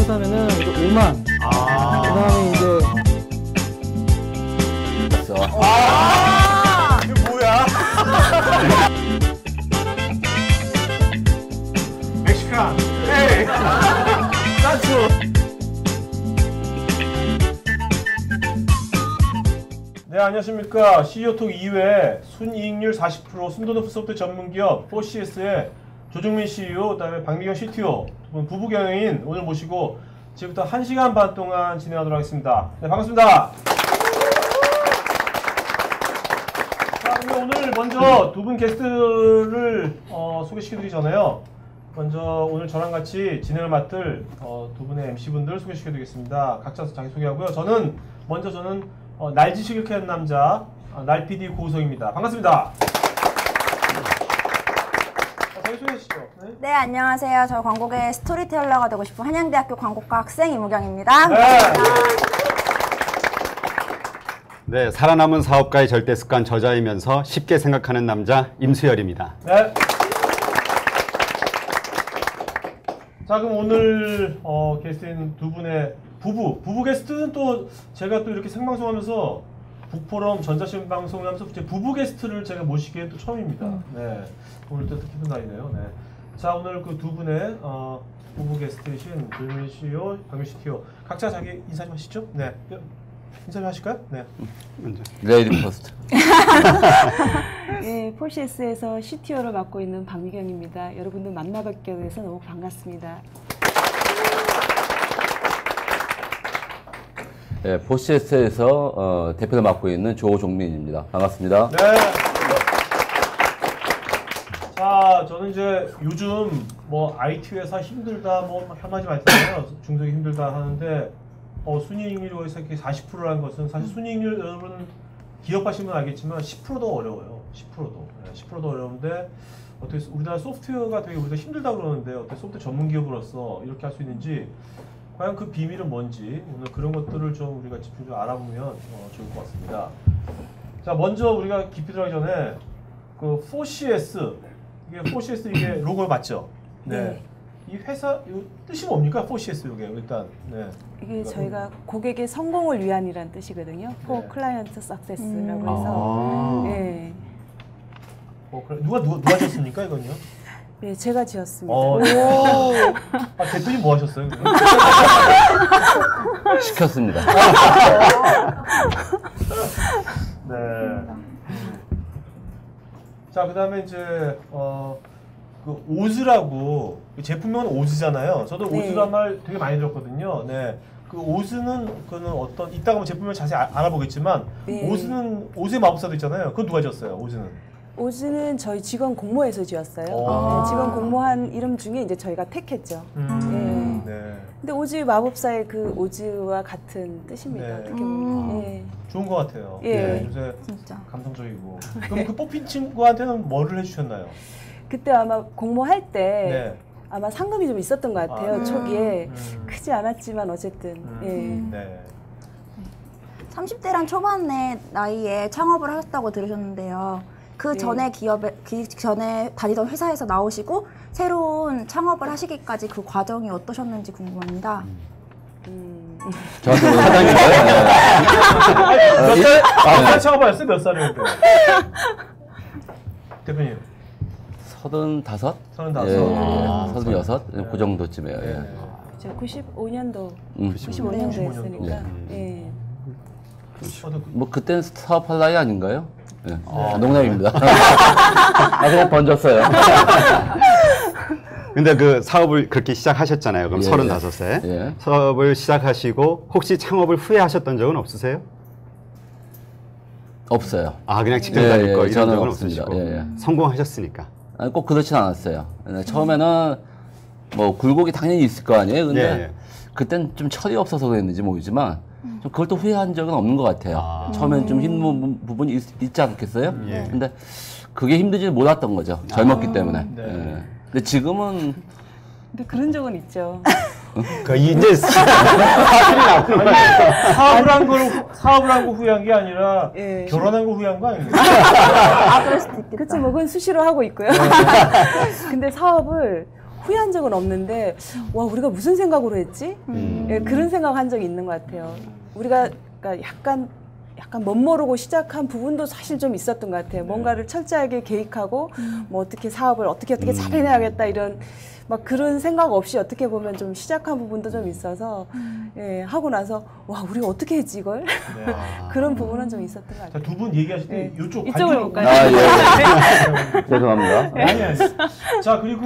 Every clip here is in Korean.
하면은 이제 5만. 그다음에 이제 이게 뭐야? 멕시칸. 헤이. 산초. 네, 안녕하십니까. CEO톡 2회 순이익률 40% 순도높은 소프트 전문기업 4CS의 조정민 CEO, 그다음에 박미경 CTO 두 분 부부 경영인 오늘 모시고 지금부터 1시간 반 동안 진행하도록 하겠습니다. 네, 반갑습니다. 자, 오늘 먼저 두 분 게스트를 소개시켜드리기 전에요. 먼저 오늘 저랑 같이 진행을 맡을 두 분의 MC분들 소개시켜드리겠습니다. 각자 자기소개하고요. 저는 날지시길 캐는 남자 날PD 고우성입니다. 반갑습니다. 자기소개하시죠. 네, 안녕하세요. 저 광고계 스토리텔러가 되고 싶은 한양대학교 광고과 학생 이무경입니다. 네, 살아남은 사업가의 절대습관 저자이면서 쉽게 생각하는 남자 임수열입니다. 네. 자, 그럼 오늘 게스트인 두 분의 부부 게스트는 또 제가 또 이렇게 생방송하면서 북포럼 전자신방송 하면서 부부 게스트를 제가 모시기엔 또 처음입니다. 네, 오늘 또 특히 큰 날이네요. 네. 자, 오늘 그 두 분의 부부 게스트이신 조정민 CEO, 박미경 CTO 각자 자기 인사 좀 하시죠. 네, 인사 좀 하실까요? 네. 먼저. 레이디 퍼스트. 네, 4CS에서 CTO를 맡고 있는 박미경입니다. 여러분들 만나뵙게 돼서 너무 반갑습니다. 네, 4CS에서 대표를 맡고 있는 조종민입니다. 반갑습니다. 네. 자, 저는 이제 요즘 뭐 IT 회사 힘들다 뭐 한마디 많잖아요. 중소기 힘들다 하는데 순이익률이 여기서 이렇게 40%라는 것은 사실 순이익률 여러분 기업하시면 알겠지만 10%도 어려워요. 10%도. 네, 10%도 어려운데 어떻게 우리나라 소프트웨어가 되게 우리가 힘들다 그러는데 어떻게 소프트웨어 전문 기업으로서 이렇게 할 수 있는지 과연 그 비밀은 뭔지 오늘 그런 것들을 좀 우리가 집중적으로 알아보면 좋을 것 같습니다. 자, 먼저 우리가 깊이 들어가기 전에 그 4CS 이게 4CS 이게 로고 맞죠? 네. 이 회사 이 뜻이 뭡니까? 4CS 이게 일단. 네. 이게 저희가 고객의 성공을 위한이란 뜻이거든요. For Client Success라고 해서. 네. 누가 졌습니까 이건요? 네, 제가 지었습니다. 대표님 뭐 하셨어요? 시켰습니다. 네. 자, 그다음에 이제 그 오즈라고 제품명은 오즈잖아요. 저도 네. 오즈란 말 되게 많이 들었거든요. 네. 그 오즈는 그는 어떤 이따가 제품명 자세히 알아보겠지만 네. 오즈의 마법사도 있잖아요. 그건 누가 지었어요? 오즈는? 오즈는 저희 직원 공모에서 지었어요. 아. 네, 직원 공모한 이름 중에 이제 저희가 택했죠. 네. 근데 오즈 마법사의 그 오즈와 같은 뜻입니다. 네. 어떻게 보면. 예. 좋은 것 같아요. 예. 네, 요새 진짜. 감성적이고. 그럼 그 뽑힌 친구한테는 뭐를 해주셨나요? 그때 아마 공모할 때 네. 아마 상금이 좀 있었던 것 같아요. 초기에. 크지 않았지만 어쨌든. 네. 30대란 초반의 나이에 창업을 하셨다고 들으셨는데요. 그 전에 전에 다니던 회사에서 나오시고 새로운 창업을 하시기까지 그 과정이 어떠셨는지 궁금합니다. 저한테 사장인가요? 몇 살 창업하셨어요? 몇 살이었는데? 대표님. 35? 35. 예, 36? 그 정도쯤이에요. 네. 예. 제가 95년도, 95년도. 95년도였으니까. 예. 뭐 그땐 사업할 나이 아닌가요? 예. 농담입니다. 그냥 던졌어요. 근데 그 사업을 그렇게 시작하셨잖아요. 그럼 예, 35세. 예. 사업을 시작하시고 혹시 창업을 후회하셨던 적은 없으세요? 없어요. 아, 그냥 직접 다닐 거 이런 저는 적은 없습니다. 없으시고. 예, 예. 성공하셨으니까. 아니, 꼭 그렇진 않았어요. 처음에는 뭐 굴곡이 당연히 있을 거 아니에요. 근데 예. 그땐 좀 철이 없어서 그랬는지 모르지만 좀 그걸 또 후회한 적은 없는 것 같아요. 처음엔 좀 힘든 부분이 있지 않겠어요? 예. 근데 그게 힘들지 몰랐던 거죠. 젊었기 때문에. 네. 예. 근데 지금은 근데 그런 적은 있죠. 그 이제 사실이 나오는 거예요. 사업을 한 거 후회한 게 아니라 예. 결혼한 거 후회한 거 아닌가요? 아, 그럴 수도 있겠다. 그치, 뭐 그건 수시로 하고 있고요. 근데 사업을 후회한 적은 없는데 와 우리가 무슨 생각으로 했지? 예, 그런 생각한 적이 있는 것 같아요. 우리가 그러니까 약간 멋모르고 시작한 부분도 사실 좀 있었던 것 같아요. 뭔가를 철저하게 계획하고 뭐 어떻게 사업을 어떻게 잘해내야겠다 이런 막 그런 생각 없이 어떻게 보면 좀 시작한 부분도 좀 있어서 예, 하고 나서 와 우리가 어떻게 했지 이걸? 네. 그런 부분은 좀 있었던 것 같아요. 두 분 얘기하실 때 네. 이쪽 이쪽으로 볼까요? 아, 예. 죄송합니다. 아니. 자, 그리고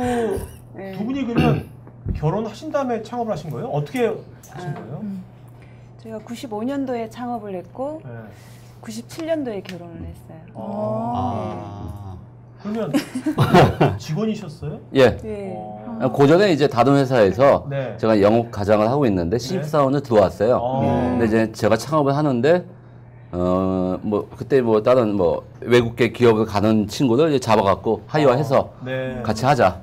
네. 두 분이 그러면 결혼하신 다음에 창업을 하신 거예요? 어떻게 하신 거예요? 제가 95년도에 창업을 했고 네. 97년도에 결혼을 했어요. 그러면 직원이셨어요? 예. 네. 고전에 이제 다른 회사에서 네. 제가 영업 과장을 하고 있는데 신입사원을 들어왔어요. 근데 이제 제가 창업을 하는데 뭐 그때 뭐 다른 뭐 외국계 기업을 가는 친구들 이제 잡아갖고 하이어해서 네. 같이 하자.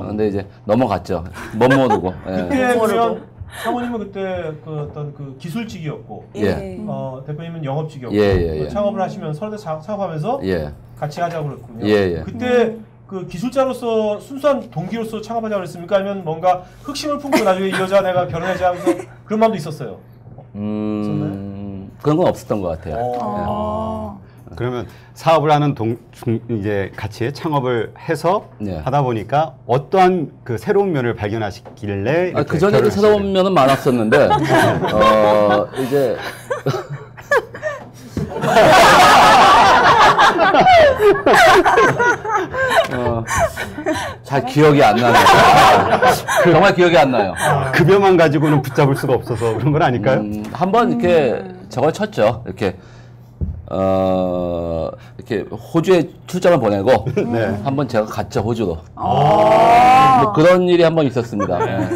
근데 이제 넘어갔죠. 못 모르고. 예. 그때 그러면 사모님은 그때 그 어떤 그 기술직이었고 예. 대표님은 영업직이었고 예. 창업을 하시면서 서로 창업하면서 예. 같이 하자고 그랬군요. 예. 그때 그 기술자로서 순수한 동기로서 창업하자고 그랬습니까? 아니면 뭔가 흑심을 품고 나중에 이 여자 내가 결혼하자 하면서 그런 마음도 있었어요? 그런 건 없었던 것 같아요. 그러면 사업을 하는 이제 같이 창업을 해서 네. 하다 보니까 어떠한 그 새로운 면을 발견하시길래 그 전에도 새로운 면은 많았었는데 이제 잘 기억이 안 나네요. 정말 기억이 안 나요. 급여만 가지고는 붙잡을 수가 없어서 그런 건 아닐까요? 한번 이렇게 저걸 쳤죠. 이렇게 호주에 출장을 보내고 네. 한번 제가 갔죠, 호주로. 뭐 그런 일이 한번 있었습니다. 예.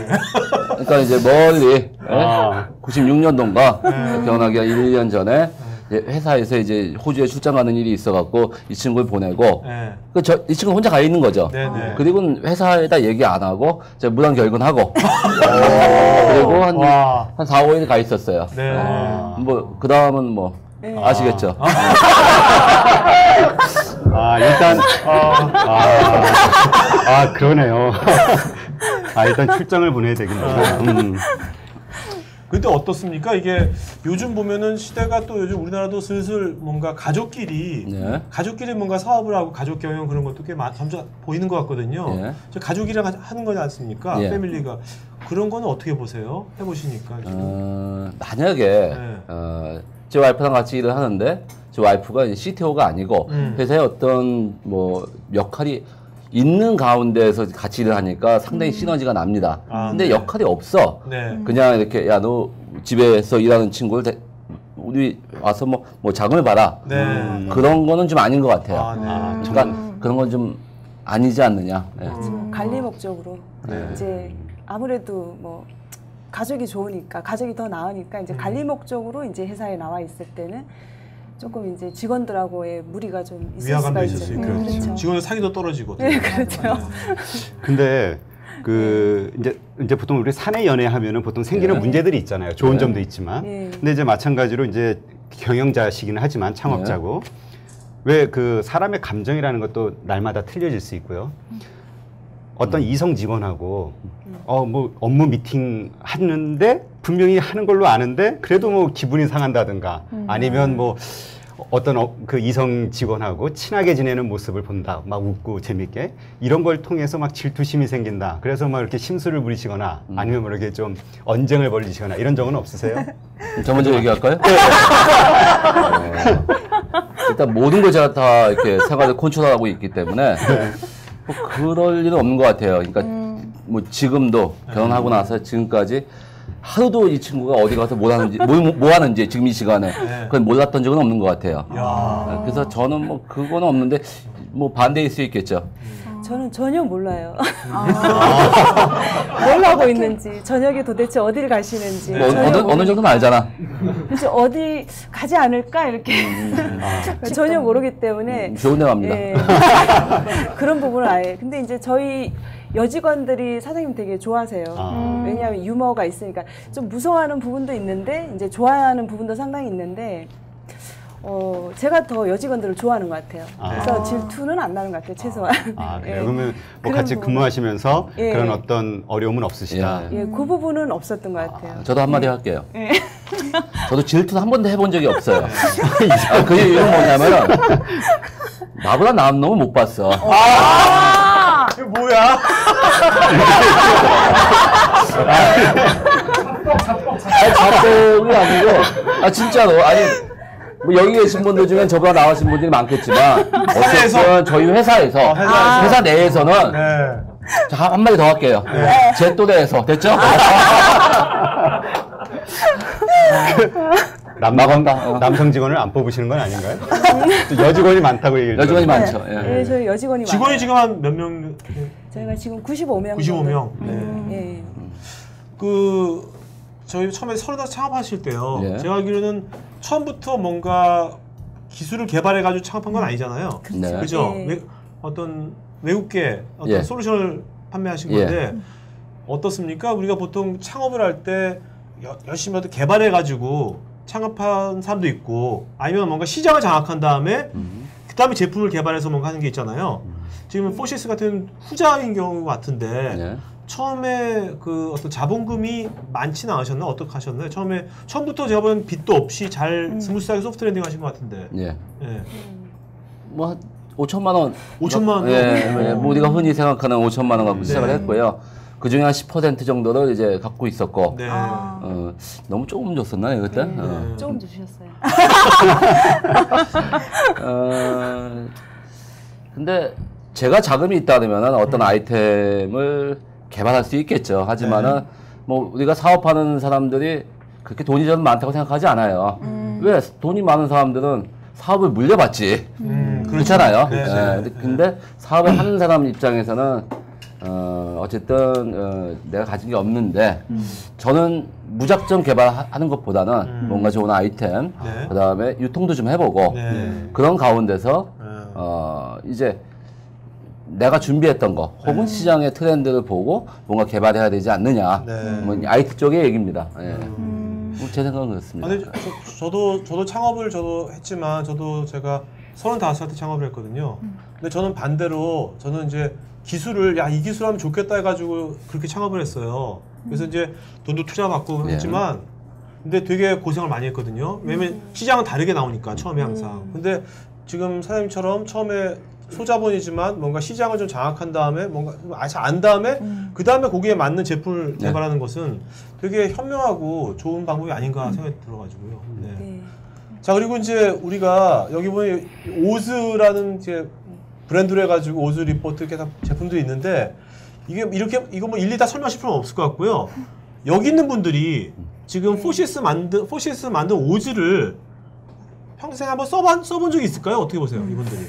그러니까 이제 멀리 96년도인가 결혼하기 한 1년 전에 회사에서 이제 호주에 출장 가는 일이 있어갖고 이 친구를 보내고 네. 이 친구 혼자 가 있는 거죠. 네네. 그리고 회사에다 얘기 안 하고 제가 무단 결근하고 그리고 한 4, 5일 가 있었어요. 네. 뭐 그 다음은 뭐 아시겠죠. 일단 그러네요. 일단 출장을 보내야 되겠네요. 근데 어떻습니까? 이게 요즘 보면은 시대가 또 요즘 우리나라도 슬슬 뭔가 가족끼리 뭔가 사업을 하고 가족 경영 그런 것도 꽤 점점 보이는 것 같거든요. 네. 저 가족이랑 하는 거지 않습니까? 패밀리가 그런 거는 어떻게 보세요? 해보시니까 지금. 만약에 제 와이프랑 같이 일을 하는데 제 와이프가 이제 CTO가 아니고 회사에 어떤 뭐 역할이 있는 가운데에서 같이 일을 하니까 상당히 시너지가 납니다. 근데 역할이 없어. 네. 그냥 이렇게 야 너 집에서 일하는 친구를 우리 와서 뭐 자금을 봐라. 네. 그런 거는 좀 아닌 것 같아요. 네. 그러니까 그런 건 좀 아니지 않느냐. 네. 관리 목적으로 네. 이제 아무래도 뭐 가족이 좋으니까 가족이 더 나으니까 이제 관리 목적으로 이제 회사에 나와 있을 때는 조금 이제 직원들하고의 무리가 좀 있을 수가 위화감도 있죠. 있을 수 있고 그렇죠. 직원들 사기도 떨어지고. 네, 그렇죠. 근데 이제 보통 우리 사내 연애하면은 보통 생기는 문제들이 있잖아요. 좋은 점도 있지만. 근데 이제 마찬가지로 이제 경영자시기는 하지만 창업자고 왜 그 사람의 감정이라는 것도 날마다 틀려질 수 있고요. 어떤 이성 직원하고 뭐 업무 미팅 하는데 분명히 하는 걸로 아는데 그래도 뭐 기분이 상한다든가 아니면 뭐 어떤 그 이성 직원하고 친하게 지내는 모습을 본다. 막 웃고 재밌게. 이런 걸 통해서 막 질투심이 생긴다. 그래서 막 이렇게 심술을 부리시거나 아니면 뭐 이렇게 좀 언쟁을 벌리시거나 이런 적은 없으세요? 저 먼저 얘기할까요? 일단 모든 걸 제가 다 이렇게 생활을 컨트롤하고 있기 때문에 뭐 그럴 일은 없는 것 같아요. 그러니까 뭐 지금도 결혼하고 나서 지금까지 하루도 이 친구가 어디 가서 뭐 하는지 지금 이 시간에 그건 몰랐던 적은 없는 것 같아요. 그래서 저는 뭐 그거는 없는데 뭐 반대일 수 있겠죠. 저는 전혀 몰라요. 뭘 하고 있는지, 저녁에 도대체 어디를 가시는지. 뭐 어느 정도는 알잖아. 그래서 어디 가지 않을까 이렇게 전혀 모르기 때문에 좋은 데 갑니다. 예. 그런 부분은 아예. 근데 이제 저희 여직원들이 사장님 되게 좋아하세요. 왜냐하면 유머가 있으니까 좀 무서워하는 부분도 있는데 이제 좋아하는 부분도 상당히 있는데 제가 더 여직원들을 좋아하는 것 같아요. 아. 그래서 질투는 안 나는 것 같아요, 최소한. 그래요? 예. 그러면 뭐 그런 같이 부분은- 근무하시면서 예. 그런 어떤 어려움은 없으시다. 예. 예, 그 부분은 없었던 것 같아요. 저도 한마디 할게요. 예. 저도 질투는 한 번도 해본 적이 없어요. 그 이유는 뭐냐면은 나보다 나은 놈은 못 봤어. 이게 뭐야? 아니, 자뻑이 아니고, 진짜로. 아니, 뭐 여기 계신 분들 중엔 저보다 나으신 분들이 많겠지만, 어쨌든 저희 회사에서, 회사에서. 회사 내에서는, 네. 자, 한마디 더 할게요. 제 또래에서. 됐죠? 남성 직원을 안 뽑으시는 건 아닌가요? 또 여직원이 많다고 얘기를 여직원이 들었는데. 많죠. 예, 예. 저희 여직원이 직원이 많아요. 지금 한 몇 명? 저희가 지금 95명. 95명. 네. 예. 그 저희 처음에 서른다섯 창업하실 때요. 예. 제가 알기로는 처음부터 뭔가 기술을 개발해 가지고 창업한 건 아니잖아요. 네. 그죠? 예. 어떤 외국계 어떤 예. 솔루션을 판매하신 예. 건데 어떻습니까? 우리가 보통 창업을 할 때 열심히 어떤 개발해 가지고 창업한 사람도 있고 아니면 뭔가 시장을 장악한 다음에 그 다음에 제품을 개발해서 뭔가 하는 게 있잖아요. 지금 포시스 같은 후자인 경우 같은데 예. 처음에 그 어떤 자본금이 많지는 않으셨나? 어떻게 하셨나요? 처음부터 제가 보는 빚도 없이 잘 스무스하게 소프트 랜딩 하신 것 같은데. 예. 예. 뭐, 한 5천만 원. 5천만 원? 예. 뭐 우리가 흔히 생각하는 5천만 원 갖고 네. 시작을 했고요. 그 중에 한 10% 정도를 이제 갖고 있었고. 네. 너무 조금 줬었나요, 그때? 네. 조금 주셨어요. 근데 제가 자금이 있다면 어떤 아이템을 개발할 수 있겠죠. 하지만은 네. 뭐 우리가 사업하는 사람들이 그렇게 돈이 좀 많다고 생각하지 않아요. 왜 돈이 많은 사람들은 사업을 물려받지. 그렇잖아요. 네, 예, 네, 근데 사업을 하는 사람 입장에서는 어쨌든 내가 가진 게 없는데 저는 무작정 개발하는 것보다는 뭔가 좋은 아이템, 네. 그다음에 유통도 좀 해보고 네. 그런 가운데서 네. 이제 내가 준비했던 거 혹은 시장의 트렌드를 보고 뭔가 개발해야 되지 않느냐. 네. 뭐 IT 쪽의 얘기입니다. 예. 제 생각은 그렇습니다. 아니, 저도 창업을 저도 했지만 저도 제가 35살 때 창업을 했거든요. 근데 저는 반대로 저는 이제 기술을 이 기술 하면 좋겠다 해가지고 그렇게 창업을 했어요. 그래서 이제 돈도 투자받고 예. 했지만 근데 되게 고생을 많이 했거든요. 왜냐면 시장은 다르게 나오니까 처음에 항상. 근데 지금 사장님처럼 처음에 소자본이지만 뭔가 시장을 좀 장악한 다음에 뭔가 좀 안 다음에 그 다음에 거기에 맞는 제품을 네. 개발하는 것은 되게 현명하고 좋은 방법이 아닌가 생각이 들어가지고요. 네. 네. 자 그리고 이제 우리가 여기 보니 오즈라는 이제 브랜드로 해가지고 오즈 리포트 이렇게 다 제품들이 있는데 이게 이렇게 이거 뭐 일일이 다 설명하실 필요는 없을 것 같고요. 여기 있는 분들이 지금 포시스 만든 오즈를 평생 한번 써본 적이 있을까요? 어떻게 보세요, 이분들이?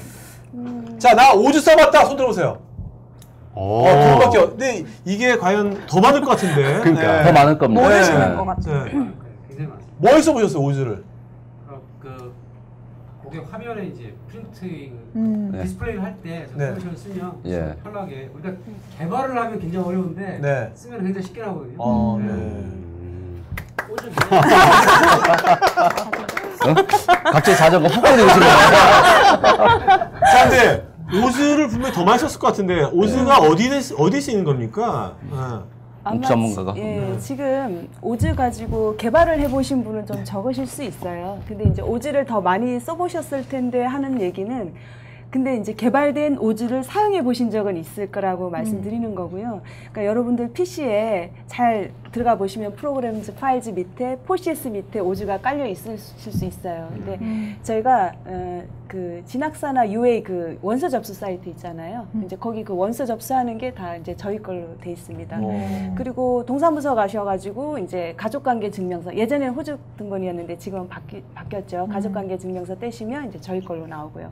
자, 나 오즈 써봤다. 손 들어보세요. 두 분밖에. 근데 이게 과연 더 많을 것 같은데. 그러니까. 더 많을 겁니다. 모르시는 것 같아요. 네. 굉장히 많습니다. 뭐 써보셨어요, 오즈를? 그 고객 화면에 이제 프린트 네. 디스플레이를 할 때 네. 솔루션을 쓰면 예. 편하게 우리가 개발을 하면 굉장히 어려운데 네. 쓰면 굉장히 쉽게 나오거든요. 네. 오즈 갑자기 자전거 훅 걸리고 싶네요. 자, 근데 오즈를 분명히 더 많이 썼을 것 같은데 오즈가 어디에 쓰이는 겁니까? 아마 전문가가. 지금 오즈 가지고 개발을 해보신 분은 좀 적으실 수 있어요. 근데 이제 오즈를 더 많이 써보셨을 텐데 하는 얘기는 근데 이제 개발된 오즈를 사용해 보신 적은 있을 거라고 말씀드리는 거고요. 그러니까 여러분들 PC에 잘 들어가 보시면 프로그램즈 파일즈 밑에 포시스 밑에 오즈가 깔려 있을 수 있어요. 근데 저희가 그 진학사나 UA 그 원서 접수 사이트 있잖아요. 이제 거기 그 원서 접수하는 게 다 이제 저희 걸로 돼 있습니다. 그리고 동사무소 가셔가지고 이제 가족관계 증명서 예전에는 호주 등본이었는데 지금은 바뀌었죠. 가족관계 증명서 떼시면 이제 저희 걸로 나오고요.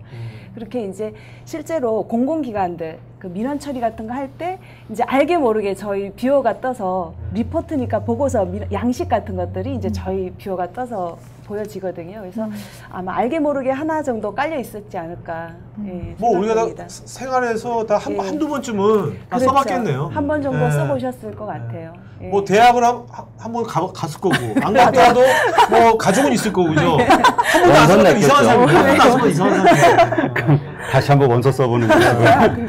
그렇게 이제 실제로 공공기관들 그 민원 처리 같은 거 할 때 이제 알게 모르게 저희 뷰어가 떠서 리포트니까 보고서 양식 같은 것들이 이제 저희 뷰어가 떠서 보여지거든요. 그래서 아마 알게 모르게 하나 정도 깔려 있었지 않을까. 예, 뭐 우리가 생각합니다. 다 생활에서 다 예. 한두 번쯤은 다 그렇죠. 써봤겠네요. 한 번 정도 예. 써보셨을 것 같아요. 예. 뭐 대학을 한 번 갔을 거고 안 갔더라도 뭐 가족은 있을 거고 그죠? 한 번도 안 써보면 이상한 사람, 한 번도 안 써보면 이상한 사람. 다시 한번 원서 써보는 거예요.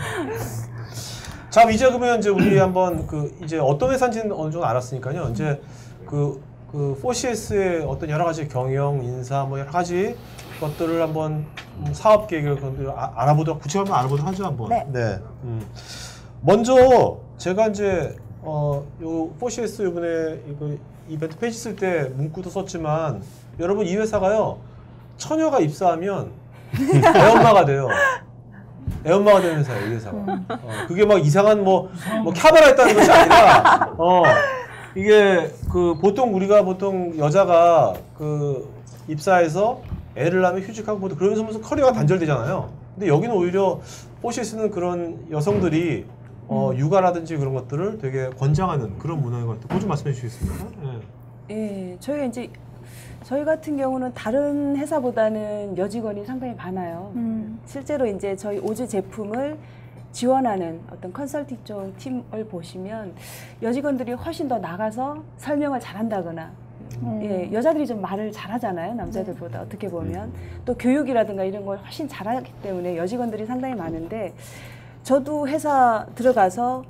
자, 이제 그러면 이제 우리 한번 그 이제 어떤 회사인지는 어느 정도 알았으니까요. 이제 그 4CS의 어떤 여러 가지 경영, 인사 뭐 여러 가지 것들을 한번 사업 계획을 알아보도록 구체적으로 한번 알아보도록 하죠 한번. 네. 먼저 제가 이제 요 4CS 이번에 이거 이벤트 페이지 쓸 때 문구도 썼지만 여러분 이 회사가요 처녀가 입사하면 애엄마가 돼요. 애엄마가 되는 회사예요, 이 회사가. 그게 막 이상한 뭐 캬바라 했다는 것이 아니라, 이게 그 우리가 보통 여자가 그 입사해서 애를 낳으면 휴직하고 뭐 그러면서 커리어가 단절되잖아요. 근데 여기는 오히려 4CS는 그런 여성들이 육아라든지 그런 것들을 되게 권장하는 그런 문화인 것 같아요. 그거 좀 말씀해 주시겠습니까? 예, 저희가 이제 저희 같은 경우는 다른 회사보다는 여직원이 상당히 많아요. 실제로 이제 저희 오즈 제품을 지원하는 어떤 컨설팅 쪽 팀을 보시면 여직원들이 훨씬 더 나가서 설명을 잘한다거나 예, 여자들이 좀 말을 잘하잖아요. 남자들보다 어떻게 보면. 또 교육이라든가 이런 걸 훨씬 잘하기 때문에 여직원들이 상당히 많은데 저도 회사 들어가서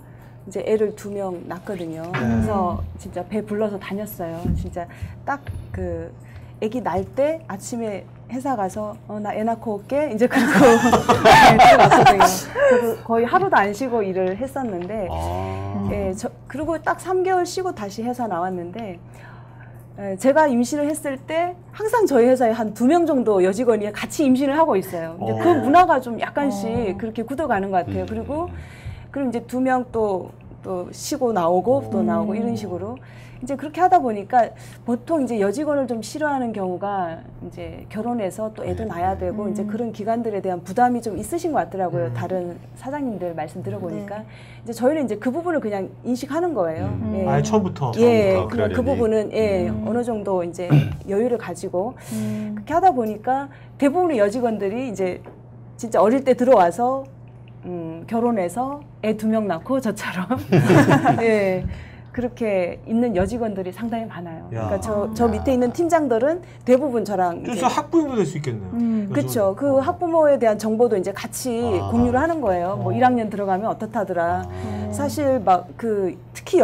이제 애를 2명 낳거든요. 그래서 진짜 배 불러서 다녔어요. 진짜 딱 그 애기 날 때 아침에 회사 가서 나 애 낳고 올게 이제 그리고 들어갔거든요. 그래서 거의 하루도 안 쉬고 일을 했었는데 예, 그리고 딱 3개월 쉬고 다시 회사 나왔는데 제가 임신을 했을 때 항상 저희 회사에 한 2명 정도 여직원이 같이 임신을 하고 있어요. 이제 그 문화가 좀 약간씩 그렇게 굳어가는 것 같아요. 그리고 이제 2명 또 쉬고 나오고 또 나오고 이런 식으로 이제 그렇게 하다 보니까 보통 이제 여직원을 좀 싫어하는 경우가 이제 결혼해서 또 애도 낳아야 되고 이제 그런 기간들에 대한 부담이 좀 있으신 것 같더라고요. 다른 사장님들 말씀 들어보니까 네. 이제 저희는 이제 그 부분을 그냥 인식하는 거예요. 예. 아예 처음부터. 예, 그러려니. 그 부분은 어느 정도 이제 여유를 가지고 그렇게 하다 보니까 대부분의 여직원들이 이제 진짜 어릴 때 들어와서 결혼해서 애 2명 낳고 저처럼 예. 그렇게 있는 여직원들이 상당히 많아요. 그러니까 저 밑에 있는 팀장들은 대부분 저랑 그래서 학부모도 될 수 있겠네요. 그렇죠. 그 학부모에 대한 정보도 이제 같이 공유를 하는 거예요. 뭐 1학년 들어가면 어떻다더라. 사실 막 특히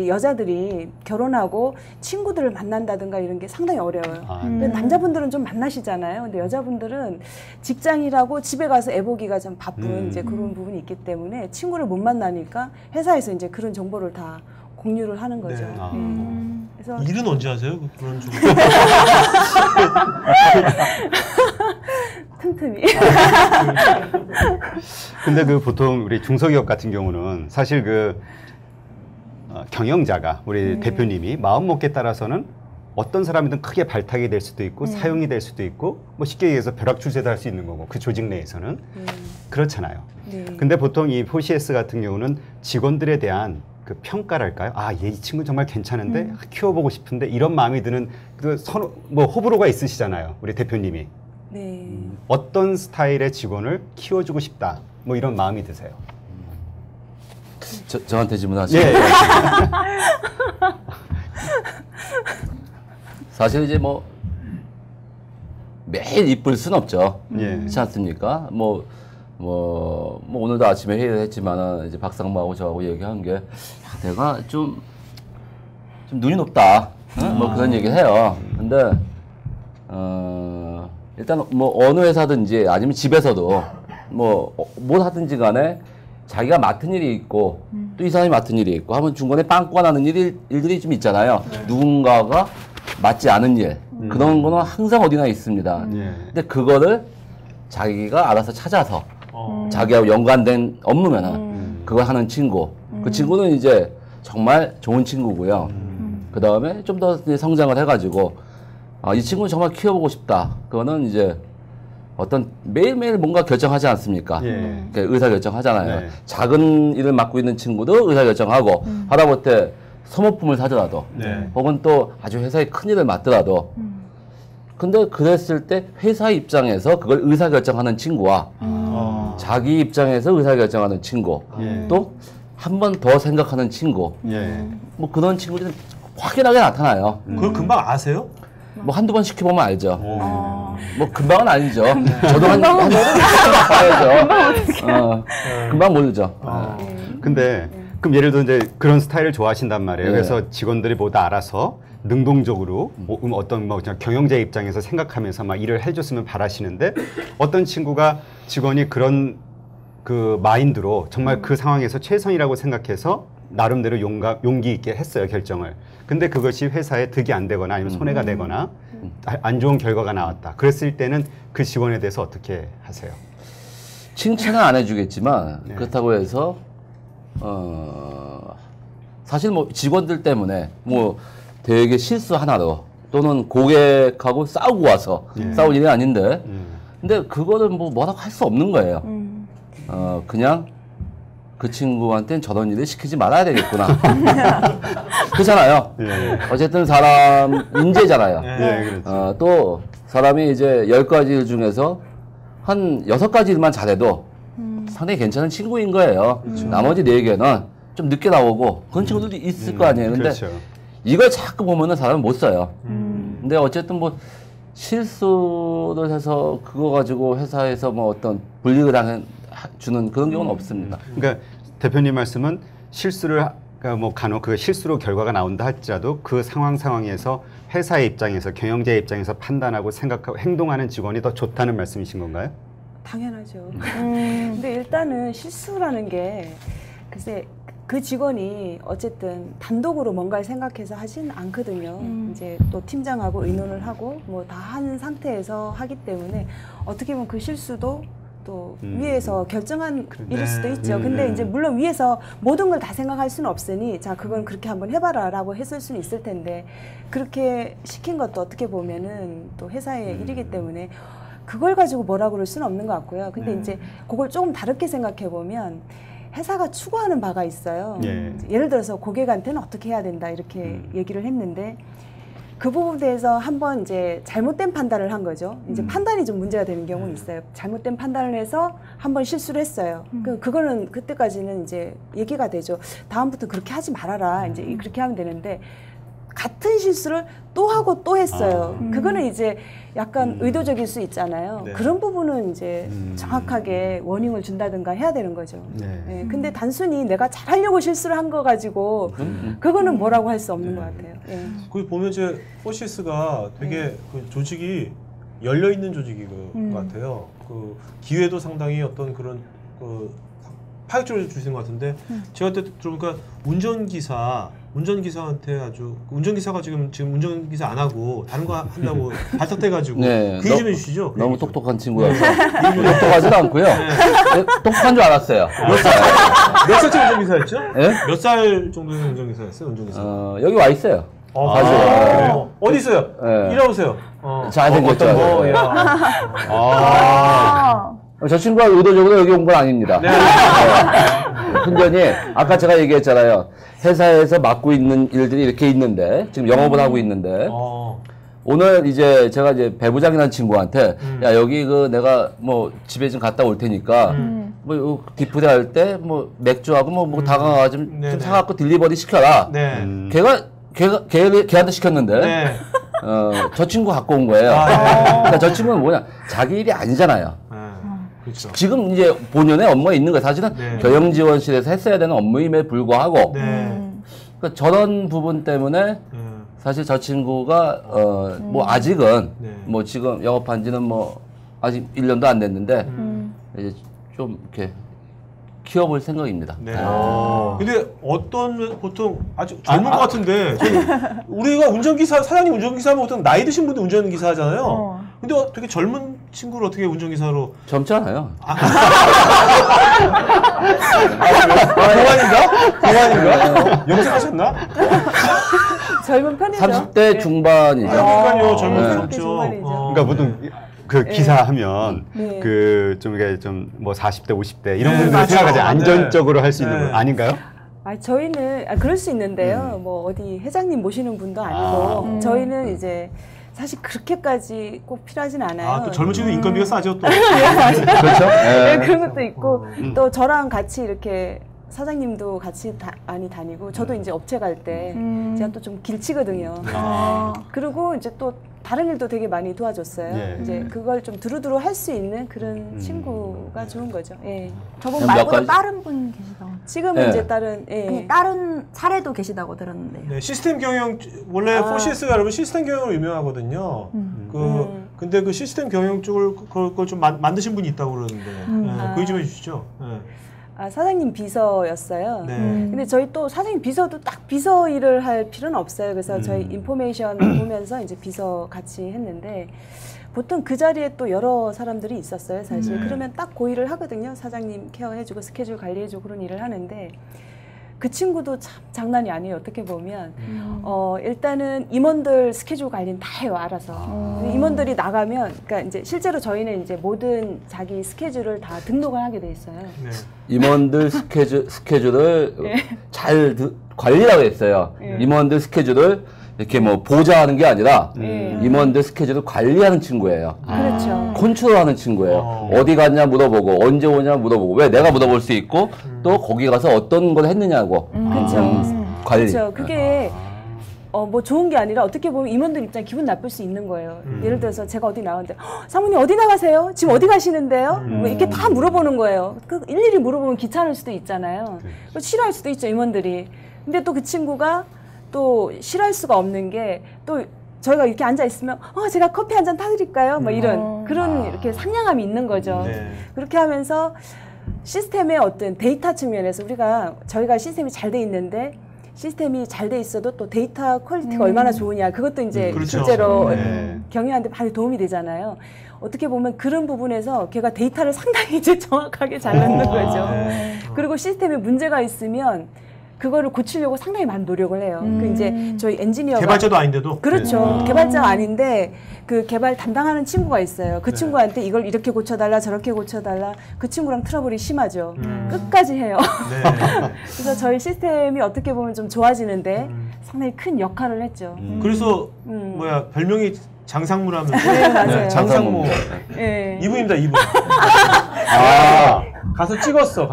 여자들이 결혼하고 친구들을 만난다든가 이런 게 상당히 어려워요. 근데 남자분들은 좀 만나시잖아요. 근데 여자분들은 직장이라고 집에 가서 애 보기가 좀 바쁜 이제 그런 부분이 있기 때문에 친구를 못 만나니까 회사에서 이제 그런 정보를 다 공유를 하는 거죠. 네. 그래서 일은 언제 하세요? 그런 좀. 틈틈이. 근데 그 보통 우리 중소기업 같은 경우는 사실 경영자가 우리 대표님이 마음 먹기에 따라서는 어떤 사람이든 크게 발탁이 될 수도 있고 사용이 될 수도 있고 뭐 쉽게 얘기해서 벼락출세도 할 수 있는 거고 그 조직 내에서는 그렇잖아요. 네. 근데 보통 이 4CS 같은 경우는 직원들에 대한 그 평가랄까요? 이 친구 정말 괜찮은데 키워보고 싶은데 이런 마음이 드는 호불호가 있으시잖아요, 우리 대표님이. 네. 어떤 스타일의 직원을 키워주고 싶다, 뭐 이런 마음이 드세요? 저한테 질문하시죠. 예. 사실 이제 뭐 매일 이쁠 순 없죠. 예. 그렇지 않습니까? 오늘도 아침에 회의를 했지만은 이제 박상무하고 저하고 얘기한 게 내가 좀 눈이 높다. 뭐 그런 얘기를 해요. 근데 일단 뭐 어느 회사든지 아니면 집에서도 뭘 하든지 간에 자기가 맡은 일이 있고 또 이 사람이 맡은 일이 있고 하면 중간에 빵꾸가 나는 일들이 좀 있잖아요. 누군가가 맞지 않은 일 그런 거는 항상 어디나 있습니다. 근데 그거를 자기가 알아서 찾아서 자기하고 연관된 업무면은 그걸 하는 친구. 그 친구는 이제 정말 좋은 친구고요. 그 다음에 좀 더 성장을 해가지고 이 친구는 정말 키워보고 싶다. 그거는 이제 어떤 매일매일 뭔가 결정하지 않습니까? 예. 의사 결정하잖아요. 네. 작은 일을 맡고 있는 친구도 의사 결정하고 하다못해 소모품을 사더라도 네. 혹은 또 아주 회사의 큰 일을 맡더라도 근데 그랬을 때 회사 입장에서 그걸 의사 결정하는 친구와 자기 입장에서 의사 결정하는 친구 예. 또 한 번 더 생각하는 친구 예. 뭐 그런 친구들은 확연하게 나타나요. 그걸 금방 아세요? 뭐 한두 번 시켜보면 알죠. 오. 뭐 금방은 아니죠. 저도 한 번은 봐야죠. 금방 모르죠. 근데 그럼 예를 들어 이제 그런 스타일을 좋아하신단 말이에요. 네. 그래서 직원들이 모두 알아서 능동적으로 어떤 뭐 그냥 경영자 입장에서 생각하면서 막 일을 해줬으면 바라시는데 어떤 친구가 직원이 그런 그 마인드로 정말 그 상황에서 최선이라고 생각해서 나름대로 용기 있게 했어요, 결정을. 근데 그것이 회사에 득이 안 되거나 아니면 손해가 되거나 안 좋은 결과가 나왔다. 그랬을 때는 그 직원에 대해서 어떻게 하세요? 칭찬은 안 해주겠지만 네. 그렇다고 해서 사실 뭐 직원들 때문에 뭐 되게 실수 하나로 또는 고객하고 싸우고 와서 싸울 일이 아닌데 근데 그거는 뭐 뭐라고 할 수 없는 거예요. 그냥 그 친구한테는 저런 일을 시키지 말아야 되겠구나. 그렇잖아요. 예. 어쨌든 사람 인재잖아요. 예, 그렇죠. 또 사람이 이제 10가지 일 중에서 한 6가지 일만 잘해도 상당히 괜찮은 친구인 거예요. 나머지 4개는 좀 늦게 나오고 그런 친구들도 있을 거 아니에요. 근데 그렇죠. 이걸 자꾸 보면은 사람은 못 써요. 근데 어쨌든 뭐 실수를 해서 그거 가지고 회사에서 뭐 어떤 불이익을 주는 그런 경우는 없습니다. 그러니까 대표님 말씀은 실수를 그러니까 뭐 간혹 그 실수로 결과가 나온다 할지라도 그 상황에서 회사의 입장에서 경영자의 입장에서 판단하고 생각하고 행동하는 직원이 더 좋다는 말씀이신 건가요? 당연하죠. 근데 일단은 실수라는 게 글쎄 그 직원이 어쨌든 단독으로 뭔가를 생각해서 하진 않거든요. 이제 또 팀장하고 의논을 하고 뭐 다 한 상태에서 하기 때문에 어떻게 보면 그 실수도 또 위에서 결정한 일일 수도 있죠. 근데 이제 물론 위에서 모든 걸 다 생각할 수는 없으니 자 그건 그렇게 한번 해봐라 라고 했을 수는 있을 텐데 그렇게 시킨 것도 어떻게 보면은 또 회사의 일이기 때문에 그걸 가지고 뭐라 그럴 수는 없는 것 같고요. 근데 이제 그걸 조금 다르게 생각해 보면 회사가 추구하는 바가 있어요. 예. 예를 들어서 고객한테는 어떻게 해야 된다 이렇게 얘기를 했는데 그 부분에 대해서 한번 이제 잘못된 판단을 한 거죠. 이제 판단이 좀 문제가 되는 경우는 있어요. 잘못된 판단을 해서 한번 실수를 했어요. 그거는 그때까지는 이제 얘기가 되죠. 다음부터 그렇게 하지 말아라. 이제 그렇게 하면 되는데 같은 실수를 또 하고 또 했어요. 그거는 이제 약간 의도적일 수 있잖아요. 네. 그런 부분은 이제 정확하게 워닝을 준다든가 해야 되는 거죠. 네. 네, 근데 단순히 내가 잘하려고 실수를 한 거 가지고 그거는 뭐라고 할 수 없는 것 같아요. 예. 거기 보면 이제 포시스가 되게 그 조직이 열려 있는 조직인 것 같아요. 그 기회도 상당히 어떤 그런 그 파격적으로 주시는 것 같은데 제가 그때 들어보니까 운전기사한테 아주 운전기사가 지금 운전기사 안 하고 다른 거 한다고 발탁돼가지고 네, 그 얘기 좀 해주시죠. 그 너무 얘기 좀. 똑똑한 친구라서 똑똑하지도 않고요. 똑똑한 줄 알았어요. 몇 살째 운전기사였죠? 예? 몇 살 정도의 운전기사였어요? 운전기사. 여기 와 있어요. 사실. 그래요? 어디 있어요? 네. 일어나보세요. 잘생겼죠. 어떤 거? 야. 저 친구가 의도적으로 여기 온 건 아닙니다. 네. 순전히 아까 제가 얘기했잖아요. 회사에서 맡고 있는 일들이 이렇게 있는데 지금 영업을 하고 있는데 오늘 이제 제가 이제 배부장이라는 친구한테 야 여기 그 내가 뭐 집에 좀 갔다 올 테니까 뭐 디프레 할 때 뭐 맥주하고 뭐 다가가 좀 사갖고 딜리버리 시켜라. 네. 걔한테 시켰는데 네. 저 친구 갖고 온 거예요. 그러니까 저 친구는 뭐냐 자기 일이 아니잖아요. 그렇죠. 지금 이제 본연의 업무가 있는 거예요. 사실은 네. 경영지원실에서 했어야 되는 업무임에 불구하고 네. 그러니까 저런 부분 때문에 사실 저 친구가 뭐 아직은 네. 뭐 지금 영업한 지는 뭐 아직 1년도 안 됐는데 이제 좀 이렇게 키워볼 생각입니다. 네. 근데 어떤 보통 아주 젊은 것 같은데 우리가 운전기사 사장님 운전기사면 보통 나이 드신 분들 운전기사 하잖아요. 근데 되게 젊은 친구를 어떻게 운전기사로 젊잖아요. 동안인가? 염색하셨나? 젊은 편이죠. 30대 중반이죠. 그러니까요, 젊은 네. 젊죠. 중반이죠. 그러니까 보통 그 기사하면 네. 그 좀 이게 좀 뭐 40대, 50대 이런 네, 분들이 맞죠. 생각하지 네. 안전적으로 할 수 있는 네. 분 아닌가요? 저희는 그럴 수 있는데요. 뭐 어디 회장님 모시는 분도 아니고 저희는 이제 사실 그렇게까지 꼭 필요하진 않아요. 아, 또 젊은 친구 인건비가 싸죠 또. 그렇죠? 네, 네. 그런 것도 있고 또 저랑 같이 이렇게 사장님도 같이 많이 다니고 저도 이제 업체 갈 때 제가 또 좀 길치거든요. 그리고 이제 또 다른 일도 되게 많이 도와줬어요. 예. 이제 그걸 좀 두루두루 할 수 있는 그런 친구가 좋은 거죠. 예. 저분 몇 말고도 가지- 다른 분 계시다고. 지금은 예. 이제 다른 그냥 다른 사례도 계시다고 들었는데. 네, 시스템 경영 원래 4CS가 여러분 시스템 경영으로 유명하거든요. 근데 그 시스템 경영 쪽을 그걸 좀 만드신 분이 있다고 그러는데 네, 그 얘기 좀 해주시죠. 네. 사장님 비서였어요. 네. 근데 저희 또 사장님 비서도 딱 비서 일을 할 필요는 없어요. 그래서 저희 인포메이션 보면서 이제 비서 같이 했는데 보통 그 자리에 또 여러 사람들이 있었어요. 사실 그러면 딱 그 일을 하거든요. 사장님 케어해주고 스케줄 관리해주고 그런 일을 하는데 그 친구도 참 장난이 아니에요. 어떻게 보면 일단은 임원들 스케줄 관리는 다 해요. 알아서 임원들이 나가면 그러니까 이제 실제로 저희는 이제 모든 자기 스케줄을 다 등록을 하게 돼 있어요. 네. 임원들 스케줄을 잘 관리하고 했어요. 임원들 스케줄을 이렇게 뭐 보좌하는 게 아니라 임원들 스케줄을 관리하는 친구예요. 그렇죠. 컨트롤하는 친구예요. 어디 갔냐 물어보고 언제 오냐 물어보고 왜 내가 물어볼 수 있고 또 거기 가서 어떤 걸 했느냐고 관리. 그렇죠. 그게 뭐 좋은 게 아니라 어떻게 보면 임원들 입장에 기분 나쁠 수 있는 거예요. 예를 들어서 제가 어디 나왔는데 사모님 어디 나가세요? 지금 어디 가시는데요? 뭐 이렇게 다 물어보는 거예요. 그 일일이 물어보면 귀찮을 수도 있잖아요. 싫어할 수도 있죠 임원들이. 근데 또 그 친구가 또 싫어할 수가 없는 게 또 저희가 이렇게 앉아 있으면 제가 커피 한 잔 타드릴까요? 뭐 이런 그런 이렇게 상냥함이 있는 거죠. 네. 그렇게 하면서 시스템의 어떤 데이터 측면에서 저희가 시스템이 잘 돼 있는데 시스템이 잘 돼 있어도 또 데이터 퀄리티가 얼마나 좋으냐 그것도 이제 그렇죠. 실제로 네. 경영하는데 많이 도움이 되잖아요. 어떻게 보면 그런 부분에서 걔가 데이터를 상당히 이제 정확하게 잘 넣는 거죠. 네. 그리고 시스템에 문제가 있으면 그거를 고치려고 상당히 많이 노력을 해요. 그 이제 저희 엔지니어가 개발자도 아닌데도. 그렇죠. 개발자가 아닌데 그 개발 담당하는 친구가 있어요. 그 친구한테 이걸 이렇게 고쳐달라 저렇게 고쳐달라 그 친구랑 트러블이 심하죠. 끝까지 해요. 네. 그래서 저희 시스템이 어떻게 보면 좀 좋아지는데 상당히 큰 역할을 했죠. 그래서 뭐야 별명이 장상무라면서. 네, 맞아요. 장상무. 네. 이분입니다, 이분. 가서 찍었어요.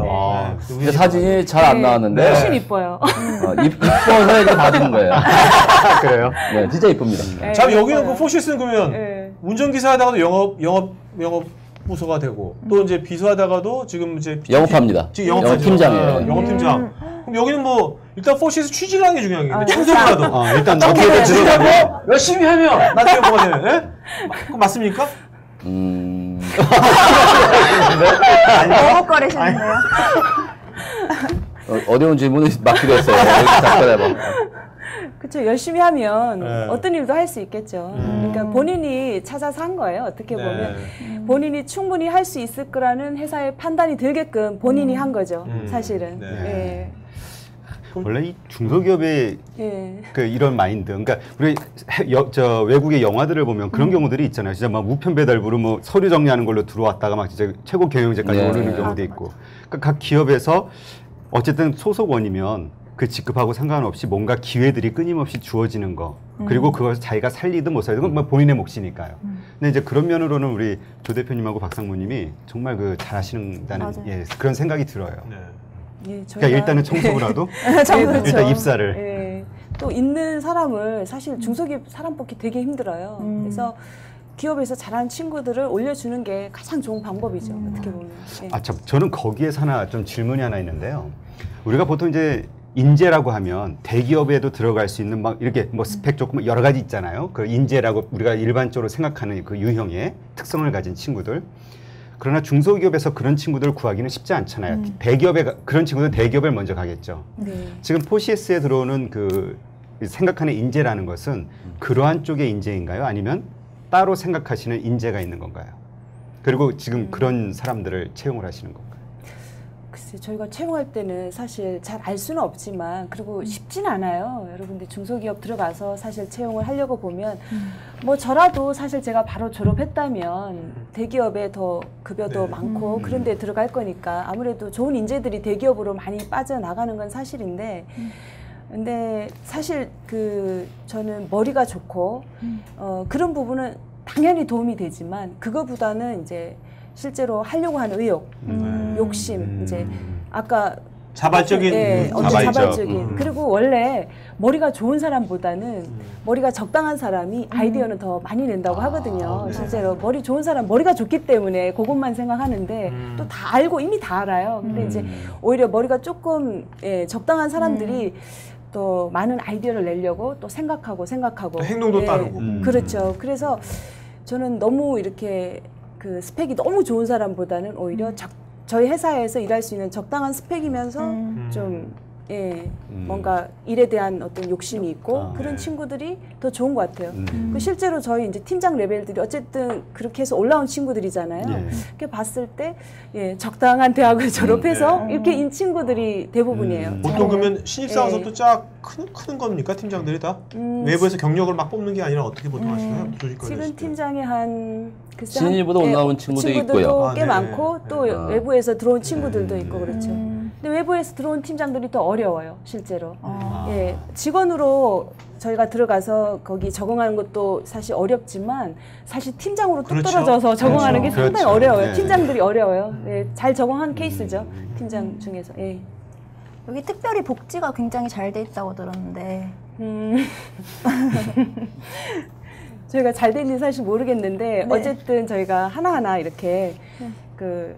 네. 근데 사진이 잘 안 나왔는데 훨씬 이뻐요. 이뻐서 이렇게 봐주는 거예요. 그래요? 네, 진짜 이쁩니다. 네, 자, 여기는 이뻐요. 그 4CS는 그러면 네. 운전기사 하다가도 영업 부서가 되고 또 이제 비서하다가도 지금 이제 영업합니다. 지금 영업하죠. 영업팀장이에요. 영업팀장. 그럼 여기는 뭐 일단 4CS 취직을 하는 게 중요한 게 근데 청소라도 일단 거기에 너무 취직하고 열심히 하면 나중에 뭐가 되는? 예? 그거 맞습니까? 버벅거리시는데요. 어려운 질문을 맡기로 했어요. 여기 답변해봐. 그렇죠. 열심히 하면 네. 어떤 일도 할 수 있겠죠. 그러니까 본인이 찾아서 한 거예요. 어떻게 보면 본인이 충분히 할 수 있을 거라는 회사의 판단이 들게끔 본인이 한 거죠. 사실은. 네. 원래 이 중소기업의 예. 그 이런 마인드, 그러니까 우리 외국의 영화들을 보면 그런 경우들이 있잖아요. 진짜 막 우편 배달부로 뭐 서류 정리하는 걸로 들어왔다가 막 진짜 최고 경영자까지 네. 오르는 경우도 있고. 그러니까 각 기업에서 어쨌든 소속원이면 그 직급하고 상관없이 뭔가 기회들이 끊임없이 주어지는 거. 그리고 그걸 자기가 살리든 못 살리든 그건 본인의 몫이니까요. 근데 이제 그런 면으로는 우리 조 대표님하고 박상무님이 정말 그 잘하신다는 그런 생각이 들어요. 네. 예, 그러니까 일단은 청소부라도 그렇죠. 일단 입사를. 예. 또 있는 사람을 사실 중소기업 사람 뽑기 되게 힘들어요. 그래서 기업에서 잘하는 친구들을 올려주는 게 가장 좋은 방법이죠. 어떻게 보면. 예. 참, 저는 거기에서 좀 질문이 하나 있는데요. 우리가 보통 이제 인재라고 하면 대기업에도 들어갈 수 있는 막 이렇게 뭐 스펙 조금 여러 가지 있잖아요. 그 인재라고 우리가 일반적으로 생각하는 그 유형의 특성을 가진 친구들. 그러나 중소기업에서 그런 친구들을 구하기는 쉽지 않잖아요. 그런 친구들은 대기업에 먼저 가겠죠. 네. 지금 4CS에 들어오는 그 생각하는 인재라는 것은 그러한 쪽의 인재인가요? 아니면 따로 생각하시는 인재가 있는 건가요? 그리고 지금 그런 사람들을 채용을 하시는 건가요? 음. 네. 그, 글쎄 저희가 채용할 때는 사실 잘 알 수는 없지만 그리고 쉽진 않아요. 여러분들 중소기업 들어가서 사실 채용을 하려고 보면 뭐 저라도 사실 제가 바로 졸업했다면 대기업에 더 급여도 많고 그런 데 들어갈 거니까 아무래도 좋은 인재들이 대기업으로 많이 빠져나가는 건 사실인데 근데 사실 저는 머리가 좋고 그런 부분은 당연히 도움이 되지만 그거보다는 이제 실제로 하려고 하는 의욕, 욕심, 이제 아까 자발적인 자발적인 그리고 원래 머리가 좋은 사람보다는 머리가 적당한 사람이 아이디어는 더 많이 낸다고 하거든요. 실제로 머리 좋은 사람 머리가 좋기 때문에 그것만 생각하는데 또 다 알고 이미 다 알아요. 근데 이제 오히려 머리가 조금 적당한 사람들이 또 많은 아이디어를 내려고 또 생각하고 행동도 따르고 그렇죠. 그래서 저는 너무 이렇게 그 스펙이 너무 좋은 사람보다는 오히려 저희 회사에서 일할 수 있는 적당한 스펙이면서 좀 뭔가 일에 대한 어떤 욕심이 있고 그런 친구들이 더 좋은 것 같아요. 그 실제로 저희 이제 팀장 레벨들이 어쨌든 그렇게 해서 올라온 친구들이잖아요. 이렇게 봤을 때 적당한 대학을 졸업해서 이렇게 인 친구들이 대부분이에요. 보통 그러면 신입사원서도 쫙 크는 겁니까 팀장들이 다? 외부에서 경력을 막 뽑는 게 아니라 어떻게 보통 하시나요? 지금 팀장이 한 신입보다 올라온 친구도 있고요. 꽤 많고 또 외부에서 들어온 친구들도 있고 그렇죠. 근데 외부에서 들어온 팀장들이 더 어려워요, 실제로. 직원으로 저희가 들어가서 거기 적응하는 것도 사실 어렵지만 사실 팀장으로 뚝 떨어져서 적응하는 게 상당히 어려워요. 팀장들이 어려워요. 잘 적응한 케이스죠, 팀장 중에서. 여기 특별히 복지가 굉장히 잘 돼 있다고 들었는데. 저희가 잘 됐는지 사실 모르겠는데 어쨌든 저희가 하나하나 이렇게 그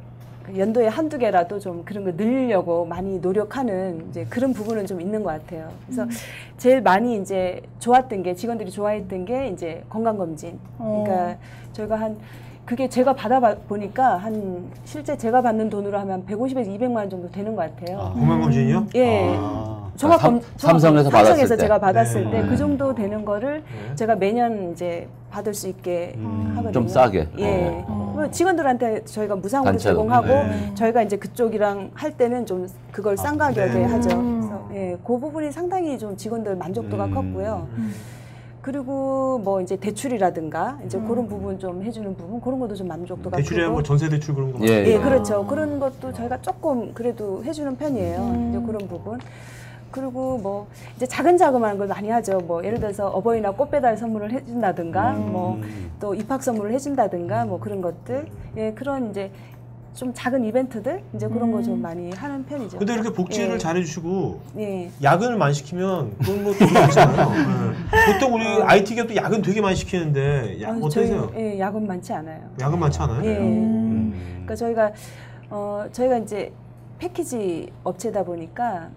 연도에 한두 개라도 좀 그런 거 늘리려고 많이 노력하는 이제 그런 부분은 좀 있는 것 같아요. 그래서 제일 많이 이제 좋았던 게 직원들이 좋아했던 게 이제 건강검진. 그러니까 저희가 그게 제가 받아보니까 실제 제가 받는 돈으로 하면 150에서 200만 원 정도 되는 것 같아요. 건강검진이요? 예. 삼성에서 제가 받았을 때 그 정도 되는 거를 제가 매년 이제 받을 수 있게 하거든요. 좀 싸게. 직원들한테 저희가 무상으로 제공하고 저희가 이제 그쪽이랑 할 때는 좀 그걸 싼 가격에 하죠. 그래서 그 부분이 상당히 좀 직원들 만족도가 컸고요. 그리고 뭐 이제 대출이라든가 이제 그런 부분 좀 해주는 부분 그런 것도 좀 만족도가 대출이야 뭐 전세 대출 그런 거 그렇죠. 그런 것도 저희가 조금 그래도 해주는 편이에요. 이제 그런 부분. 그리고 뭐 이제 자근자근한 걸 많이 하죠. 뭐 예를 들어서 어버이날 꽃배달 선물을 해준다든가 뭐 또 입학 선물을 해준다든가 뭐 그런 것들 그런 이제 좀 작은 이벤트들 이제 그런 거 좀 많이 하는 편이죠. 근데 이렇게 복지를 잘해주시고 야근을 많이 시키면 그건 뭐 돈이 없잖아요. 보통 우리 IT 기업도 야근 되게 많이 시키는데 어떠세요? 야근 많지 않아요. 야근 많지 않아요? 그러니까 저희가 이제 패키지 업체다 보니까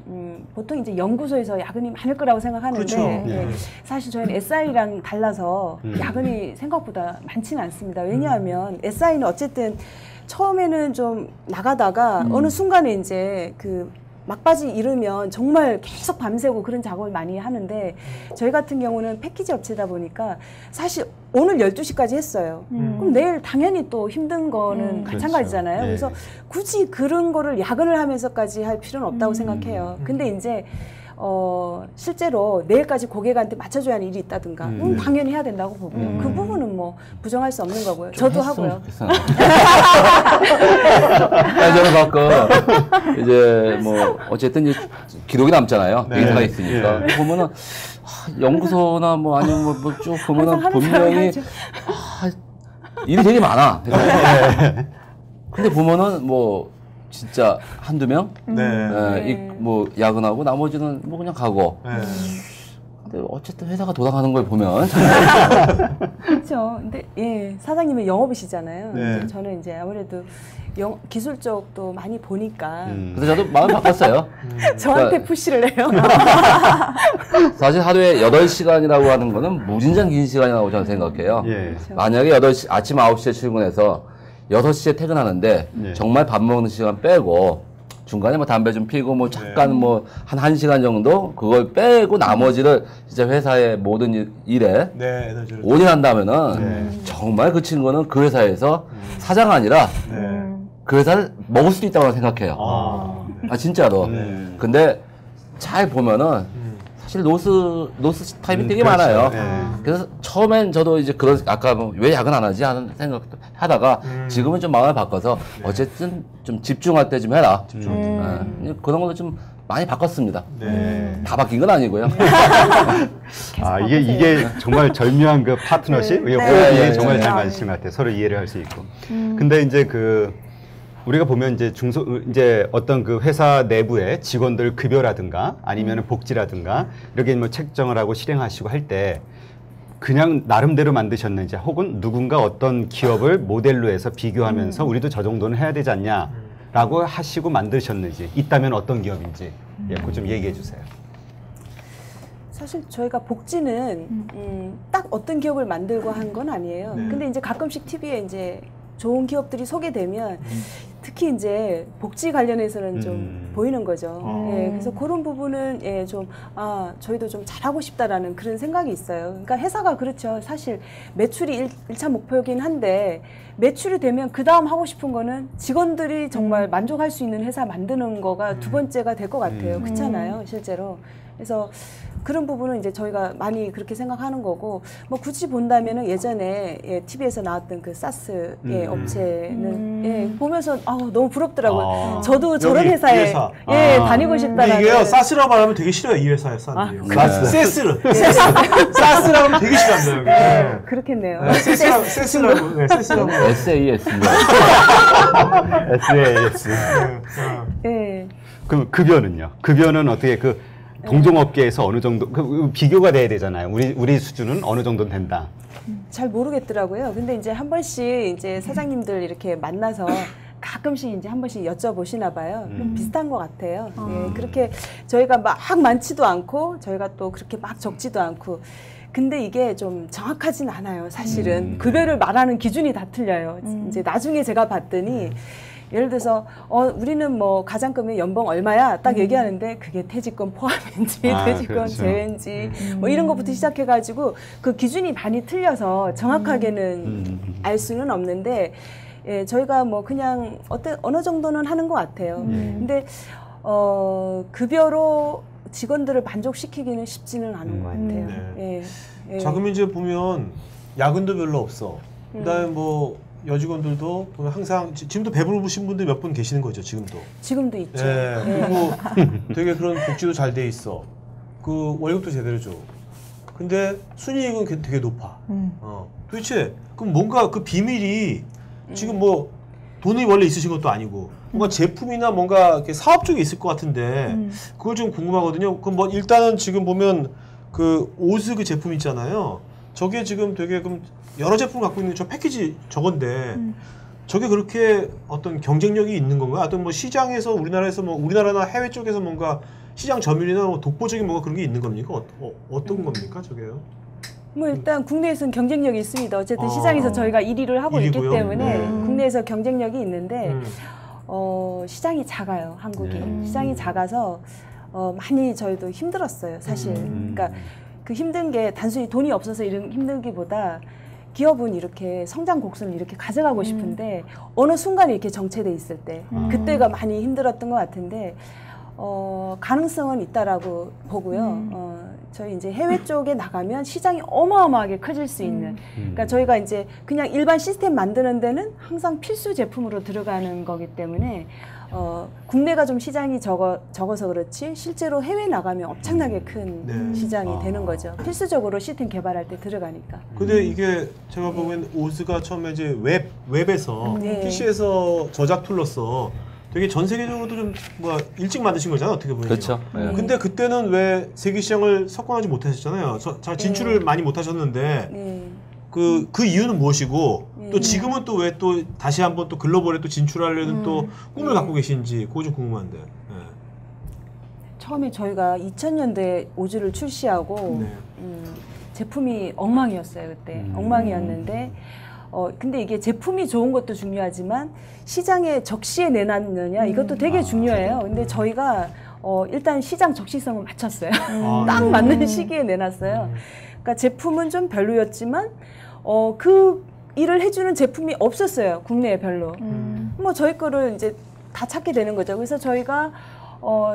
보통 이제 연구소에서 야근이 많을 거라고 생각하는데 사실 저희는 SI랑 달라서 야근이 생각보다 많지는 않습니다. 왜냐하면 SI는 어쨌든 처음에는 좀 나가다가 어느 순간에 이제 그 막바지 이르면 정말 계속 밤새고 그런 작업을 많이 하는데 저희 같은 경우는 패키지 업체다 보니까 사실 오늘 12시까지 했어요. 그럼 내일 당연히 또 힘든 거는 마찬가지잖아요. 그래서 굳이 그런 거를 야근을 하면서까지 할 필요는 없다고 생각해요. 근데 이제 실제로 내일까지 고객한테 맞춰줘야 하는 일이 있다든가 당연히 해야 된다고 보고요. 그 부분은 뭐 부정할 수 없는 거고요. 저도 하고요. 저는 가끔 이제 뭐 어쨌든 기록이 남잖아요. 데이터가 있으니까 보면은 연구소나 뭐 아니면 뭐 쭉 보면은 분명히 일이 되게 많아. 근데 보면은 뭐 진짜 한두 명? 뭐 야근하고 나머지는 뭐 그냥 가고. 근데 어쨌든 회사가 돌아가는 걸 보면 그렇죠. 근데 사장님은 영업이시잖아요. 이제 저는 이제 아무래도 기술 쪽도 많이 보니까. 그래서 저도 마음 바꿨어요. 저한테 그러니까 푸시를 해요. 사실 하루에 8시간이라고 하는 거는 무진장 긴 시간이라고 저는 생각해요. 그렇죠. 만약에 아침 9시에 출근해서 6시에 퇴근하는데 정말 밥 먹는 시간 빼고 중간에 뭐 담배 좀 피고 뭐 잠깐 뭐 한 1시간 정도 그걸 빼고 나머지를 진짜 회사의 모든 일에 올인한다면은 정말 그 친구는 그 회사에서 사장 아니라 그 회사를 먹을 수도 있다고 생각해요. 아 진짜로. 근데 잘 보면은 사실 노스 타입이 되게 그렇죠. 많아요. 네. 그래서 처음엔 저도 이제 그런 아까 뭐 왜 야근 안 하지 하는 생각도 하다가 지금은 좀 마음을 바꿔서 어쨌든 좀 집중할 때 좀 해라. 그런 걸로 좀 많이 바꿨습니다. 네. 다 바뀐 건 아니고요. 아, 이게 정말 절묘한 그 파트너십, 이게 호흡이 네. 정말 네. 잘 맞으신 것 같아요. 서로 이해를 할 수 있고. 근데 이제 우리가 보면 이제 이제 어떤 그 회사 내부의 직원들 급여라든가 아니면 복지라든가 이렇게 뭐 책정을 하고 실행하시고 할 때 그냥 나름대로 만드셨는지 혹은 누군가 어떤 기업을 모델로 해서 비교하면서 우리도 저 정도는 해야 되지 않냐라고 하시고 만드셨는지 있다면 어떤 기업인지 그거 좀 얘기해 주세요. 사실 저희가 복지는 딱 어떤 기업을 만들고 한 건 아니에요. 근데 이제 가끔씩 TV에 이제 좋은 기업들이 소개되면 특히 이제 복지 관련해서는 좀 보이는 거죠. 예, 그래서 그런 부분은 저희도 좀 잘하고 싶다라는 그런 생각이 있어요. 그러니까 회사가 그렇죠. 사실 매출이 1차 목표이긴 한데 매출이 되면 그 다음 하고 싶은 거는 직원들이 정말 만족할 수 있는 회사 만드는 거가 두 번째가 될 것 같아요. 그렇잖아요, 실제로. 그래서 그런 부분은 이제 저희가 많이 그렇게 생각하는 거고, 뭐 굳이 본다면은 예전에 TV에서 나왔던 그 사스 업체는 보면서 너무 부럽더라고요. 저도 저런 회사에 회사. 다니고 근데 싶다라는. 이게요, 사스라고 말하면 되게 싫어요, 이 회사에 사람들이요. 사스. 사스라고 하면 되게 싫어한다, 여기. 그렇겠네요. 네, 세스라고. SAS입니다. SAS. 예. 그럼 급여는요? 급여는 어떻게 동종업계에서 어느 정도 비교가 돼야 되잖아요. 우리 수준은 어느 정도는 된다. 잘 모르겠더라고요. 근데 이제 한 번씩 이제 사장님들 이렇게 만나서 가끔씩 이제 한 번씩 여쭤보시나 봐요. 비슷한 것 같아요. 예, 그렇게 저희가 막 많지도 않고 저희가 또 그렇게 막 적지도 않고. 근데 이게 좀 정확하진 않아요. 사실은 급여를 말하는 기준이 다 틀려요. 이제 나중에 제가 봤더니 예를 들어서 우리는 뭐 가장급이 연봉 얼마야 딱 얘기하는데 그게 퇴직금 포함인지 퇴직금 그렇죠. 제외인지 뭐 이런 것부터 시작해가지고 그 기준이 많이 틀려서 정확하게는 알 수는 없는데 저희가 뭐 그냥 어느 정도는 하는 것 같아요. 근데 급여로 직원들을 만족시키기는 쉽지는 않은 것 같아요. 자, 그럼 이제 보면 야근도 별로 없어. 그다음에 뭐 여직원들도 보면 항상 지금도 배부르신 분들 몇 분 계시는 거죠, 지금도 있죠. 그리고 되게 그런 복지도 잘 돼 있어. 그 월급도 제대로 줘. 근데 순이익은 되게 높아. 도대체 그럼 뭔가 그 비밀이 지금 뭐 돈이 원래 있으신 것도 아니고 뭔가 제품이나 뭔가 이렇게 사업 쪽에 있을 것 같은데 그걸 좀 궁금하거든요. 그럼 뭐 일단은 지금 보면 그 오스 그 제품 있잖아요. 저게 지금 되게 여러 제품을 갖고 있는 저 패키지 저건데 저게 그렇게 어떤 경쟁력이 있는 건가요? 어떤 뭐 시장에서 우리나라에서 뭐 우리나라나 해외 쪽에서 뭔가 시장 점유율이나 뭐 독보적인 뭔가 그런 게 있는 겁니까? 어떤 겁니까, 저게요? 뭐 일단 국내에서는 경쟁력이 있습니다. 어쨌든 시장에서 저희가 1위를 하고 1위고요? 있기 때문에 국내에서 경쟁력이 있는데 시장이 작아요, 한국이. 시장이 작아서 많이 저희도 힘들었어요, 사실. 그러니까 그 힘든 게 단순히 돈이 없어서 이런 힘들기보다 기업은 이렇게 성장 곡선을 이렇게 가져가고 싶은데 어느 순간에 이렇게 정체돼 있을 때 그때가 많이 힘들었던 것 같은데 가능성은 있다라고 보고요. 저희 이제 해외 쪽에 나가면 시장이 어마어마하게 커질 수 있는. 그러니까 저희가 이제 그냥 일반 시스템 만드는 데는 항상 필수 제품으로 들어가는 거기 때문에 국내가 좀 시장이 적어서 그렇지 실제로 해외 나가면 엄청나게 큰 시장이 되는 거죠. 필수적으로 시스템 개발할 때 들어가니까. 근데 이게 제가 보면 오스가 처음에 이제 웹에서 PC에서 저작 툴로서 되게 전 세계적으로도 좀 일찍 만드신 거잖아요, 어떻게 보면. 그렇죠. 근데 그때는 왜 세계 시장을 석권하지 못하셨잖아요. 잘 진출을 많이 못하셨는데 그 이유는 무엇이고 또 지금은 또 왜 또 다시 한번 또 글로벌에 또 진출하려는 또 꿈을 갖고 계신지 그거 좀 궁금한데. 처음에 저희가 2000년도에 오즈를 출시하고 제품이 엉망이었어요, 그때. 엉망이었는데 근데 이게 제품이 좋은 것도 중요하지만 시장에 적시에 내놨느냐 이것도 되게 중요해요. 근데 저희가 일단 시장 적시성을 맞췄어요. 딱 맞는 시기에 내놨어요. 그러니까 제품은 좀 별로였지만 그 일을 해주는 제품이 없었어요, 국내에 별로. 뭐 저희 거를 이제 다 찾게 되는 거죠. 그래서 저희가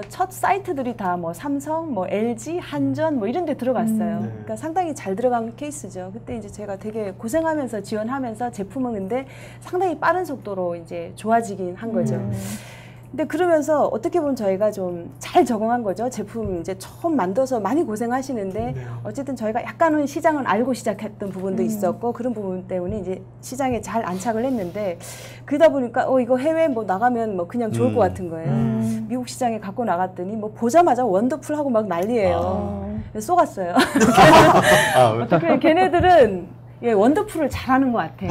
첫 사이트들이 다 뭐 삼성, 뭐 LG, 한전 뭐 이런 데 들어갔어요. 그러니까 상당히 잘 들어간 케이스죠. 그때 이제 제가 되게 고생하면서 지원하면서 제품은 근데 상당히 빠른 속도로 이제 좋아지긴 한 거죠. 근데 그러면서 어떻게 보면 저희가 좀 잘 적응한 거죠. 제품 이제 처음 만들어서 많이 고생하시는데 어쨌든 저희가 약간은 시장을 알고 시작했던 부분도 있었고 그런 부분 때문에 이제 시장에 잘 안착을 했는데 그러다 보니까 이거 해외 뭐 나가면 뭐 그냥 좋을 것 같은 거예요. 미국 시장에 갖고 나갔더니 뭐 보자마자 원더풀하고 막 난리예요. 그래서 쏘갔어요. 어떻게 걔네들은 원더풀을 잘하는 것 같아요.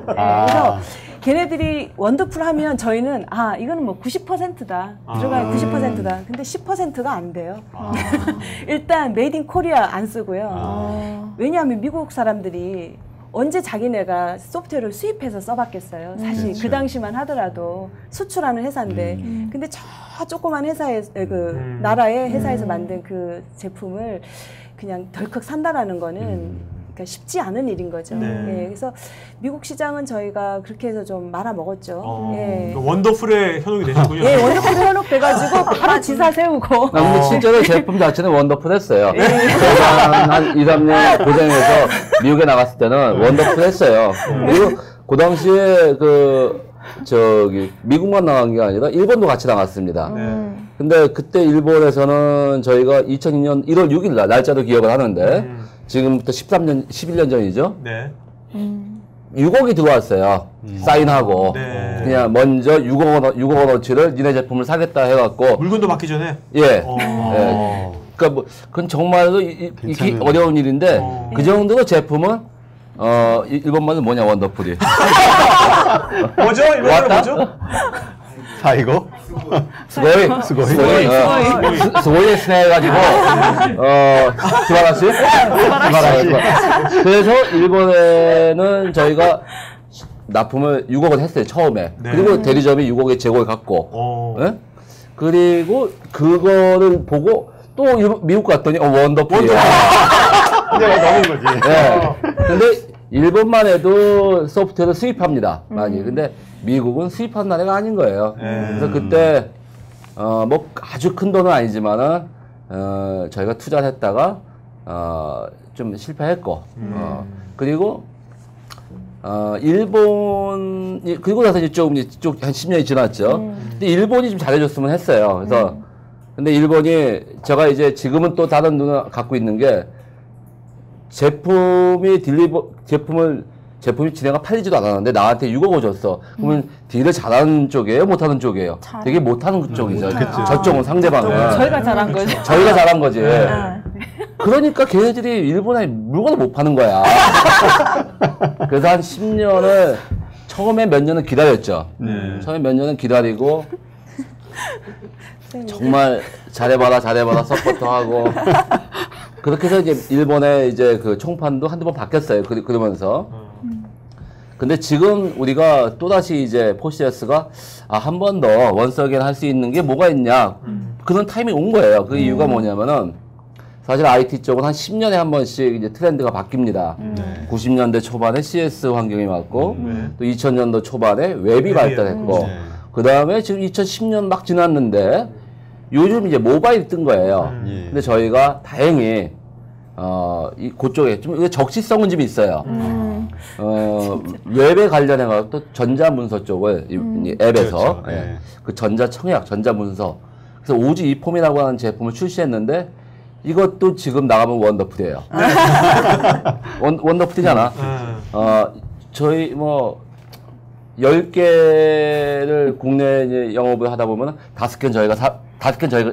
그래서 걔네들이 원더풀 하면 저희는 이거는 뭐 90%다. 들어가야 90%다. 근데 10%가 안 돼요. 일단 메이드 인 코리아 안 쓰고요. 왜냐하면 미국 사람들이 언제 자기네가 소프트웨어를 수입해서 써봤겠어요. 사실 그렇죠. 그 당시만 하더라도 수출하는 회사인데 근데 저 조그만 회사에 그 나라의 회사에서 만든 그 제품을 그냥 덜컥 산다라는 거는 그러니까 쉽지 않은 일인 거죠. 예, 그래서 미국 시장은 저희가 그렇게 해서 좀 말아 먹었죠. 예. 원더풀의 현혹이 되셨군요. 예, 원더풀 현혹돼가지고 바로 지사 세우고. 근데 실제로 제품 자체는 원더풀했어요. 한 2, 3년 고생해서 미국에 나갔을 때는 원더풀했어요. 그리고 그 당시에 미국만 나간 게 아니라 일본도 같이 나갔습니다. 근데 그때 일본에서는 저희가 2002년 1월 6일 날짜도 기억을 하는데 지금부터 11년 전이죠. 네. 6억이 들어왔어요. 사인하고. 네. 그냥 먼저 6억 원어치를 니네 제품을 사겠다 해갖고. 물건도 받기 전에? 예. 예. 그러니까 뭐, 그건 정말로 이게 어려운 일인데, 그 정도로 제품은, 일본말로 뭐냐, 원더풀이. 뭐죠? 일본말로 뭐죠? 사이고? 스고이. 스고이 해가지고, 스바라시? 그래서 일본에는 저희가 납품을 6억을 했어요, 처음에. 네. 그리고 대리점이 6억에 재고를 갖고. 예? 그리고 그거를 보고 또 미국 갔더니, 원더풀이야. 넘은 거지. 예. 근데 일본만 해도 소프트웨어를 수입합니다. 많이. 근데 미국은 수입하는 나라가 아닌 거예요. 그래서 그때 뭐 아주 큰 돈은 아니지만은 저희가 투자를 했다가 좀 실패했고 그리고 일본이 그리고 나서 이쪽 한 10년이 지났죠. 근데 일본이 좀 잘해줬으면 했어요. 그래서 근데 일본이 제가 이제 지금은 또 다른 눈을 갖고 있는 게 제품이 지네가 팔리지도 않았는데 나한테 6억을 줬어. 그러면 딜을 잘하는 쪽이에요? 못하는 쪽이에요? 되게 못하는 쪽이죠. 저쪽은 상대방은. 저희가 잘한 거죠. 저희가 잘한 거지. 그러니까 걔네들이 일본에 물건을 못 파는 거야. 그래서 한 10년을 처음에 몇 년은 기다렸죠. 처음에 몇 년은 기다리고 정말 잘해봐라 서포트 하고 그렇게 해서 이제 일본의 이제 그 총판도 한두 번 바뀌었어요. 그러면서. 근데 지금 우리가 또다시 이제 포시에스가 한 번 더 원서겐 할 수 있는 게 뭐가 있냐. 그런 타이밍이 온 거예요. 그 이유가 뭐냐면은 사실 IT 쪽은 한 10년에 한 번씩 이제 트렌드가 바뀝니다. 90년대 초반에 CS 환경이 왔고 또 2000년도 초반에 웹이 발달했고 그 다음에 지금 2010년 막 지났는데 요즘 이제 모바일이 뜬 거예요. 근데 저희가 다행히 그쪽에 좀 적시성은 좀 있어요. 웹에 관련해서 또 전자문서 쪽을 이 앱에서 그렇죠. 예. 그 전자청약, 전자문서 그래서 오지 이폼이라고 하는 제품을 출시했는데 이것도 지금 나가면 원더풀이에요. 원더풀이잖아. 저희 뭐 10개를 국내 이제 영업을 하다 보면 5개는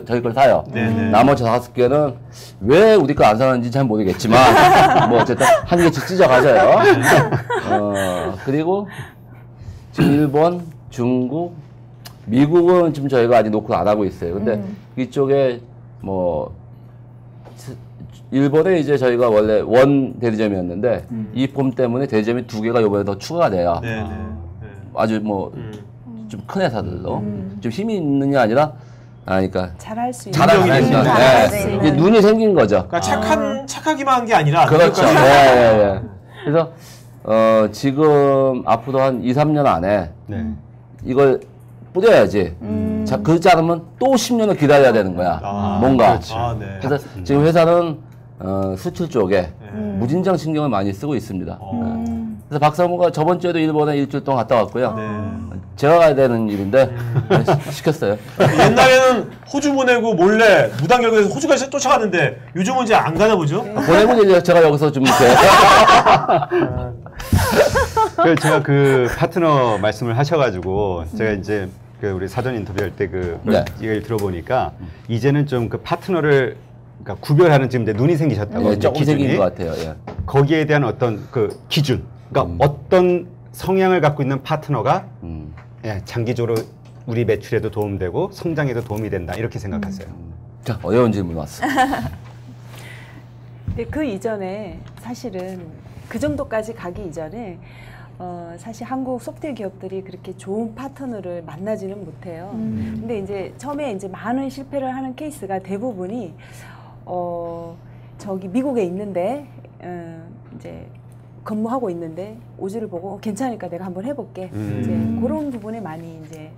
저희 걸 사요. 나머지 5개는 왜 우리 거 안 사는지 잘 모르겠지만, 뭐 어쨌든 한 개씩 찢어가져요. 그리고 지금 일본, 중국, 미국은 지금 저희가 아직 노크를 안 하고 있어요. 근데 이쪽에 뭐, 일본에 이제 저희가 원래 원 대리점이었는데, 이 폼 때문에 대리점이 2개가 이번에 더 추가가 돼요. 아주 뭐, 좀 큰 회사들로. 좀 힘이 있는 게 아니라, 그러니까 잘할 수 있는. 잘할 수 있는. 네. 이제 눈이 생긴 거죠. 그러니까 착하기만 한 게 아니라. 그렇죠. 예. 그래서 지금 앞으로 한 2, 3년 안에 네. 이걸 뿌려야지. 자, 그렇지 않으면 또 10년을 기다려야 되는 거야. 뭔가. 그렇지. 네. 그래서 지금 회사는 수출 쪽에 무진장 신경을 많이 쓰고 있습니다. 그래서 박사모가 저번 주에도 일본에 일주일 동안 갔다 왔고요. 네. 제가 가야 되는 일인데 시켰어요. 옛날에는 호주 보내고 몰래 무단 결국에서 호주까지 쫓아가는데 요즘은 이제 안 가나 보죠? 보내고 이제 제가 여기서 좀 이렇게 그래서 제가 그 파트너 말씀을 하셔가지고 제가 이제 그 우리 사전 인터뷰할 때 그 네. 얘기를 들어보니까 이제는 좀 그 파트너를 그러니까 구별하는 지금 이제 눈이 생기셨다고 이제 조금 생긴 기준이. 것 같아요. 예. 거기에 대한 어떤 그 기준, 그러니까 어떤 성향을 갖고 있는 파트너가 예, 장기적으로 우리 매출에도 도움되고 성장에도 도움이 된다 이렇게 생각하세요. 자, 어려운 질문 왔어. 근데 그 이전에 사실은 그 정도까지 가기 이전에 사실 한국 소프트웨어 기업들이 그렇게 좋은 파트너를 만나지는 못해요. 근데 이제 처음에 이제 많은 실패를 하는 케이스가 대부분이 저기 미국에 있는데 이제 근무하고 있는데 오지를 보고 괜찮으니까 내가 한번 해볼게. 이제 그런 부분에 많이 이제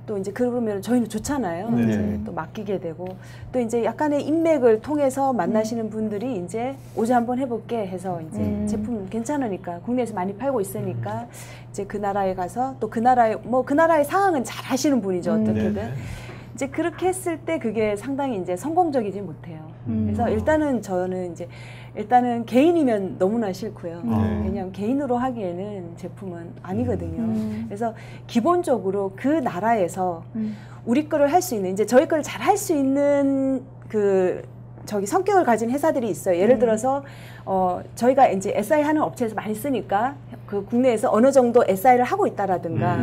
또 이제 그러면 저희는 좋잖아요. 네. 이제 또 맡기게 되고 또 이제 약간의 인맥을 통해서 만나시는 분들이 이제 오지 한번 해볼게 해서 이제 제품 괜찮으니까 국내에서 많이 팔고 있으니까 이제 그 나라에 가서 또 그 나라의 뭐 그 나라의 상황은 잘 아시는 분이죠 어떻게든. 네. 이제 그렇게 했을 때 그게 상당히 이제 성공적이지 못해요. 그래서 일단은 저는 이제 일단은 개인이면 너무나 싫고요. 왜냐하면 개인으로 하기에는 제품은 아니거든요. 그래서 기본적으로 그 나라에서 우리 거를 할 수 있는 이제 저희 거를 잘 할 수 있는 그 저기 성격을 가진 회사들이 있어요. 예를 들어서 저희가 이제 SI 하는 업체에서 많이 쓰니까 그 국내에서 어느 정도 SI를 하고 있다라든가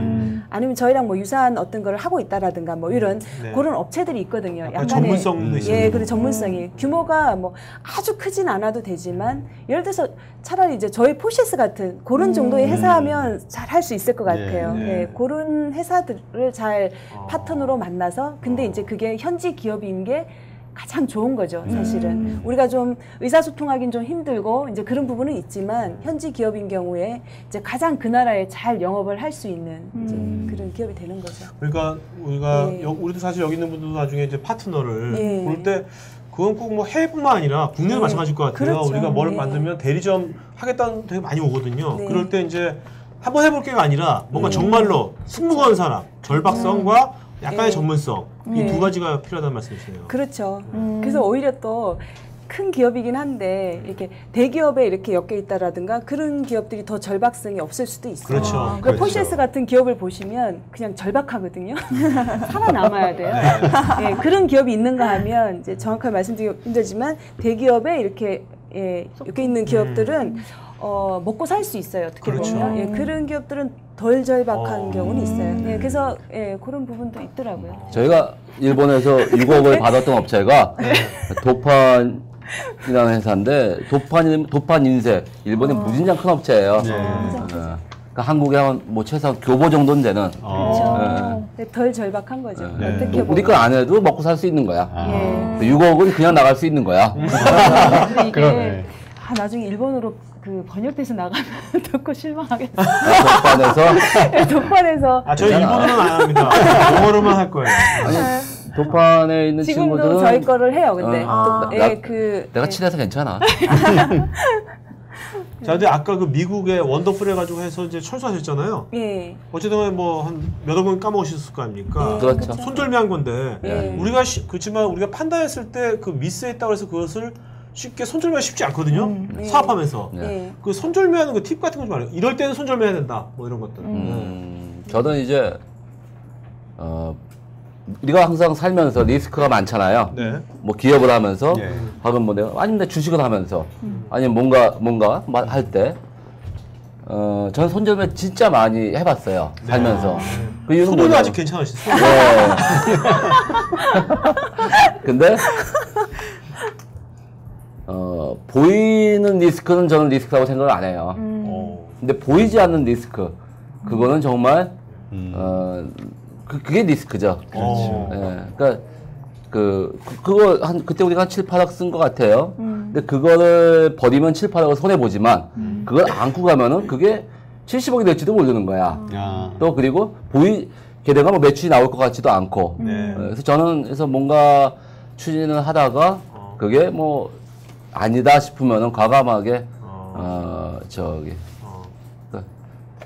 아니면 저희랑 뭐 유사한 어떤 거를 하고 있다라든가 뭐 이런 네. 그런 업체들이 있거든요. 약간 전문성도 있어요. 예, 그리고 전문성이 규모가 뭐 아주 크진 않아도 되지만 예를 들어서 차라리 이제 저희 포시스 같은 그런 정도의 회사하면 잘 할 수 있을 것 같아요. 네. 예, 그런 회사들을 잘 파트너로 만나서 근데 이제 그게 현지 기업인 게 가장 좋은 거죠, 사실은. 우리가 좀 의사소통하기는 좀 힘들고, 이제 그런 부분은 있지만, 현지 기업인 경우에 이제 가장 그 나라에 잘 영업을 할 수 있는 이제 그런 기업이 되는 거죠. 그러니까 우리가 네. 우리도 사실 여기 있는 분들도 나중에 이제 파트너를 네. 볼 때 그건 꼭 뭐 해외뿐만 아니라 국내도 네. 마찬가지일 것 같아요. 그렇죠. 우리가 뭘 네. 만들면 대리점 하겠다는 되게 많이 오거든요. 네. 그럴 때 이제 한번 해볼 게가 아니라 뭔가 정말로 승무원 사람, 절박성과 약간의 네. 전문성 이 네. 두 가지가 필요하다는 말씀이시네요. 그렇죠. 그래서 오히려 또 큰 기업이긴 한데 이렇게 대기업에 이렇게 엮여 있다라든가 그런 기업들이 더 절박성이 없을 수도 있어요. 그렇죠. 그러니까 그렇죠. 포시에스 같은 기업을 보시면 그냥 절박하거든요. 살아남아야 돼요. 예, 그런 기업이 있는가 하면 이제 정확하게 말씀드리기 힘들지만 대기업에 이렇게 엮여 있는 기업들은 먹고 살 수 있어요. 어떻게 그렇죠. 보면 예, 그런 기업들은 덜 절박한 경우는 있어요. 예, 그래서 그런 부분도 있더라고요. 저희가 일본에서 6억을 받았던 업체가 도판이라는 회사인데 도판 인쇄 일본의 무진장 큰 업체예요. 그러니까 한국에 한 뭐 최소한 교보 정도는 되는. 그렇죠. 네, 덜 절박한 거죠. 네. 어떻게 뭐 우리 보면. 건 안 해도 먹고 살 수 있는 거야. 예. 6억은 그냥 나갈 수 있는 거야. 근데 이게 그러네. 나중에 일본어로 그 번역돼서 나가면 듣고 실망하겠어요. 도판에서 도판에서 아, 저희 일본어는 안 합니다. 영어로만 할 거예요. 도판에 있는 지금도 친구들은 저희 거를 해요. 근데 내가 친해서 괜찮아. 자, 근데 아까 그 미국의 원더풀 해가지고 해서 이제 철수하셨잖아요. 예. 어쨌든 뭐 한 몇억 원 까먹으셨을 거 아닙니까? 그렇죠. 손절미한 건데 예. 우리가 그렇지만 우리가 판단했을 때 그 미스했다고 해서 그것을 쉽게 손절미가 쉽지 않거든요. 예. 사업하면서 예. 그 손절미하는 그 팁 같은 거 좀 알아요. 이럴 때는 손절미해야 된다. 뭐 이런 것들. 저는 이제 우리가 항상 살면서 리스크가 많잖아요. 네. 뭐 기업을 하면서 예. 혹은 뭐 내가 아니면 내 주식을 하면서 아니면 뭔가 할 때 저는 손절매 진짜 많이 해봤어요. 살면서. 그 이유는 손은 뭐냐면 아직 괜찮으시죠? 네. 근데 보이는 리스크는 저는 리스크라고 생각을 안 해요. 근데 보이지 않는 리스크 그거는 정말 그게 리스크죠. 그렇죠. 예, 그러니까 그거 그때 우리가 한 7, 8억 쓴 것 같아요. 근데 그거를 버리면 7, 8억을 손해 보지만 그걸 안고 가면은 그게 70억이 될지도 모르는 거야. 또 그리고 게다가 뭐 매출이 나올 것 같지도 않고. 그래서 저는 그래서 뭔가 추진을 하다가 그게 뭐 아니다 싶으면은 과감하게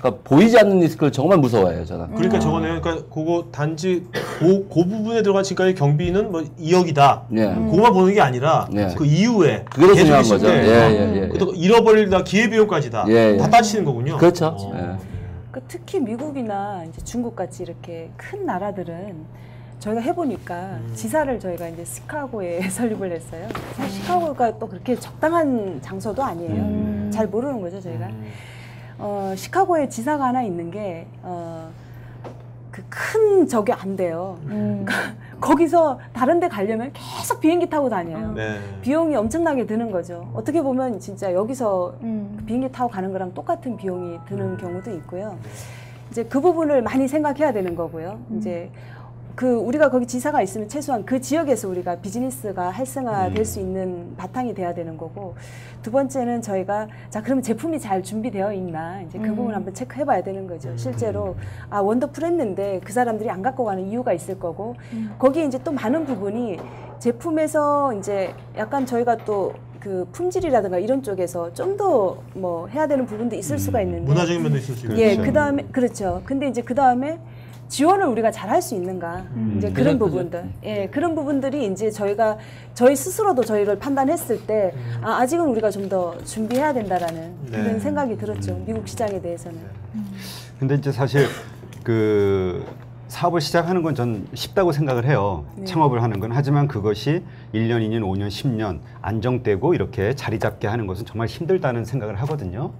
그러니까 보이지 않는 리스크를 정말 무서워해요, 저는. 그러니까 저거는 그러니까 그거 단지 그 부분에 들어간 지금까지 경비는 뭐 2억이다. 그거만 보는 게 아니라 그 이후에 그게 더 중요한 거죠. 또 잃어버리다 기회비용까지다. 다 따지는 거군요. 그렇죠. 그 특히 미국이나 이제 중국 같이 이렇게 큰 나라들은 저희가 해보니까 지사를 저희가 이제 시카고에 설립을 했어요. 사실 시카고가 또 그렇게 적당한 장소도 아니에요. 잘 모르는 거죠, 저희가. 시카고에 지사가 하나 있는 게, 그 큰 적이 안 돼요. 그러니까 거기서 다른 데 가려면 계속 비행기 타고 다녀요. 비용이 엄청나게 드는 거죠. 어떻게 보면 진짜 여기서 비행기 타고 가는 거랑 똑같은 비용이 드는 경우도 있고요. 이제 그 부분을 많이 생각해야 되는 거고요. 이제 우리가 거기 지사가 있으면 최소한 그 지역에서 우리가 비즈니스가 활성화될 수 있는 바탕이 돼야 되는 거고, 두 번째는 저희가 자 그러면 제품이 잘 준비되어 있나 이제 그 부분 한번 체크해 봐야 되는 거죠. 실제로 원더풀 했는데 그 사람들이 안 갖고 가는 이유가 있을 거고, 거기에 이제 또 많은 부분이 제품에서 이제 약간 저희가 또 그 품질이라든가 이런 쪽에서 좀 더 뭐 해야 되는 부분도 있을 수가 있는데, 문화적인 면도 있을 수 있고. 예, 그다음에 그렇죠. 근데 이제 그다음에 지원을 우리가 잘 할 수 있는가, 이제 그런 부분들, 예, 그런 부분들이 이제 저희 스스로도 저희를 판단했을 때 아직은 우리가 좀 더 준비해야 된다라는 그런 생각이 들었죠. 미국 시장에 대해서는. 근데 이제 사실 그 사업을 시작하는 건 전 쉽다고 생각을 해요. 창업을 하는 건. 하지만 그것이 1년, 2년, 5년, 10년 안정되고 이렇게 자리 잡게 하는 것은 정말 힘들다는 생각을 하거든요.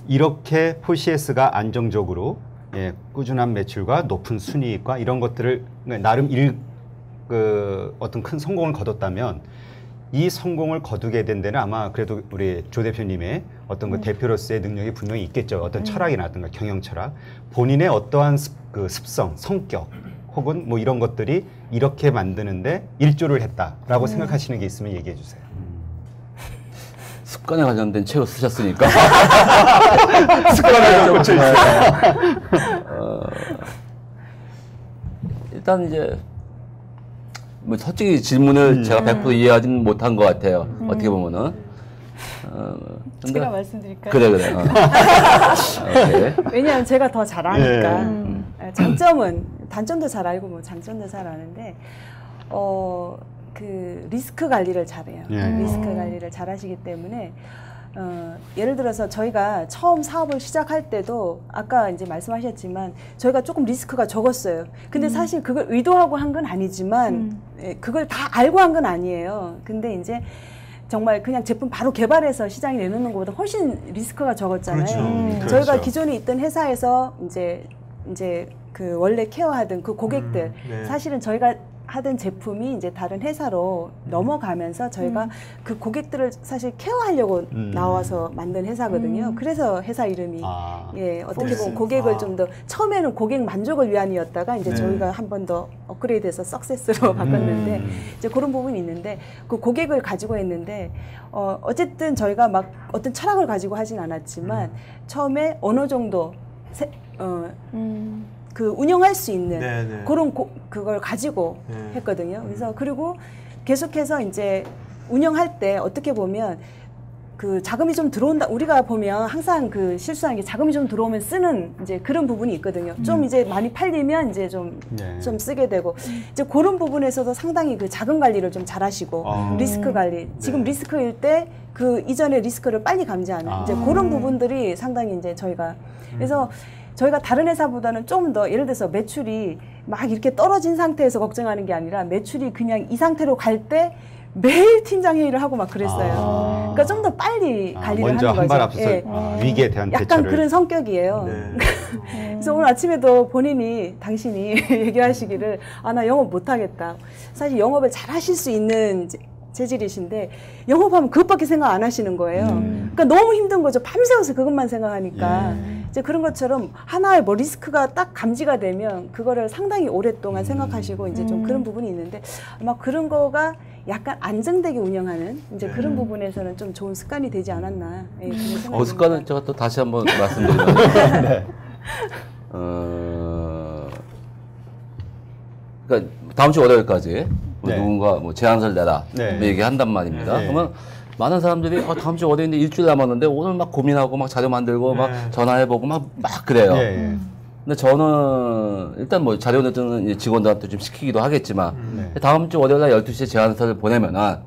이렇게 폴CS가 안정적으로 꾸준한 매출과 높은 순이익과 이런 것들을 나름 어떤 큰 성공을 거뒀다면, 이 성공을 거두게 된 데는 아마 그래도 우리 조 대표님의 어떤 그 대표로서의 능력이 분명히 있겠죠. 어떤 철학이라든가 경영 철학, 본인의 어떠한 습성, 성격 혹은 뭐 이런 것들이 이렇게 만드는데 일조를 했다라고 생각하시는 게 있으면 얘기해 주세요. 습관에 관련된 책을 쓰셨으니까. 습관에 꽂혀 있어요. 일단 이제 뭐 솔직히 질문을 제가 100% 이해하지는 못한 것 같아요. 어떻게 보면은. 제가 말씀드릴까요? 그래. 왜냐하면 제가 더 잘 아니까. 단점도 잘 알고 뭐 장점도 잘 아는데, 그 리스크 관리를 잘해요. 리스크 관리를 잘하시기 때문에 예를 들어서 저희가 처음 사업을 시작할 때도 아까 이제 말씀하셨지만 저희가 조금 리스크가 적었어요. 근데 사실 그걸 의도하고 한 건 아니지만 그걸 다 알고 한 건 아니에요. 근데 이제 정말 그냥 제품 바로 개발해서 시장에 내놓는 것보다 훨씬 리스크가 적었잖아요. 그렇죠. 저희가 기존에 있던 회사에서 이제 그 원래 케어하던 그 고객들, 사실은 저희가 하던 제품이 이제 다른 회사로 넘어가면서 저희가 그 고객들을 사실 케어하려고 나와서 만든 회사거든요. 그래서 회사 이름이 어떻게 보면 고객을 좀 더, 처음에는 고객 만족을 위함이었다가 이제 저희가 한 번 더 업그레이드해서 석세스로 바꿨는데, 이제 그런 부분이 있는데, 그 고객을 가지고 했는데 어쨌든 저희가 막 어떤 철학을 가지고 하진 않았지만 처음에 어느 정도 그 운영할 수 있는 그런 그걸 가지고 했거든요. 그래서 그리고 계속해서 이제 운영할 때 어떻게 보면 그 자금이 좀 들어온다. 우리가 보면 항상 그 실수하는 게 자금이 좀 들어오면 쓰는 이제 그런 부분이 있거든요. 좀 이제 많이 팔리면 이제 좀 쓰게 되고, 이제 그런 부분에서도 상당히 그 자금 관리를 좀 잘하시고 리스크 관리. 지금 리스크일 때 그 이전의 리스크를 빨리 감지하는 이제 그런 부분들이 상당히 이제 저희가 그래서. 저희가 다른 회사보다는 좀 더 예를 들어서 매출이 막 이렇게 떨어진 상태에서 걱정하는 게 아니라 매출이 그냥 이 상태로 갈 때 매일 팀장 회의를 하고 막 그랬어요. 그러니까 좀 더 빨리 관리를 먼저 하는 거죠. 한 발 앞서서 위기에 대한 약간 대처를. 그런 성격이에요. 그래서 오늘 아침에도 당신이 얘기하시기를 나 영업 못하겠다. 사실 영업을 잘 하실 수 있는 재질이신데 영업하면 그것밖에 생각 안 하시는 거예요. 그러니까 너무 힘든 거죠. 밤새워서 그것만 생각하니까. 이제 그런 것처럼 하나의 뭐 리스크가 딱 감지가 되면 그거를 상당히 오랫동안 생각하시고 이제 좀 그런 부분이 있는데 아마 그런 거가 약간 안정되게 운영하는 이제 그런 부분에서는 좀 좋은 습관이 되지 않았나. 예, 그런 생각이 습관은 듭니다. 제가 또 다시 한번 말씀드리면, 네. 그러니까 다음 주 월요일까지 뭐 네. 누군가 뭐 제안서를 내라 네. 뭐 얘기한단 말입니다. 네. 그러면 많은 사람들이 다음 주 월요일인데 일주일 남았는데 오늘 막 고민하고 막 자료 만들고 막 전화해보고 막 그래요. 예. 근데 저는 일단 뭐 자료 내주는 이제 직원들한테 좀 시키기도 하겠지만 네. 다음 주 월요일 날 12시에 제안서를 보내면은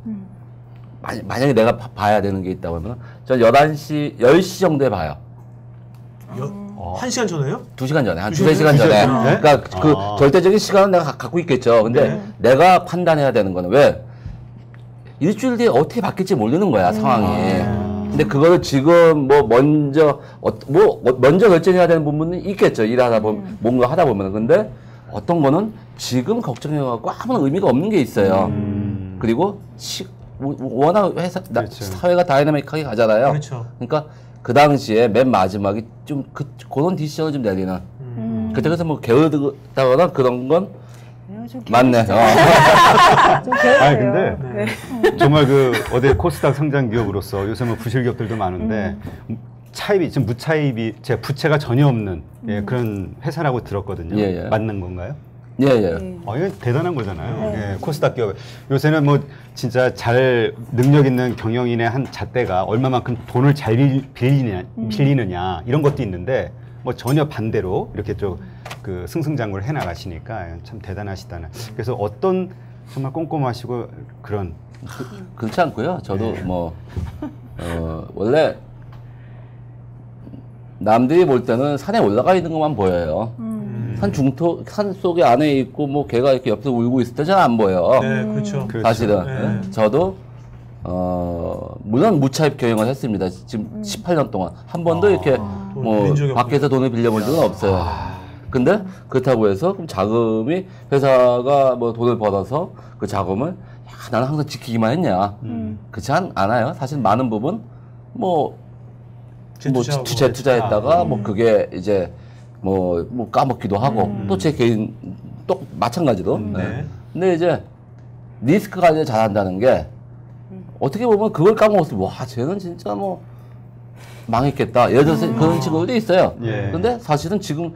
만약에 내가 봐야 되는 게 있다고 하면 전 11시, 10시 정도에 봐요. 1시간 전에요? 2시간 전에, 한 두 2-3시간 전에. 시간 전에? 그러니까 그 아. 절대적인 시간은 내가 갖고 있겠죠. 근데 내가 판단해야 되는 거는 왜? 일주일 뒤에 어떻게 바뀔지 모르는 거야, 상황이. 근데 그거를 지금 뭐 먼저 결정해야 되는 부분은 있겠죠. 일하다 보면, 뭔가 하다 보면. 근데 어떤 거는 지금 걱정해갖고 아무런 의미가 없는 게 있어요. 그리고 워낙 그렇죠. 사회가 다이나믹하게 가잖아요. 그렇죠. 그러니까 그 당시에 맨 마지막에 좀 그런 디시전을 좀 내리는. 그래서 뭐 게으르다거나 그런 건 좀 맞네. 좀 아 게으르세요. 근데 정말 그 어디 코스닥 상장 기업으로서 요새 뭐 부실 기업들도 많은데 차입이 지금 무차입이 제 부채가 전혀 없는 예, 그런 회사라고 들었거든요. 예, 예. 맞는 건가요? 예. 이건 대단한 거잖아요. 예, 코스닥 기업. 요새는 뭐 진짜 잘 능력 있는 경영인의 한 잣대가 얼마만큼 돈을 잘 빌리느냐 이런 것도 있는데 뭐 전혀 반대로 이렇게 좀 그 승승장구를 해 나가시니까 참 대단하시다는. 그래서 어떤 정말 꼼꼼하시고 그런 그렇지 않고요. 저도 뭐 원래 남들이 볼 때는 산에 올라가 있는 것만 보여요. 산 속에 안에 있고 뭐 개가 이렇게 옆에서 울고 있을 때 잘 안 보여. 네, 그렇죠. 그렇죠. 사실은 네. 저도 물론 무차입 경영을 했습니다. 지금 18년 동안 한 번도 이렇게 뭐 빌린 적이 밖에서 돈을 빌려본 적은 없어요. 근데 그렇다고 해서 그럼 자금이 회사가 뭐 돈을 벌어서 그 자금을 나는 항상 지키기만 했냐? 그렇지 않아요. 사실 많은 부분 뭐 투자했다가 뭐 그게 이제 뭐 까먹기도 하고 또 제 개인 또 마찬가지로. 네. 근데 이제 리스크 관리를 잘한다는 게 어떻게 보면 그걸 까먹었으면 와 쟤는 진짜 뭐 망했겠다. 예를 들어서 그런 친구들도 있어요. 예. 근데 사실은 지금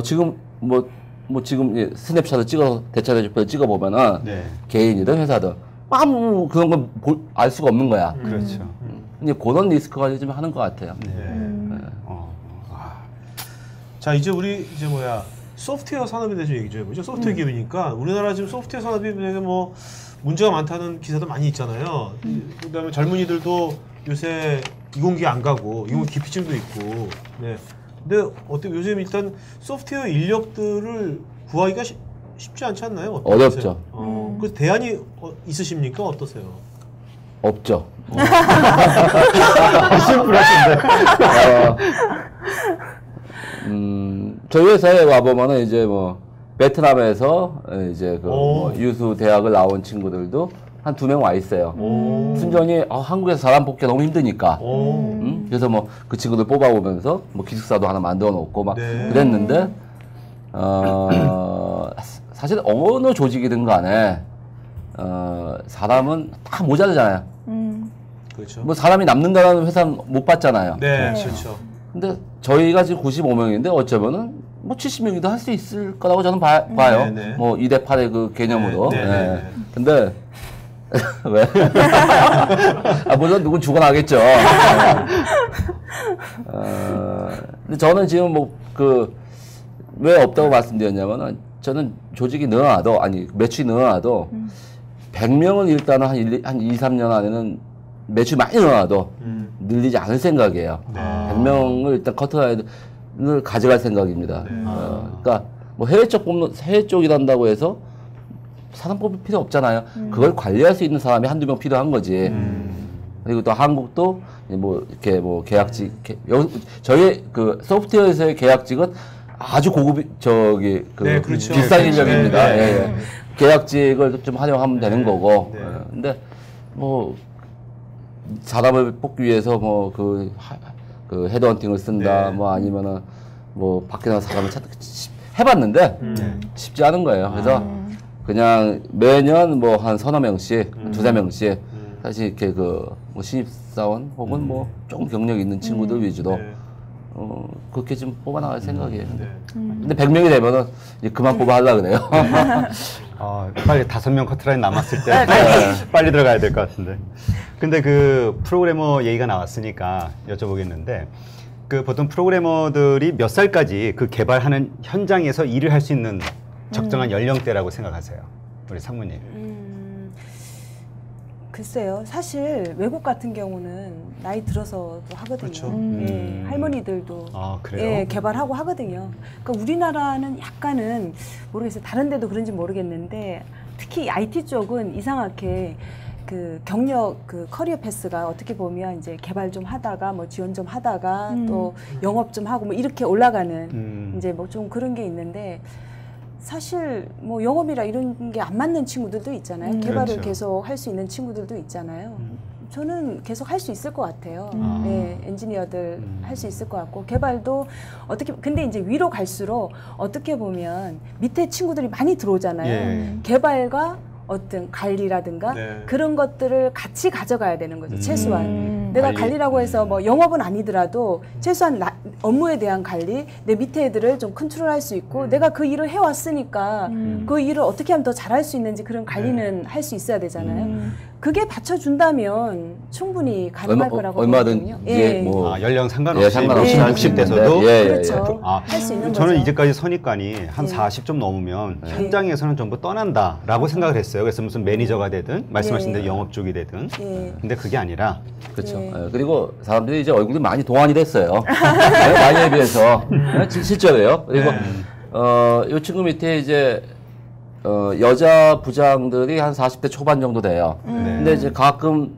지금 스냅샷을 찍어 대차례주표를 찍어 보면은 네. 개인이든 회사든 아무 그런 걸 알 수가 없는 거야. 그렇죠. 근데 그런 리스크 관리 좀 하는 것 같아요. 자, 이제 우리 소프트웨어 산업에 대해서 얘기 좀 해보죠. 소프트웨어 기업이니까 우리나라 지금 소프트웨어 산업이 뭐 문제가 많다는 기사도 많이 있잖아요. 그다음에 젊은이들도 요새 이공계 안 가고 이공계 기피증도 있고. 네. 근데 어떻게 요즘 일단 소프트웨어 인력들을 구하기가 쉽지 않지 않나요? 어렵죠. 그 대안이 있으십니까? 어떠세요? 없죠. 저희 회사에 와보면은 이제 뭐 베트남에서 이제 그 뭐 유수 대학을 나온 친구들도 한 2명 와 있어요. 순전히 한국에서 사람 뽑기가 너무 힘드니까. 그래서 뭐 그 친구들 뽑아오면서 뭐 기숙사도 하나 만들어 놓고 막 네. 그랬는데 사실 어느 조직이든 간에 사람은 다 모자르잖아요. 그렇죠. 뭐 사람이 남는다는 회사는 못 봤잖아요. 네, 그렇죠. 근데 저희가 지금 95명인데 어쩌면은 뭐 70명이도 할 수 있을 거라고 저는 봐요. 네, 네. 뭐 2대 8의 그 개념으로. 네, 네, 네, 네. 근데 왜? 물론 누군 죽어나겠죠. 근데 저는 지금 뭐 왜 없다고 말씀드렸냐면은 저는 조직이 늘어나도 매출이 늘어나도 100명은 일단은 한 2, 3년 안에는 매출이 많이 늘어나도 늘리지 않을 생각이에요. 100명을 일단 커트라인을 가져갈 생각입니다. 그러니까 뭐 해외 쪽 일한다고 해서 사람 뽑을 필요 없잖아요. 그걸 관리할 수 있는 사람이 한두 명 필요한 거지. 그리고 또 한국도 뭐 이렇게 뭐 계약직, 저희 그 소프트웨어에서의 계약직은 아주 고급 네, 그렇죠. 비싼 네, 인력입니다. 네, 네. 예. 계약직을 좀 활용하면 되는 거고. 네. 근데 뭐 사람을 뽑기 위해서 뭐 그 헤드헌팅을 쓴다, 네. 뭐 아니면은 뭐 밖에 나가서 사람을 찾는 해봤는데 쉽지 않은 거예요. 그래서 그냥 매년 뭐 한 서너 명씩, 두세 명씩 사실 이렇게 그 뭐 신입사원 혹은 뭐 조금 경력 있는 친구들 위주로 네. 그렇게 좀 뽑아나갈 생각이에요. 네. 근데 100명이 되면은 이제 그만 뽑아하려고 그래요. 빨리 5명 커트라인 남았을 때 빨리 들어가야 될 것 같은데. 근데 그 프로그래머 얘기가 나왔으니까 여쭤보겠는데, 그 보통 프로그래머들이 몇 살까지 그 개발하는 현장에서 일을 할 수 있는 적정한 연령대라고 생각하세요, 우리 상무님? 글쎄요. 사실 외국 같은 경우는 나이 들어서도 하거든요. 그렇죠. 예, 할머니들도 아, 그래요? 예, 개발하고 하거든요. 그러니까 우리나라는 약간은 모르겠어요. 다른 데도 그런지 모르겠는데 특히 IT 쪽은 이상하게 그 경력 그 커리어 패스가 어떻게 보면 이제 개발 좀 하다가 뭐 지원 좀 하다가 또 영업 좀 하고 뭐 이렇게 올라가는 이제 뭐 좀 그런 게 있는데, 사실 뭐 영업이라 이런 게 안 맞는 친구들도 있잖아요. 개발을 그렇죠. 계속 할 수 있는 친구들도 있잖아요. 저는 계속 할 수 있을 것 같아요. 예, 엔지니어들 할 수 있을 것 같고, 개발도 어떻게, 근데 이제 위로 갈수록 어떻게 보면 밑에 친구들이 많이 들어오잖아요. 예. 개발과 어떤 관리라든가 네. 그런 것들을 같이 가져가야 되는 거죠. 최소한 내가 관리. 관리라고 해서 뭐 영업은 아니더라도 최소한 업무에 대한 관리, 내 밑에 애들을 좀 컨트롤할 수 있고, 내가 그 일을 해왔으니까 그 일을 어떻게 하면 더 잘할 수 있는지 그런 관리는 할 수 있어야 되잖아요. 그게 받쳐준다면 충분히 가능할 거라고 얼마든 보거든요. 이제 뭐 연령 상관없이, 예, 상관없이 50, 할 수 60 돼서도 있는데, 예, 예, 그렇죠. 아, 할 수 있는 저는 거죠. 이제까지 선입관이 한 40 좀 넘으면 현장에서는 전부 떠난다라고 생각을 했어요. 그래서 무슨 매니저가 되든 말씀하신 대로 영업 쪽이 되든. 예. 근데 그게 아니라 그렇죠. 예. 예, 그리고 사람들이 이제 얼굴이 많이 동안이 됐어요. 나이에 비해서. 실제로요. 그리고 이 친구 밑에 이제 여자 부장들이 한 40대 초반 정도 돼요. 근데 이제 가끔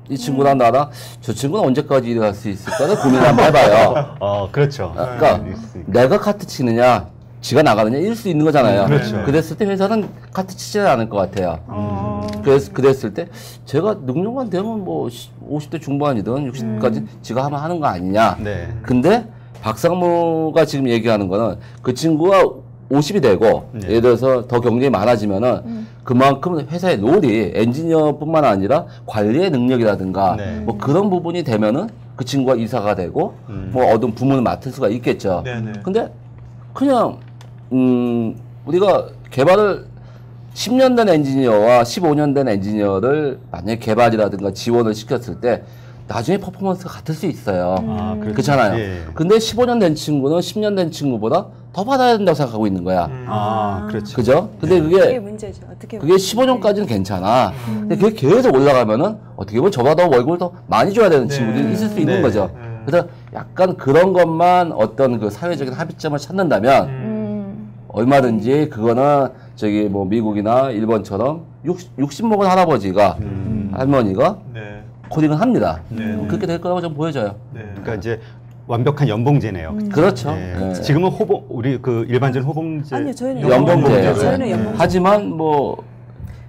이 친구랑 나랑 저 친구는 언제까지 일을 할 수 있을까를 고민을 한번 해봐요. 그렇죠. 그러니까 내가 카트 치느냐, 지가 나가느냐 일 수 있는 거잖아요. 그렇죠. 그랬을 때 회사는 카트 치지는 않을 것 같아요. 그랬을 때 제가 능력만 되면 뭐 50대 중반이든 60까지 지가 하는 거 아니냐. 네. 근데 박상무가 지금 얘기하는 거는 그 친구가 50이 되고 네. 예를 들어서 더 경쟁이 많아지면은 그만큼 회사의 롤이 엔지니어뿐만 아니라 관리의 능력이라든가 네. 뭐 그런 부분이 되면은 그 친구가 이사가 되고 뭐 어떤 부문을 맡을 수가 있겠죠. 네네. 근데 그냥 우리가 개발을 10년 된 엔지니어와 15년 된 엔지니어를 만약에 개발이라든가 지원을 시켰을 때 나중에 퍼포먼스가 같을 수 있어요. 그렇죠. 그렇잖아요. 예. 근데 15년 된 친구는 10년 된 친구보다 더 받아야 된다고 생각하고 있는 거야. 그렇죠. 그죠? 근데 그게 그게 문제죠. 어떻게 그게 15년까지는 괜찮아. 근데 그게 계속 올라가면은 어떻게 보면 저보다 더 월급을 더 많이 줘야 되는 친구들이 있을 수 있는 네. 거죠. 그래서 약간 그런 것만 어떤 그 사회적인 합의점을 찾는다면 얼마든지 그거는 저기 뭐 미국이나 일본처럼 60 먹은 할아버지가 할머니가 네. 코딩을 합니다. 네. 그렇게 될 거라고 좀 보여져요. 네. 그러니까 이제 완벽한 연봉제네요. 그렇죠. 예. 예. 지금은 우리 그 일반적인 호봉제. 아니요, 저희는 연봉제예요. 저희는 연봉제. 하지만 뭐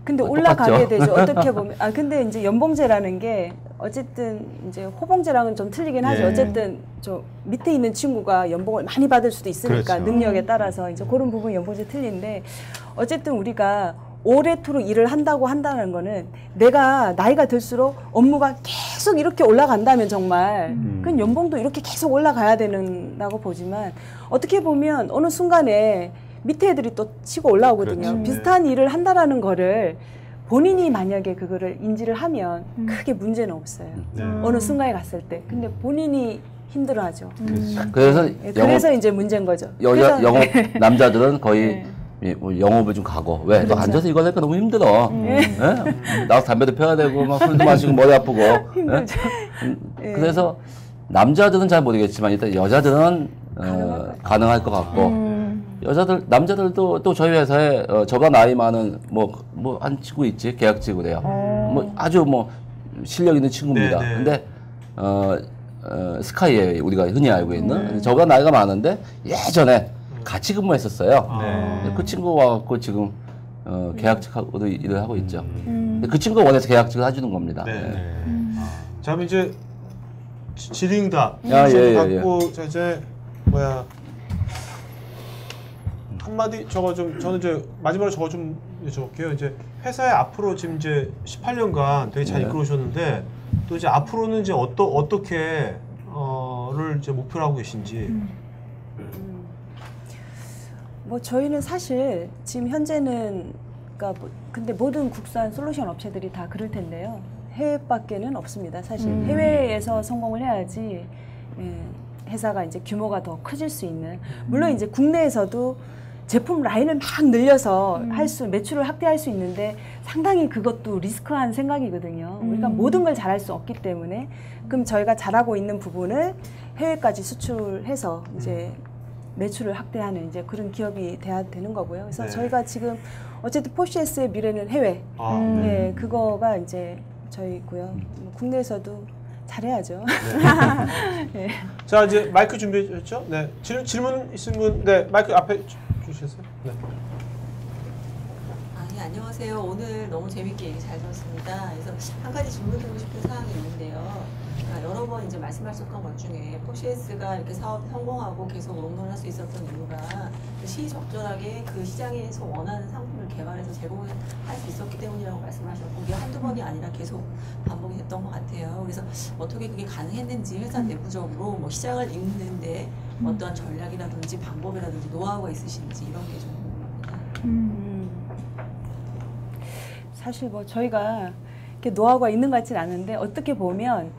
근데 똑같죠. 올라가게 되죠. 어떻게 보면. 근데 이제 연봉제라는 게 어쨌든 이제 호봉제랑은 좀 틀리긴 하죠. 예. 어쨌든 저 밑에 있는 친구가 연봉을 많이 받을 수도 있으니까 그렇죠. 능력에 따라서 이제 그런 부분 연봉제 틀린데, 어쨌든 우리가 오래도록 일을 한다는 거는 내가 나이가 들수록 업무가 계속 이렇게 올라간다면 정말 그건 연봉도 이렇게 계속 올라가야 된다고 보지만, 어떻게 보면 어느 순간에 밑에 애들이 또 치고 올라오거든요. 그렇죠. 비슷한 일을 한다라는 거를 본인이 만약에 그거를 인지를 하면 크게 문제는 없어요. 네. 어느 순간에 갔을 때. 근데 본인이 힘들어하죠. 그래서 예, 그래서 이제 문제인 거죠. 여자 그래서- 영업 남자들은 거의 네. 예, 뭐 영업을 좀 가고 왜? 너 그렇죠. 앉아서 이거 하니까 너무 힘들어. 예? 나가서 담배도 펴야 되고 막 술도 마시고 머리 아프고. 힘들죠. 예? 그래서 남자들은 잘 모르겠지만 일단 여자들은 가능할 것 같고 남자들도 또 저희 회사에 저보다 나이 많은 뭐 한 친구 있지, 계약직으로요. 뭐 아주 뭐 실력 있는 친구입니다. 네네. 근데 스카이에 우리가 흔히 알고 있는 저보다 나이가 많은데 예전에 같이 근무했었어요. 네. 그 친구가 와갖고 지금 계약직으로 일을 하고 있죠. 근데 그 친구가 원해서 계약직을 해주는 겁니다. 네. 예. 자, 그럼 이제 질의응답 아, 예, 받고 자, 이제 뭐야 한마디 저거 좀 저는 이제 마지막으로 저거 좀 여쭤볼게요. 이제 회사에 앞으로 지금 이제 18년간 되게 잘 네. 이끌어오셨는데 또 이제 앞으로는 이제 어떻게 를 이제 목표로 하고 계신지. 뭐 저희는 사실 지금 현재는 그러니까 근데 모든 국산 솔루션 업체들이 다 그럴 텐데요. 해외밖에는 없습니다. 사실 해외에서 성공을 해야지 회사가 이제 규모가 더 커질 수 있는. 물론 이제 국내에서도 제품 라인을 막 늘려서 매출을 확대할 수 있는데 상당히 그것도 리스크한 생각이거든요. 우리가 모든 걸 잘할 수 없기 때문에 그럼 저희가 잘하고 있는 부분을 해외까지 수출해서 이제 매출을 확대하는 이제 그런 기업이 돼야 되는 거고요. 그래서 네. 저희가 지금 어쨌든 포시에스의 미래는 해외. 네, 그거가 이제 저희고요. 국내에서도 잘해야죠. 네. 자 이제 마이크 준비했죠? 네. 질문 있으면 분, 네 마이크 앞에 주시겠어요? 네. 네, 안녕하세요. 오늘 너무 재밌게 얘기 잘 들었습니다. 그래서 한 가지 질문드리고 싶은 사항이 있는데요. 여러 번 이제 말씀하셨던 것 중에 포시에스가 이렇게 사업 성공하고 계속 롱런할 수 있었던 이유가 시적절하게 그 시장에서 원하는 상품을 개발해서 제공할 수 있었기 때문이라고 말씀하셨고 이게 한두 번이 아니라 계속 반복이 됐던 것 같아요. 그래서 어떻게 그게 가능했는지 회사 내부적으로 뭐 시장을 읽는데 어떠한 전략이라든지 방법이라든지 노하우가 있으신지 이런 게 좀 궁금합니다. 사실 뭐 저희가 이렇게 노하우가 있는 것 같지는 않은데 어떻게 보면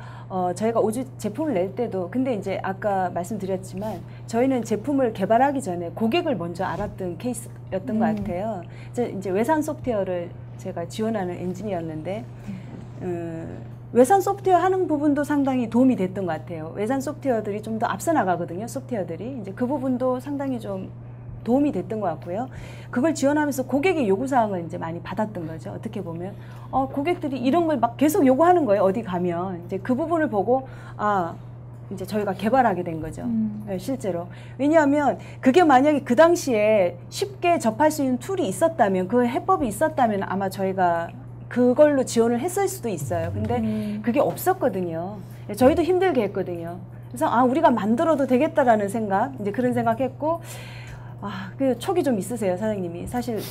저희가 오주 제품을 낼 때도 근데 이제 아까 말씀드렸지만 저희는 제품을 개발하기 전에 고객을 먼저 알았던 케이스였던 것 같아요. 이제 외산 소프트웨어를 제가 지원하는 엔지니어였는데 외산 소프트웨어 하는 부분도 상당히 도움이 됐던 것 같아요. 외산 소프트웨어들이 좀 더 앞서 나가거든요. 소프트웨어들이 이제 그 부분도 상당히 좀 도움이 됐던 것 같고요. 그걸 지원하면서 고객의 요구사항을 이제 많이 받았던 거죠. 어떻게 보면 고객들이 이런 걸 막 계속 요구하는 거예요. 어디 가면 이제 그 부분을 보고 이제 저희가 개발하게 된 거죠. 네, 실제로. 왜냐하면 그게 만약에 그 당시에 쉽게 접할 수 있는 툴이 있었다면 그 해법이 있었다면 아마 저희가 그걸로 지원을 했을 수도 있어요. 근데 그게 없었거든요. 저희도 힘들게 했거든요. 그래서 우리가 만들어도 되겠다라는 생각, 이제 그런 생각했고. 그 촉이 좀 있으세요, 사장님이. 사실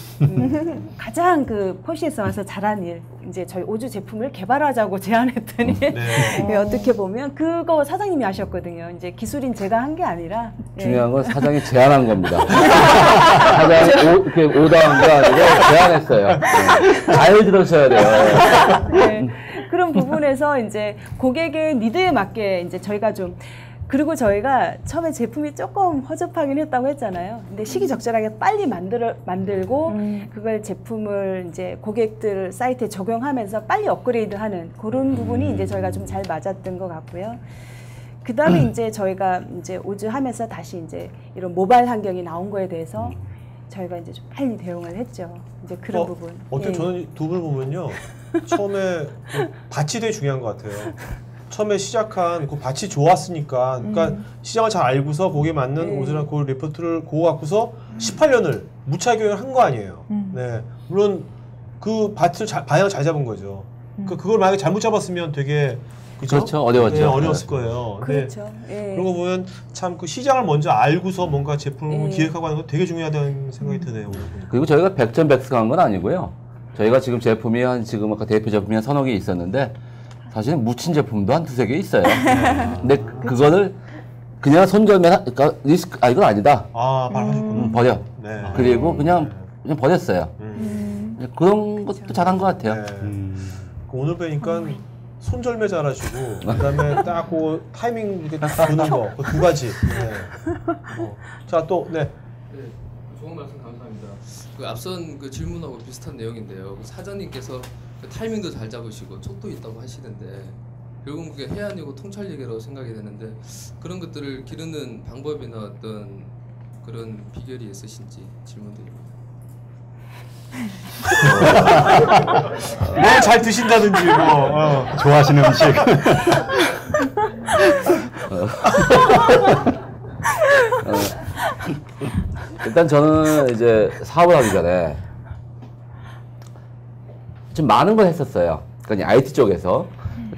가장 그 포시에스 와서 잘한 일, 이제 저희 오주 제품을 개발하자고 제안했더니 네. 어떻게 보면 그거 사장님이 하셨거든요. 이제 기술인 제가 한 게 아니라 중요한 건 사장이 제안한 겁니다. 사장이 이렇게 오다한 게 아니고 제안했어요. 네. 잘 들으셔야 돼요. 네. 그런 부분에서 이제 고객의 니드에 맞게 이제 저희가 좀 그리고 저희가 처음에 제품이 조금 허접하긴 했다고 했잖아요. 근데 시기적절하게 빨리 만들고 그걸 제품을 이제 고객들 사이트에 적용하면서 빨리 업그레이드하는 그런 부분이 이제 저희가 좀 잘 맞았던 것 같고요. 그 다음에 이제 저희가 이제 오주 하면서 다시 이제 이런 모바일 환경이 나온 거에 대해서 저희가 이제 좀 빨리 대응을 했죠. 이제 그런 부분. 어떻게 저는 두 분을 보면요. 처음에 밭이 되게 중요한 것 같아요. 처음에 시작한 그 밭이 좋았으니까 그러니까 시장을 잘 알고서 거기에 맞는 옷이랑 그 리포트를 그거 갖고서 18년을 무차교육을 한 거 아니에요. 네. 물론 그 밭을 방향을 잘 잡은 거죠. 그걸 만약에 잘못 잡았으면 되게 그렇죠. 어려웠죠. 네, 어려웠을 거예요. 그렇죠. 네. 그런 거 보면 참 그 시장을 먼저 알고서 뭔가 제품을 기획하고 하는 거 되게 중요하다는 생각이 드네요. 그리고 저희가 백전백승한 건 아니고요. 저희가 지금 제품이 지금 아까 대표 제품이 한 서너 개 있었는데 사실은 묻힌 제품도 한 두세 개 있어요. 근데 그거를 그냥 손절면 그러니까 리스크 이건 아니다. 바로 하셨구나. 버려. 네. 그리고 그냥 버렸어요. 그런 것도 잘한 것 같아요. 네. 오늘 뵈니까 손절매 잘하시고 그다음에 딱 그 타이밍 이렇게 보는 거 그 두 가지. 네. 자 또 네. 네, 좋은 말씀 감사합니다. 그 앞선 그 질문하고 비슷한 내용인데요. 사장님께서 그 타이밍도 잘 잡으시고 촉도 있다고 하시는데 결국은 그게 해안이고 통찰력이라고 생각이 되는데 그런 것들을 기르는 방법이나 어떤 그런 비결이 있으신지 질문드립니다. 뭐 잘 드신다든지 뭐 좋아하시는 음식. 일단 저는 이제 사업을 하기 전에 좀 많은 걸 했었어요. 그러니까 IT 쪽에서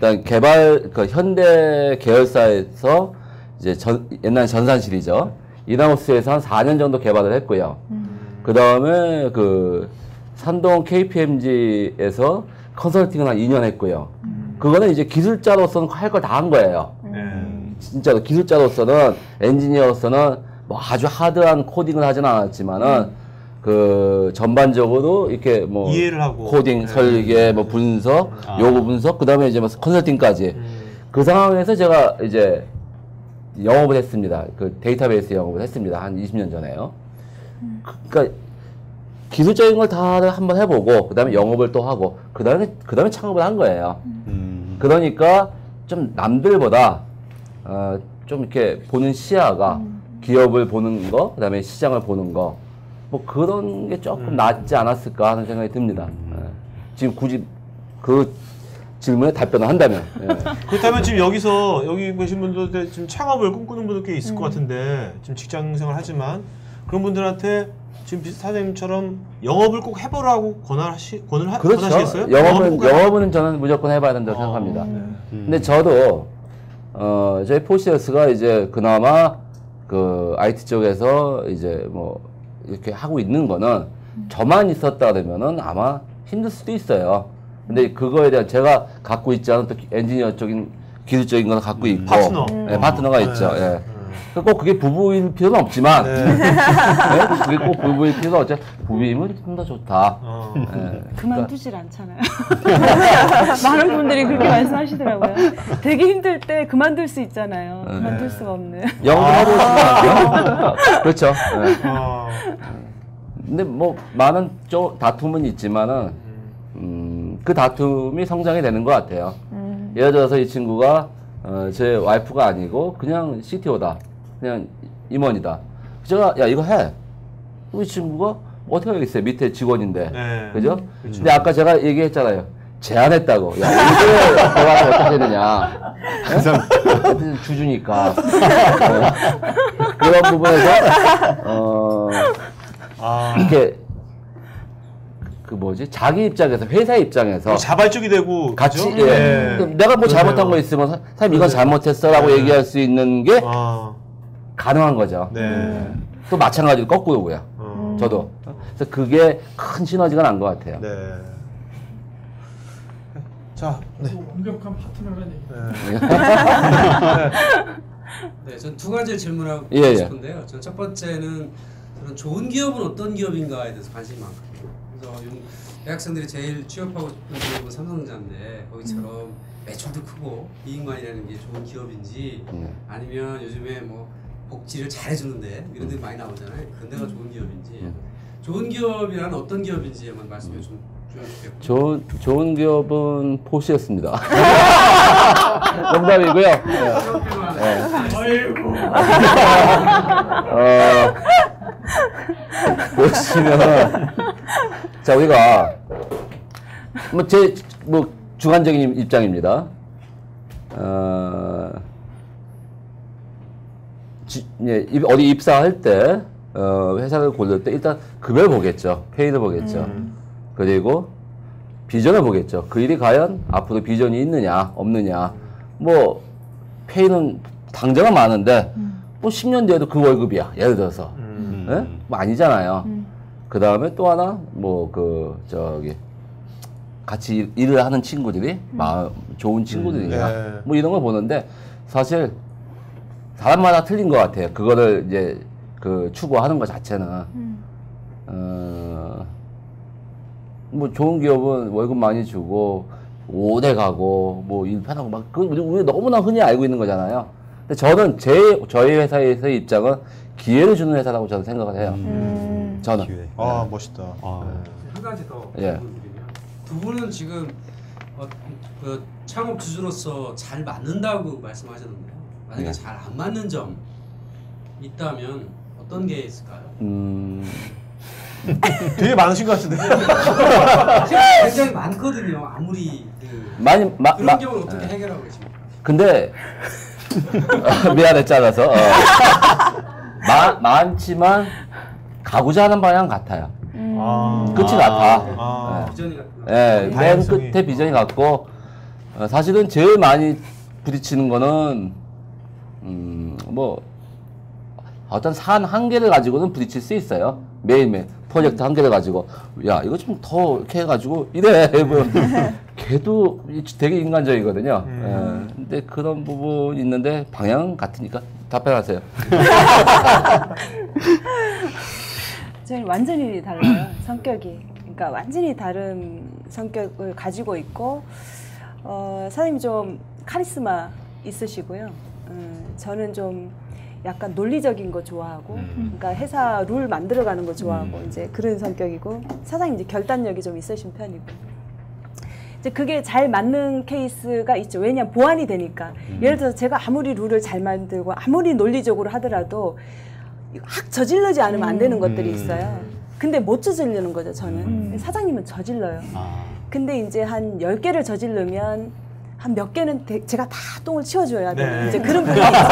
일단 개발 그 현대 계열사에서 이제 옛날 전산실이죠. 이나우스에서 한 4년 정도 개발을 했고요. 그 다음에 그 산동 KPMG에서 컨설팅을 한 2년 했고요. 그거는 이제 기술자로서는 할 걸 다 한 거예요. 진짜로 기술자로서는 엔지니어로서는 뭐 아주 하드한 코딩을 하진 않았지만은 그 전반적으로 이렇게 뭐 이해를 하고 코딩, 설계, 뭐 분석, 요구 분석, 그다음에 이제 뭐 컨설팅까지 그 상황에서 제가 이제 영업을 했습니다. 그 데이터베이스 영업을 했습니다. 한 20년 전에요. 그러니까 기술적인 걸 다 한번 해보고 그다음에 영업을 또 하고 그다음에 창업을 한 거예요. 그러니까 좀 남들보다 좀 이렇게 보는 시야가 기업을 보는 거, 그다음에 시장을 보는 거, 뭐 그런 게 조금 낫지 않았을까 하는 생각이 듭니다. 지금 굳이 그 질문에 답변을 한다면. 그렇다면 지금 여기 계신 분들 지금 창업을 꿈꾸는 분들 꽤 있을 것 같은데 지금 직장생활 하지만 그런 분들한테 지금 사장님처럼 영업을 꼭 해보라고 그렇죠. 권하시겠어요? 영업은 저는 무조건 해봐야 된다고 생각합니다. 근데 저도 저희 포시어스가 이제 그나마 그 IT 쪽에서 이제 뭐 이렇게 하고 있는 거는 저만 있었다 그러면은 아마 힘들 수도 있어요. 근데 그거에 대한 제가 갖고 있지 않은 또 엔지니어적인 기술적인 걸 갖고 있고 파트너가 있죠. 예. 꼭 그게 부부일 필요는 없지만 그게 꼭 부부일 필요는 없죠. 부부이면 좀 더 좋다. 그만두질 않잖아요. 많은 분들이 그렇게 말씀하시더라고요. 되게 힘들 때 그만둘 수 있잖아요. 그만둘 수가 없는. 영업을 해보시면 그렇죠. 근데 뭐 많은 다툼은 있지만은 그 다툼이 성장이 되는 것 같아요. 예를 들어서 이 친구가 제 와이프가 아니고 그냥 CTO다. 그냥 임원이다. 제가 야 이거 해. 이 친구가 어떻게 하겠어요? 밑에 직원인데. 그죠? 근데 아까 제가 얘기했잖아요. 제안했다고. 야 이거 대화를 어떻게 되느냐. 주주니까. 그런 부분에서 이렇게 그 뭐지? 자기 입장에서 회사 입장에서 자발적이 되고 같이 내가 뭐 잘못한 거 있으면 사실 이건 잘못했어라고 얘기할 수 있는 게 가능한 거죠. 또 마찬가지로 거꾸로고요. 저도 그래서 그게 큰 시너지가 난 것 같아요. 자, 완벽한 파트너라는 얘기. 네, 전 두 가지 질문하고 싶은데요. 전 첫 번째는 저는 좋은 기업은 어떤 기업인가에 대해서 관심이 많거든요. 그래서 대학생들이 제일 취업하고 싶은 기업은 삼성전자인데 거기처럼 매출도 크고 이익만이라는 게 좋은 기업인지 아니면 요즘에 뭐 복지를 잘해주는데 이런 데 많이 나오잖아요. 그런 데가 좋은 기업인지 좋은 기업이란 어떤 기업인지 한번 말씀해 좀 주시겠고요. 좋은 기업은 포시였습니다. 농담이고요. 아이고. 보시면 자 우리가 뭐 제 뭐 주관적인 입장입니다. 어디 입사할 때 회사를 고를 때 일단 급여를 보겠죠. 페이를 보겠죠. 그리고 비전을 보겠죠. 그 일이 과연 앞으로 비전이 있느냐 없느냐. 뭐 페이는 당장은 많은데 뭐 10년 뒤에도 그 월급이야. 예를 들어서 네? 뭐 아니잖아요. 그 다음에 또 하나 뭐 그 저기 같이 일을 하는 친구들이 좋은 친구들이냐 뭐 이런 걸 보는데 사실 사람마다 틀린 것 같아요. 그거를 이제 그 추구하는 것 자체는 뭐 좋은 기업은 월급 많이 주고 오래 가고 뭐 일 편하고 막 우리 너무나 흔히 알고 있는 거잖아요. 근데 저는 저희 회사에서의 입장은 기회를 주는 회사라고 저는 생각을 해요. 저는. 기회. 멋있다. 한 가지 더 질문드리면 두 분은 지금 그 창업 주주로서 잘 맞는다고 말씀하셨는데요. 만약에 잘 안 맞는 점 있다면 어떤 게 있을까요? 되게 많으신 것 같은데. 굉장히 많거든요. 아무리 그런 경우는 어떻게 해결하고 계십니까? 근데 미안해 잘라서 많지만 가고자 하는 방향 같아요. 끝이 같아. 비전이 같구나. 맨 끝에 비전이 같고 사실은 제일 많이 부딪히는 거는 뭐 어떤 사안 한 개를 가지고는 부딪힐 수 있어요. 매일매일 프로젝트 한 개를 가지고 야 이거 좀 더 이렇게 해가지고 이래 뭐 걔도 되게 인간적이거든요. 근데 그런 부분이 있는데 방향은 같으니까 답변하세요. 저희는 완전히 달라요. 성격이. 그러니까 완전히 다른 성격을 가지고 있고 사장님이 좀 카리스마 있으시고요. 저는 좀 약간 논리적인 거 좋아하고, 그러니까 회사 룰 만들어가는 거 좋아하고 이제 그런 성격이고, 사장님 이제 결단력이 좀 있으신 편이고. 이제 그게 잘 맞는 케이스가 있죠. 왜냐하면 보완이 되니까. 예를 들어서 제가 아무리 룰을 잘 만들고 아무리 논리적으로 하더라도 확 저질러지 않으면 안 되는 것들이 있어요. 근데 못 저지르는 거죠, 저는. 사장님은 저질러요. 근데 이제 한 10개를 저지르면 한 몇 개는 제가 다 똥을 치워줘야 돼요. 네. 이제 그런 부분이 있어요.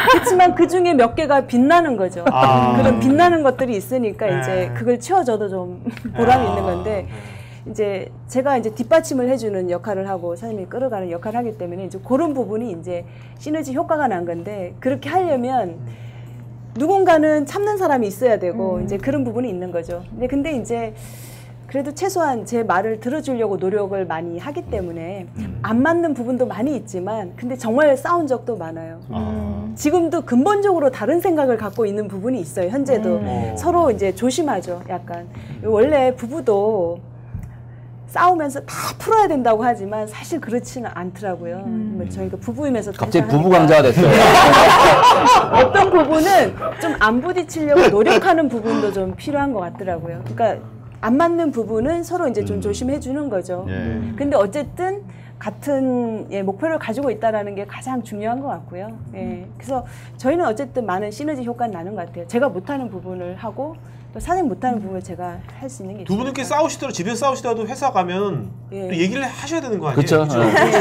그렇지만 그 중에 몇 개가 빛나는 거죠. 그런 빛나는 것들이 있으니까 이제 그걸 치워줘도 좀 보람이 있는 건데, 이제 제가 이제 뒷받침을 해주는 역할을 하고 사장님이 끌어가는 역할을 하기 때문에 이제 그런 부분이 이제 시너지 효과가 난 건데, 그렇게 하려면 누군가는 참는 사람이 있어야 되고 이제 그런 부분이 있는 거죠. 근데 이제 그래도 최소한 제 말을 들어주려고 노력을 많이 하기 때문에 안 맞는 부분도 많이 있지만, 근데 정말 싸운 적도 많아요. 지금도 근본적으로 다른 생각을 갖고 있는 부분이 있어요. 현재도 서로 이제 조심하죠. 약간 원래 부부도 싸우면서 다 풀어야 된다고 하지만 사실 그렇지는 않더라고요. 뭐 저희가 부부이면서 갑자기 부부 강자가 됐어요. 어떤 부분은 좀 안 부딪히려고 노력하는 부분도 좀 필요한 것 같더라고요. 그러니까 안 맞는 부분은 서로 이제 좀 조심해 주는 거죠. 근데 어쨌든 같은 목표를 가지고 있다라는 게 가장 중요한 것 같고요. 그래서 저희는 어쨌든 많은 시너지 효과는 나는 것 같아요. 제가 못하는 부분을 하고 또 사장님 못하는 부분을 제가 할 수 있는 게 두 분은 싸우시더라도 집에서 싸우시더라도 회사 가면 또 얘기를 하셔야 되는 거 아니에요? 그렇죠.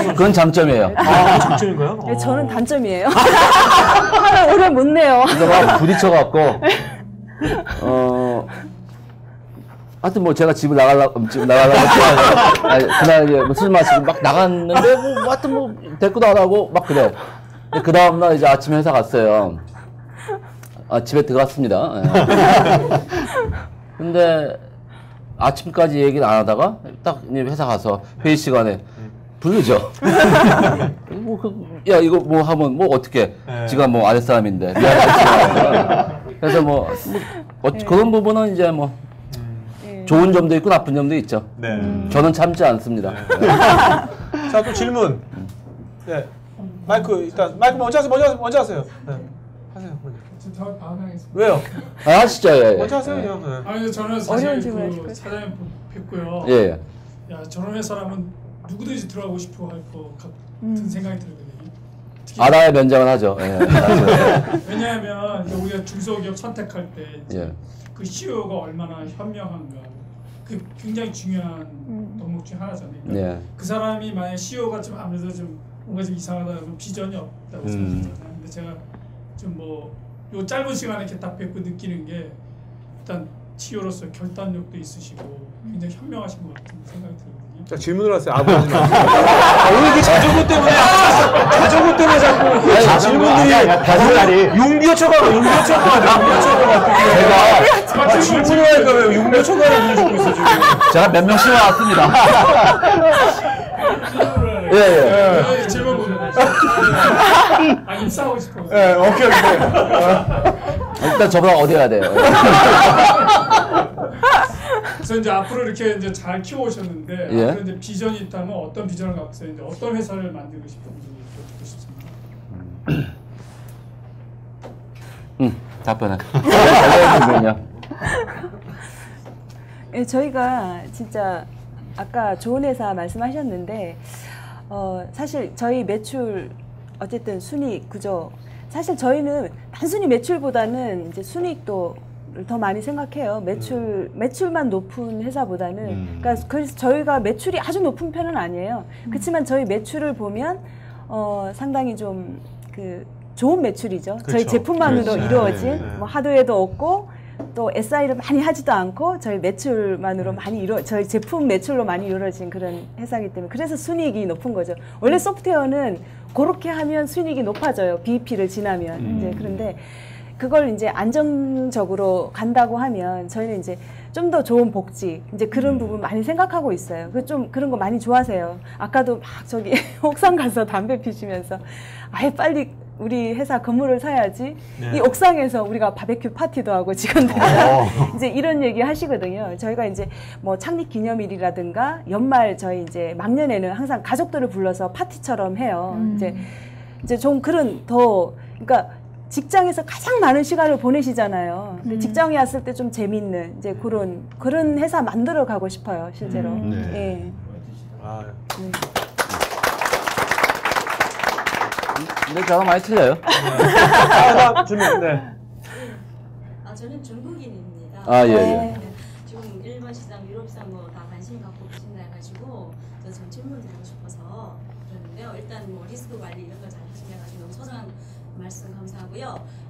그건 장점이에요. 아, 장점인가요? 네, 저는 단점이에요. 화를 오래 못 내요. 막 부딪혀갖고 하여튼 뭐 제가 집을 나가려고 그날 이제 술 마시고 막 나갔는데 뭐 하여튼 뭐 대꾸도 안 하고 막 그래. 그 다음날 이제 아침에 회사 갔어요. 집에 들어갔습니다. 근데 아침까지 얘기를 안 하다가 딱 회사 가서 회의 시간에 부르죠. 야 이거 뭐 하면 뭐 어떻게? 지가 뭐 아랫사람인데 미안하다. 그래서 그런 부분은 이제 뭐 좋은 점도 있고 나쁜 점도 있죠. 저는 참지 않습니다. 자, 또 질문. 네. 마이크 일단 마이크 먼저 하세요. 네. 하세요. 저 반항했습니다. 왜요? 하시죠. 예. 먼저 하세요. 그냥. 아니 저는 사실 그 사장님 뵙고요. 예. 야 저런 회사라면 누구든지 들어가고 싶어 할 것 같은 생각이 들거든요. 알아야 면장을 하죠. 예. 왜냐하면 우리가 중소기업 선택할 때 그 CEO가 얼마나 현명한가, 그 굉장히 중요한 덕목 중 하나잖아요. 그러니까 그 사람이 만약 CEO가 좀 아무래도 좀 뭔가 좀 이상하다 그러면 비전이 없다고 생각하잖아요. 근데 제가 좀 요 짧은 시간에 이렇게 딱 뵙고 느끼는 게 일단 CEO로서 결단력도 있으시고 굉장히 현명하신 것 같은 생각이 들거든요. 자, 질문을 하세요. 아버지. 오늘 그 자전거 때문에 자꾸 질문들이 용비어 쳐가 제가 질문을 하니까 왜 용비어 쳐가를 보여주고 있어 지금. 제가 몇 명 심어왔습니다. 예. 질문 보세요. 입사하고 싶어요. 예, 오케이. 일단 저보다 어디 가야 돼요? 그래서 이제 앞으로 이렇게 이제 잘 키워오셨는데 앞으로 이제 비전이 있다면 어떤 비전을 갖고 있어요? 이제 어떤 회사를 만들고 싶은지 듣고 싶습니다. 답변해. 저희가 진짜 아까 좋은 회사 말씀하셨는데 사실 저희 매출 어쨌든 순이익 구조, 사실 저희는 단순히 매출보다는 이제 순이익도 더 많이 생각해요. 매출만 높은 회사보다는. 그러니까 그래서 저희가 매출이 아주 높은 편은 아니에요. 그렇지만 저희 매출을 보면 상당히 좀 좋은 매출이죠. 그렇죠. 저희 제품만으로 이루어진 뭐 하드웨어도 없고 또 SI를 많이 하지도 않고 저희 매출만으로 많이 저희 제품 매출로 많이 이루어진 그런 회사이기 때문에 그래서 순이익이 높은 거죠. 원래 소프트웨어는 그렇게 하면 순이익이 높아져요. BEP를 지나면. 이제 그런데 그걸 이제 안정적으로 간다고 하면 저희는 이제 좀 더 좋은 복지 이제 그런 부분 많이 생각하고 있어요. 그 좀 그런 거 많이 좋아하세요. 아까도 막 저기 옥상 가서 담배 피시면서 아예 빨리 우리 회사 건물을 사야지. 네. 이 옥상에서 우리가 바베큐 파티도 하고 직원들이랑 이제 이런 얘기 하시거든요. 저희가 이제 뭐 창립 기념일이라든가 연말 저희 이제 막년에는 항상 가족들을 불러서 파티처럼 해요. 이제 좀 그런 그러니까 직장에서 가장 많은 시간을 보내시잖아요. 근데 직장에 왔을 때 좀 재밌는 이제 그런 회사 만들어 가고 싶어요, 실제로. 예. 아, 근데 저랑 많이 틀려요. 네. 저는 중국인입니다. 아, 예. 지금 일본 시장, 유럽 시장 뭐 다 관심 갖고 계신다 해가지고 저 좀 질문 드리고 싶어서 그러는데요. 일단 뭐 리스크 관리 이런 거 잘 하시면가지고 너무 소중한 말씀 감사하고요.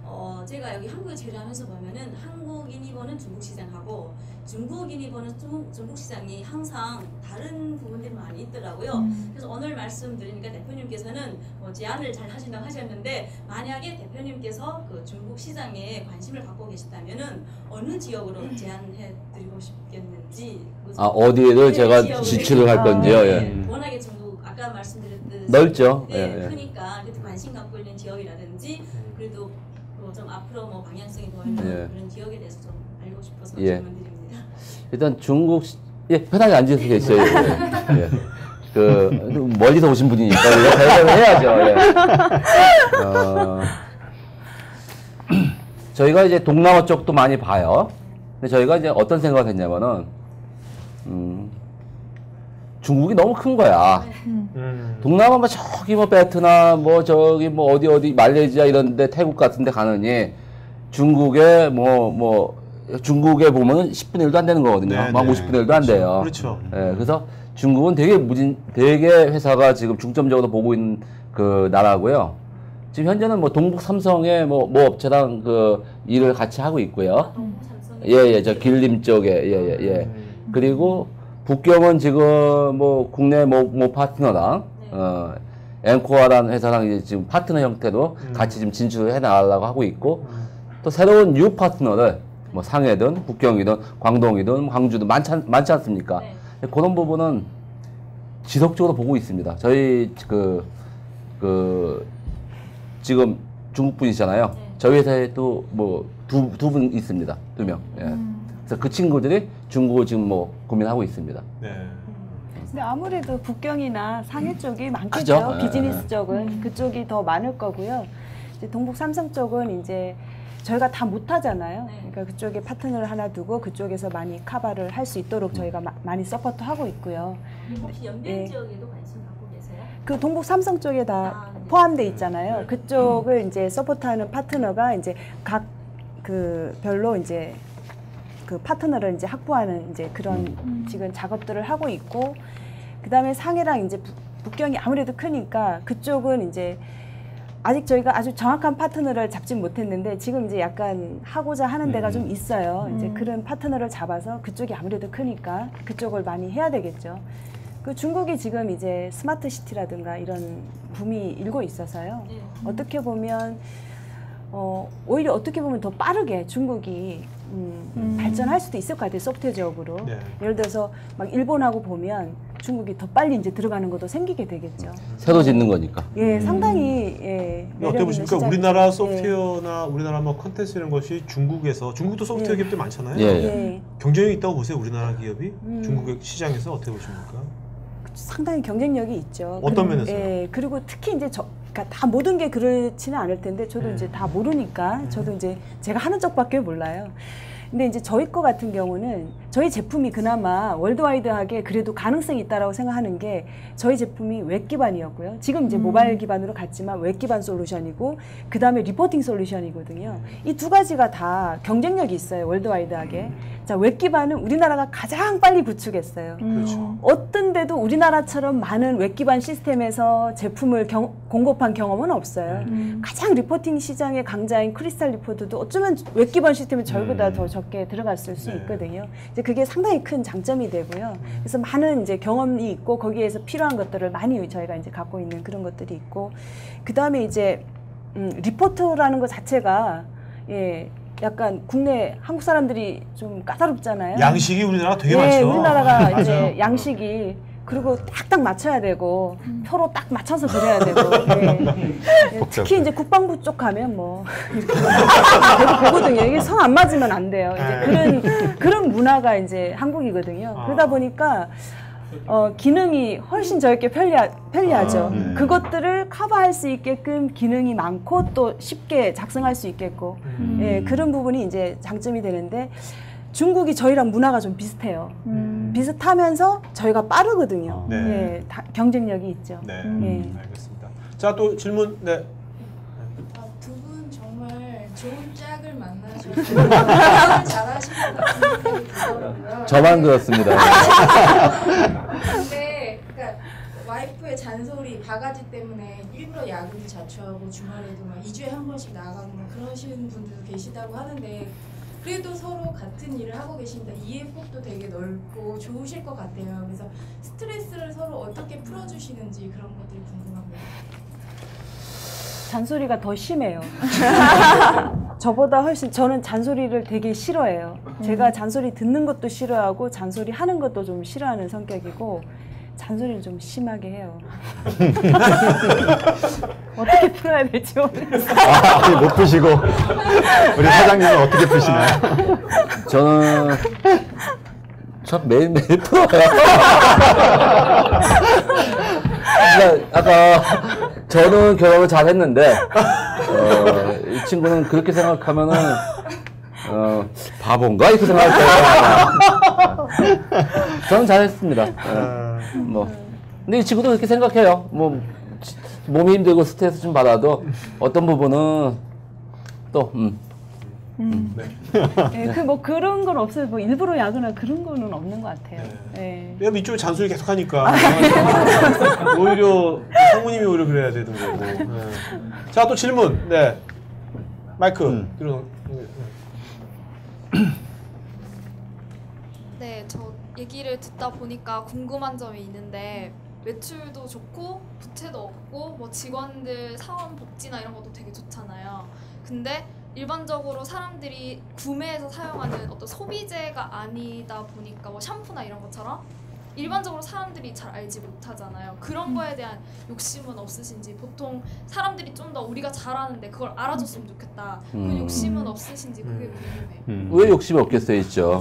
제가 여기 한국에 체류하면서 보면은 한국인이 보는 중국 시장하고 중국인이 보는 중국 시장이 항상 다른 부분들이 많이 있더라고요. 그래서 오늘 말씀 드리니까 대표님께서는 제안을 잘 하신다고 하셨는데 만약에 대표님께서 그 중국 시장에 관심을 갖고 계시다면은 어느 지역으로 제안해 드리고 싶겠는지. 어디를 제가 지출을 할 건지요? 예. 워낙에 중국 아까 말씀드렸듯이 넓죠. 네, 크니까 그래도 관심 갖고 있는 지역이라든지 그래도 좀 앞으로 뭐 방향성이 보이는 그런 지역에 대해서 좀 알고 싶어서 질문드립니다. 일단 중국 편하게 앉아서 계세요. 예. 그 멀리서 오신 분이니까 우리가 대답을 해야죠. 예. 저희가 이제 동남아 쪽도 많이 봐요. 근데 저희가 이제 어떤 생각을 했냐면은 중국이 너무 큰 거야. 동남아 뭐 저기 뭐 베트남 뭐 저기 뭐 어디 말레이시아 이런데 태국 같은데 가느니 중국에 중국에 보면은 10분의 1도 안 되는 거거든요. 막 50분의 1도 안 돼요. 그렇죠. 예, 그래서 중국은 되게 회사가 지금 중점적으로 보고 있는 그 나라고요. 지금 현재는 뭐 동북 삼성의 뭐 업체랑 그 일을 같이 하고 있고요. 예, 저 길림 쪽에 그리고 북경은 지금 뭐 국내 뭐 파트너랑 앵코어라는 회사랑 이제 지금 파트너 형태로 같이 지금 진출해 나가려고 하고 있고 또 새로운 뉴 파트너를 뭐 상해든 북경이든 광동이든 광주든 많지 않습니까? 그런 부분은 지속적으로 보고 있습니다. 저희 지금 중국 분이시잖아요. 저희 회사에 또 뭐 두 분 있습니다. 2명. 예. 그래서 그 친구들이 중국을 지금 뭐 고민하고 있습니다. 근데 아무래도 북경이나 상해 쪽이 많겠죠. 그죠? 비즈니스 쪽은 그쪽이 더 많을 거고요. 이제 동북 삼성 쪽은 이제 저희가 다 못하잖아요. 그러니까 그쪽에 파트너를 하나 두고 그쪽에서 많이 커버를 할 수 있도록 저희가 많이 서포트하고 있고요. 혹시 연변 지역에도 관심 갖고 계세요? 그 동북 삼성 쪽에 다 포함돼 있잖아요. 그쪽을 이제 서포트하는 파트너가 이제 각 그 별로 이제 그 파트너를 이제 확보하는 이제 그런 지금 작업들을 하고 있고, 그다음에 상해랑 이제 북경이 아무래도 크니까 그쪽은 이제 아직 저희가 아주 정확한 파트너를 잡진 못했는데 지금 이제 약간 하고자 하는 데가 좀 있어요. 이제 그런 파트너를 잡아서 그쪽이 아무래도 크니까 그쪽을 많이 해야 되겠죠. 그 중국이 지금 이제 스마트 시티라든가 이런 붐이 일고 있어서요. 어떻게 보면 오히려 어떻게 보면 더 빠르게 중국이 발전할 수도 있을 것 같아요. 소프트웨어적으로. 예를 들어서 막 일본하고 보면 중국이 더 빨리 이제 들어가는 것도 생기게 되겠죠. 새로 짓는 거니까. 예, 상당히 어떻게 보십니까? 우리나라 소프트웨어나 우리나라 뭐 컨텐츠 이런 것이 중국도 소프트웨어 기업들 많잖아요. 경쟁력이 있다고 보세요, 우리나라 기업이 중국의 시장에서 어떻게 보십니까? 상당히 경쟁력이 있죠. 어떤 면에서요? 예, 그리고 특히 이제 그러니까 다 모든 게 그렇지는 않을 텐데 저도 이제 다 모르니까 저도 이제 제가 하는 쪽밖에 몰라요. 근데 이제 저희 거 같은 경우는 저희 제품이 그나마 월드와이드하게 그래도 가능성이 있다라고 생각하는 게 저희 제품이 웹 기반이었고요. 지금 이제 모바일 기반으로 갔지만 웹 기반 솔루션이고 그 다음에 리포팅 솔루션이거든요. 이 두 가지가 다 경쟁력이 있어요. 월드와이드하게. 자, 웹 기반은 우리나라가 가장 빨리 구축했어요. 그렇죠. 어떤 데도 우리나라처럼 많은 웹 기반 시스템에서 제품을 공급한 경험은 없어요. 가장 리포팅 시장의 강자인 크리스탈 리포트도 어쩌면 웹 기반 시스템이 저희보다 더 적게 들어갔을 수 있거든요. 이제 그게 상당히 큰 장점이 되고요. 그래서 많은 이제 경험이 있고 거기에서 필요한 것들을 많이 저희가 이제 갖고 있는 그런 것들이 있고, 그 다음에 이제 리포터라는 것 자체가 약간 국내 한국 사람들이 좀 까다롭잖아요. 양식이 우리나라가 되게 많죠. 우리나라가 이제 양식이 그리고 딱딱 맞춰야 되고 표로 딱 맞춰서 그려야 되고 특히 이제 국방부 쪽 가면 뭐 이렇게 보거든요. 이게 선 안 맞으면 안 돼요. 이제 그런 문화가 이제 한국이거든요. 그러다 보니까 기능이 훨씬 저렇게 편리하죠. 그것들을 커버할 수 있게끔 기능이 많고 또 쉽게 작성할 수 있겠고 그런 부분이 이제 장점이 되는데, 중국이 저희랑 문화가 좀 비슷해요. 비슷하면서 저희가 빠르거든요. 경쟁력이 있죠. 알겠습니다. 자, 또 질문. 네. 두 분 정말 좋은 짝을 만나셔서 잘하신 것 같은 생각이 들더라고요. 저만 그렇습니다. 근데 그러니까 와이프의 잔소리, 바가지 때문에 일부러 야근도 자초하고 주말에도 막 2주에 한 번씩 나가고 막 그러시는 분들도 계시다고 하는데, 그래도 서로 같은 일을 하고 계신다. 이해폭도 되게 넓고 좋으실 것 같아요. 그래서 스트레스를 서로 어떻게 풀어주시는지 그런 것들이 궁금합니다. 잔소리가 더 심해요. 저보다 훨씬, 저는 잔소리를 되게 싫어해요. 제가 잔소리 듣는 것도 싫어하고 잔소리 하는 것도 좀 싫어하는 성격이고, 잔소리를 좀 심하게 해요. 어떻게 풀어야 될지 모르겠어요. 못 푸시고 우리 사장님은 어떻게 푸시나요? 저는 참 매일매일 풀어요. 그러니까 아까 저는 결혼을 잘 했는데 이 친구는 그렇게 생각하면은 바본가 이렇게 생각할 거예요. 저는 잘했습니다. 뭐 근데 이 친구도 그렇게 생각해요. 뭐 몸이 힘들고 스트레스 좀 받아도 어떤 부분은 또 뭐 그런 건 없어요. 뭐 일부러 야근하고 그런 거는 없는 것 같아요. 왜냐면 이쪽에 잔소리 계속 하니까 오히려 상무님이 오히려 그래야 되는 거고. 자, 또 질문. 네. 마이크. 네, 저 얘기를 듣다 보니까 궁금한 점이 있는데, 매출도 좋고 부채도 없고 뭐 직원들 사원 복지나 이런 것도 되게 좋잖아요. 근데 일반적으로 사람들이 구매해서 사용하는 어떤 소비재가 아니다 보니까 뭐 샴푸나 이런 것처럼 일반적으로 사람들이 잘 알지 못하잖아요. 그런 거에 대한 욕심은 없으신지, 보통 사람들이 좀 더 우리가 잘하는데 그걸 알아줬으면 좋겠다, 그 욕심은 없으신지 그게 궁금해요. 왜 욕심이 없겠어요? 있죠.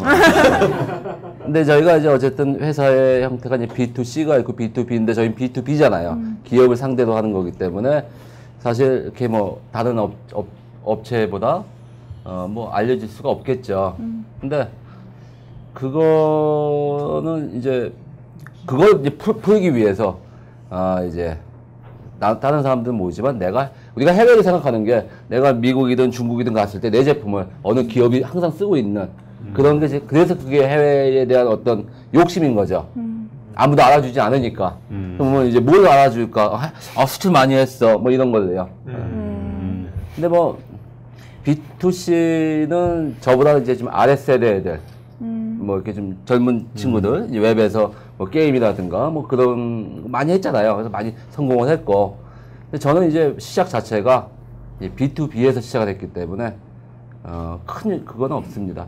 근데 저희가 이제 어쨌든 회사의 형태가 이제 B2C가 있고 B2B인데 저희는 B2B잖아요. 기업을 상대로 하는 거기 때문에 사실 이렇게 뭐 다른 업체보다 뭐 알려질 수가 없겠죠. 근데 그거는 이제 그걸 이제 풀기 위해서 이제 다른 사람들은 모르지만 우리가 해외를 생각하는 게, 내가 미국이든 중국이든 갔을 때 내 제품을 어느 기업이 항상 쓰고 있는 그런 게, 그래서 그게 해외에 대한 어떤 욕심인 거죠. 아무도 알아주지 않으니까. 그러면 이제 뭘 알아줄까? 수출 많이 했어. 뭐 이런 거예요. 근데 뭐 B2C는 저보다 이제 좀 아랫세대 애들, 뭐 이렇게 좀 젊은 친구들, 이제 웹에서 뭐 게임이라든가 뭐 그런 거 많이 했잖아요. 그래서 많이 성공을 했고, 근데 저는 이제 시작 자체가 B2B에서 시작을 했기 때문에 큰 그건 없습니다.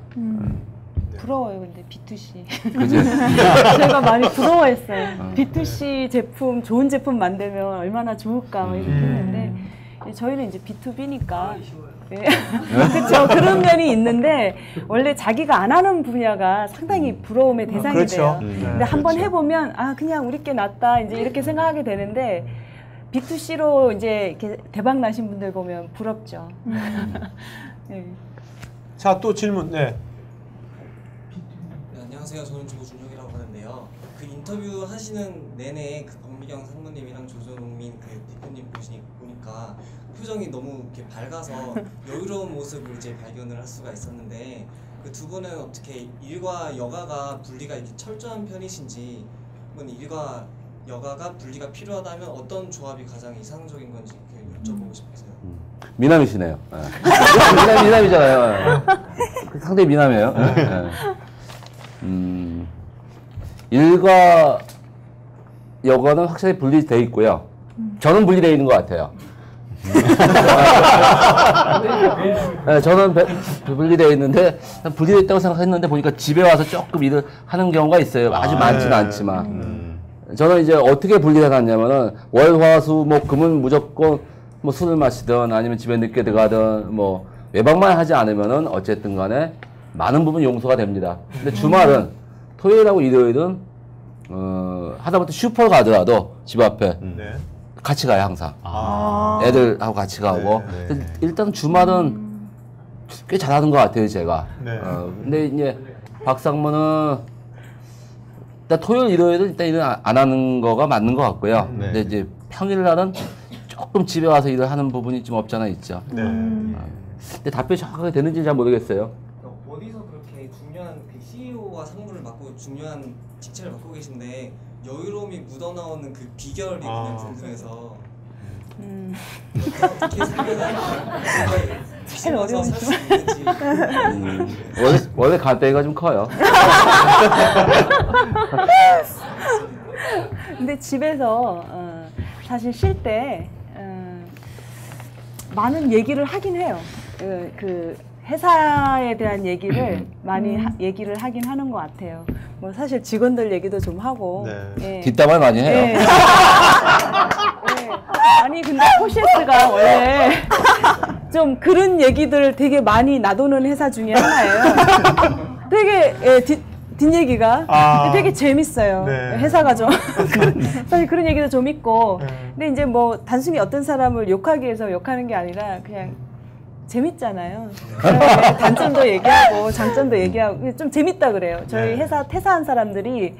부러워요, 근데 B2C. 그죠? 제가 많이 부러워했어요. B2C 제품, 좋은 제품 만들면 얼마나 좋을까 뭐 이렇게 했는데, 저희는 이제 B2B니까. 그렇죠. 그런 면이 있는데, 원래 자기가 안 하는 분야가 상당히 부러움의 대상이 돼요. 근데 한번 해보면 그냥 우리 게 낫다 이제 이렇게 생각하게 되는데, B2C로 이제 이렇게 대박 나신 분들 보면 부럽죠. 자, 또 질문. 네. 안녕하세요. 저는 조준혁이라고 하는데요. 그 인터뷰 하시는 내내 그 박미경 상무님이랑 조정민 그 대표님 보니까 표정이 너무 이렇게 밝아서 여유로운 모습을 이제 발견을 할 수가 있었는데, 그 두 분은 어떻게 일과 여가가 분리가 이렇게 철저한 편이신지, 일과 여가가 분리가 필요하다면 어떤 조합이 가장 이상적인 건지 여쭤보고 싶어서요. 미남이시네요. 미남이잖아요. 상당히 미남이에요. 일과 여가는 확실히 분리되어 있고요. 저는 분리되어 있는 것 같아요. 저는 분리되어 있는데 분리되어 있다고 생각했는데 보니까 집에 와서 조금 일을 하는 경우가 있어요. 아주 많지는 않지만. 저는 이제 어떻게 분리해놨냐면은 월, 화, 수, 목, 금은 무조건 뭐 술을 마시든 아니면 집에 늦게 들어가든 뭐 외박만 하지 않으면은 어쨌든 간에 많은 부분 용서가 됩니다. 근데 주말은 토요일하고 일요일은 하다못해 슈퍼 가더라도 집 앞에 같이 가요 항상. 애들하고 같이 가고. 일단 주말은 꽤 잘하는 것 같아요 제가. 근데 이제 박상무는 일단 토요일 일요일은 일단 일을 안 하는 거가 맞는 것 같고요. 근데 이제 평일날은 조금 집에 와서 일을 하는 부분이 좀 없잖아 있죠. 근데 답변이 정확하게 되는지 잘 모르겠어요. 어디서 그렇게 중요한 그 CEO와 상무를 맡고 중요한 직책을 맡고 계신데 여유로움이 묻어나오는 그 비결이 그냥 궁금해서 어떻게 제일 어려운 살수 있는지. 원래 간땡이가 좀 커요. 근데 집에서 사실 쉴 때 많은 얘기를 하긴 해요. 그 회사에 대한 얘기를 많이 얘기를 하긴 하는 것 같아요. 뭐 사실 직원들 얘기도 좀 하고. 예. 뒷담화 많이 해요. 예. 예. 아니 근데 포시에스가 원래 좀 그런 얘기들을 되게 많이 놔두는 회사 중에 하나예요. 되게 뒷얘기가 되게 재밌어요. 회사가 좀 사실 그런 얘기도 좀 있고. 근데 이제 뭐 단순히 어떤 사람을 욕하기 위해서 욕하는 게 아니라 그냥 재밌잖아요. 단점도 얘기하고 장점도 얘기하고 좀 재밌다 그래요. 저희 회사 퇴사한 사람들이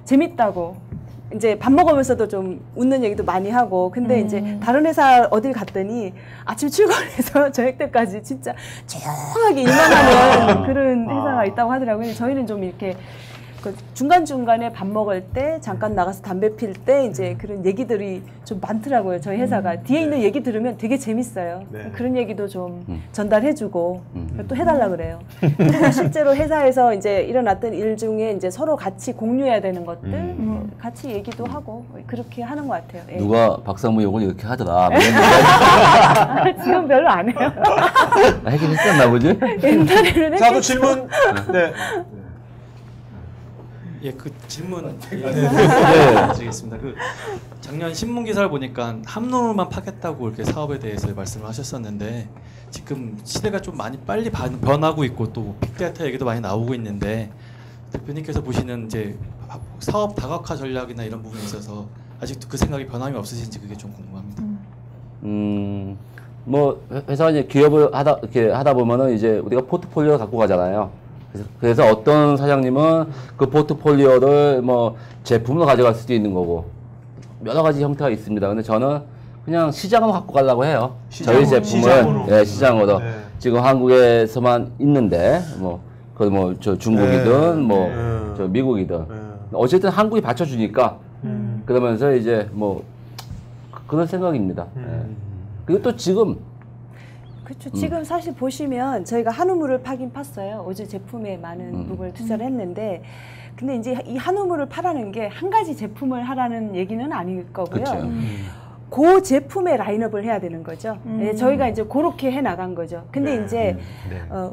재밌다고. 이제 밥 먹으면서도 좀 웃는 얘기도 많이 하고. 근데 이제 다른 회사 어딜 갔더니 아침 출근해서 저녁 때까지 진짜 조용하게 일만 하는 그런 회사가 있다고 하더라고요. 저희는 좀 이렇게 중간중간에 밥 먹을 때 잠깐 나가서 담배 필 때 이제 그런 얘기들이 좀 많더라고요. 저희 회사가 뒤에 있는 얘기 들으면 되게 재밌어요. 그런 얘기도 좀 전달해주고 또 해달라 그래요. 실제로 회사에서 이제 일어났던 일 중에 이제 서로 같이 공유해야 되는 것들 같이 얘기도 하고 그렇게 하는 것 같아요. 예. 누가 박상무 욕을 이렇게 하더라. 지금 별로 안 해요. 하긴 했었나 보지? 옛날에는 했겠죠. 자, 또 질문. 네. 예, 그 질문 드리겠습니다. 그 작년 신문 기사를 보니까 함노만 파겠다고 이렇게 사업에 대해서 말씀을 하셨었는데 지금 시대가 좀 많이 빨리 변하고 있고 또 빅데이터 얘기도 많이 나오고 있는데 대표님께서 보시는 이제 사업 다각화 전략이나 이런 부분에 있어서 아직도 그 생각이 변함이 없으신지 그게 좀 궁금합니다. 뭐 회사가 이제 기업을 하다 보면은 이제 우리가 포트폴리오 갖고 가잖아요. 그래서 어떤 사장님은 그 포트폴리오를 뭐 제품으로 가져갈 수도 있는 거고 여러 가지 형태가 있습니다. 근데 저는 그냥 시장으로 갖고 가려고 해요. 저희 제품을 시장으로. 지금 한국에서만 있는데 저 중국이든 뭐 저 미국이든 어쨌든 한국이 받쳐주니까 그러면서 이제 뭐 그런 생각입니다. 그리고 또 지금 그렇죠. 지금 사실 보시면 저희가 한우물을 파긴 팠어요. 어제 제품에 많은 부분을 투자를 했는데 근데 이제 이 한우물을 파라는 게 한 가지 제품을 하라는 얘기는 아닐 거고요. 그 제품의 라인업을 해야 되는 거죠. 저희가 이제 그렇게 해 나간 거죠. 근데 이제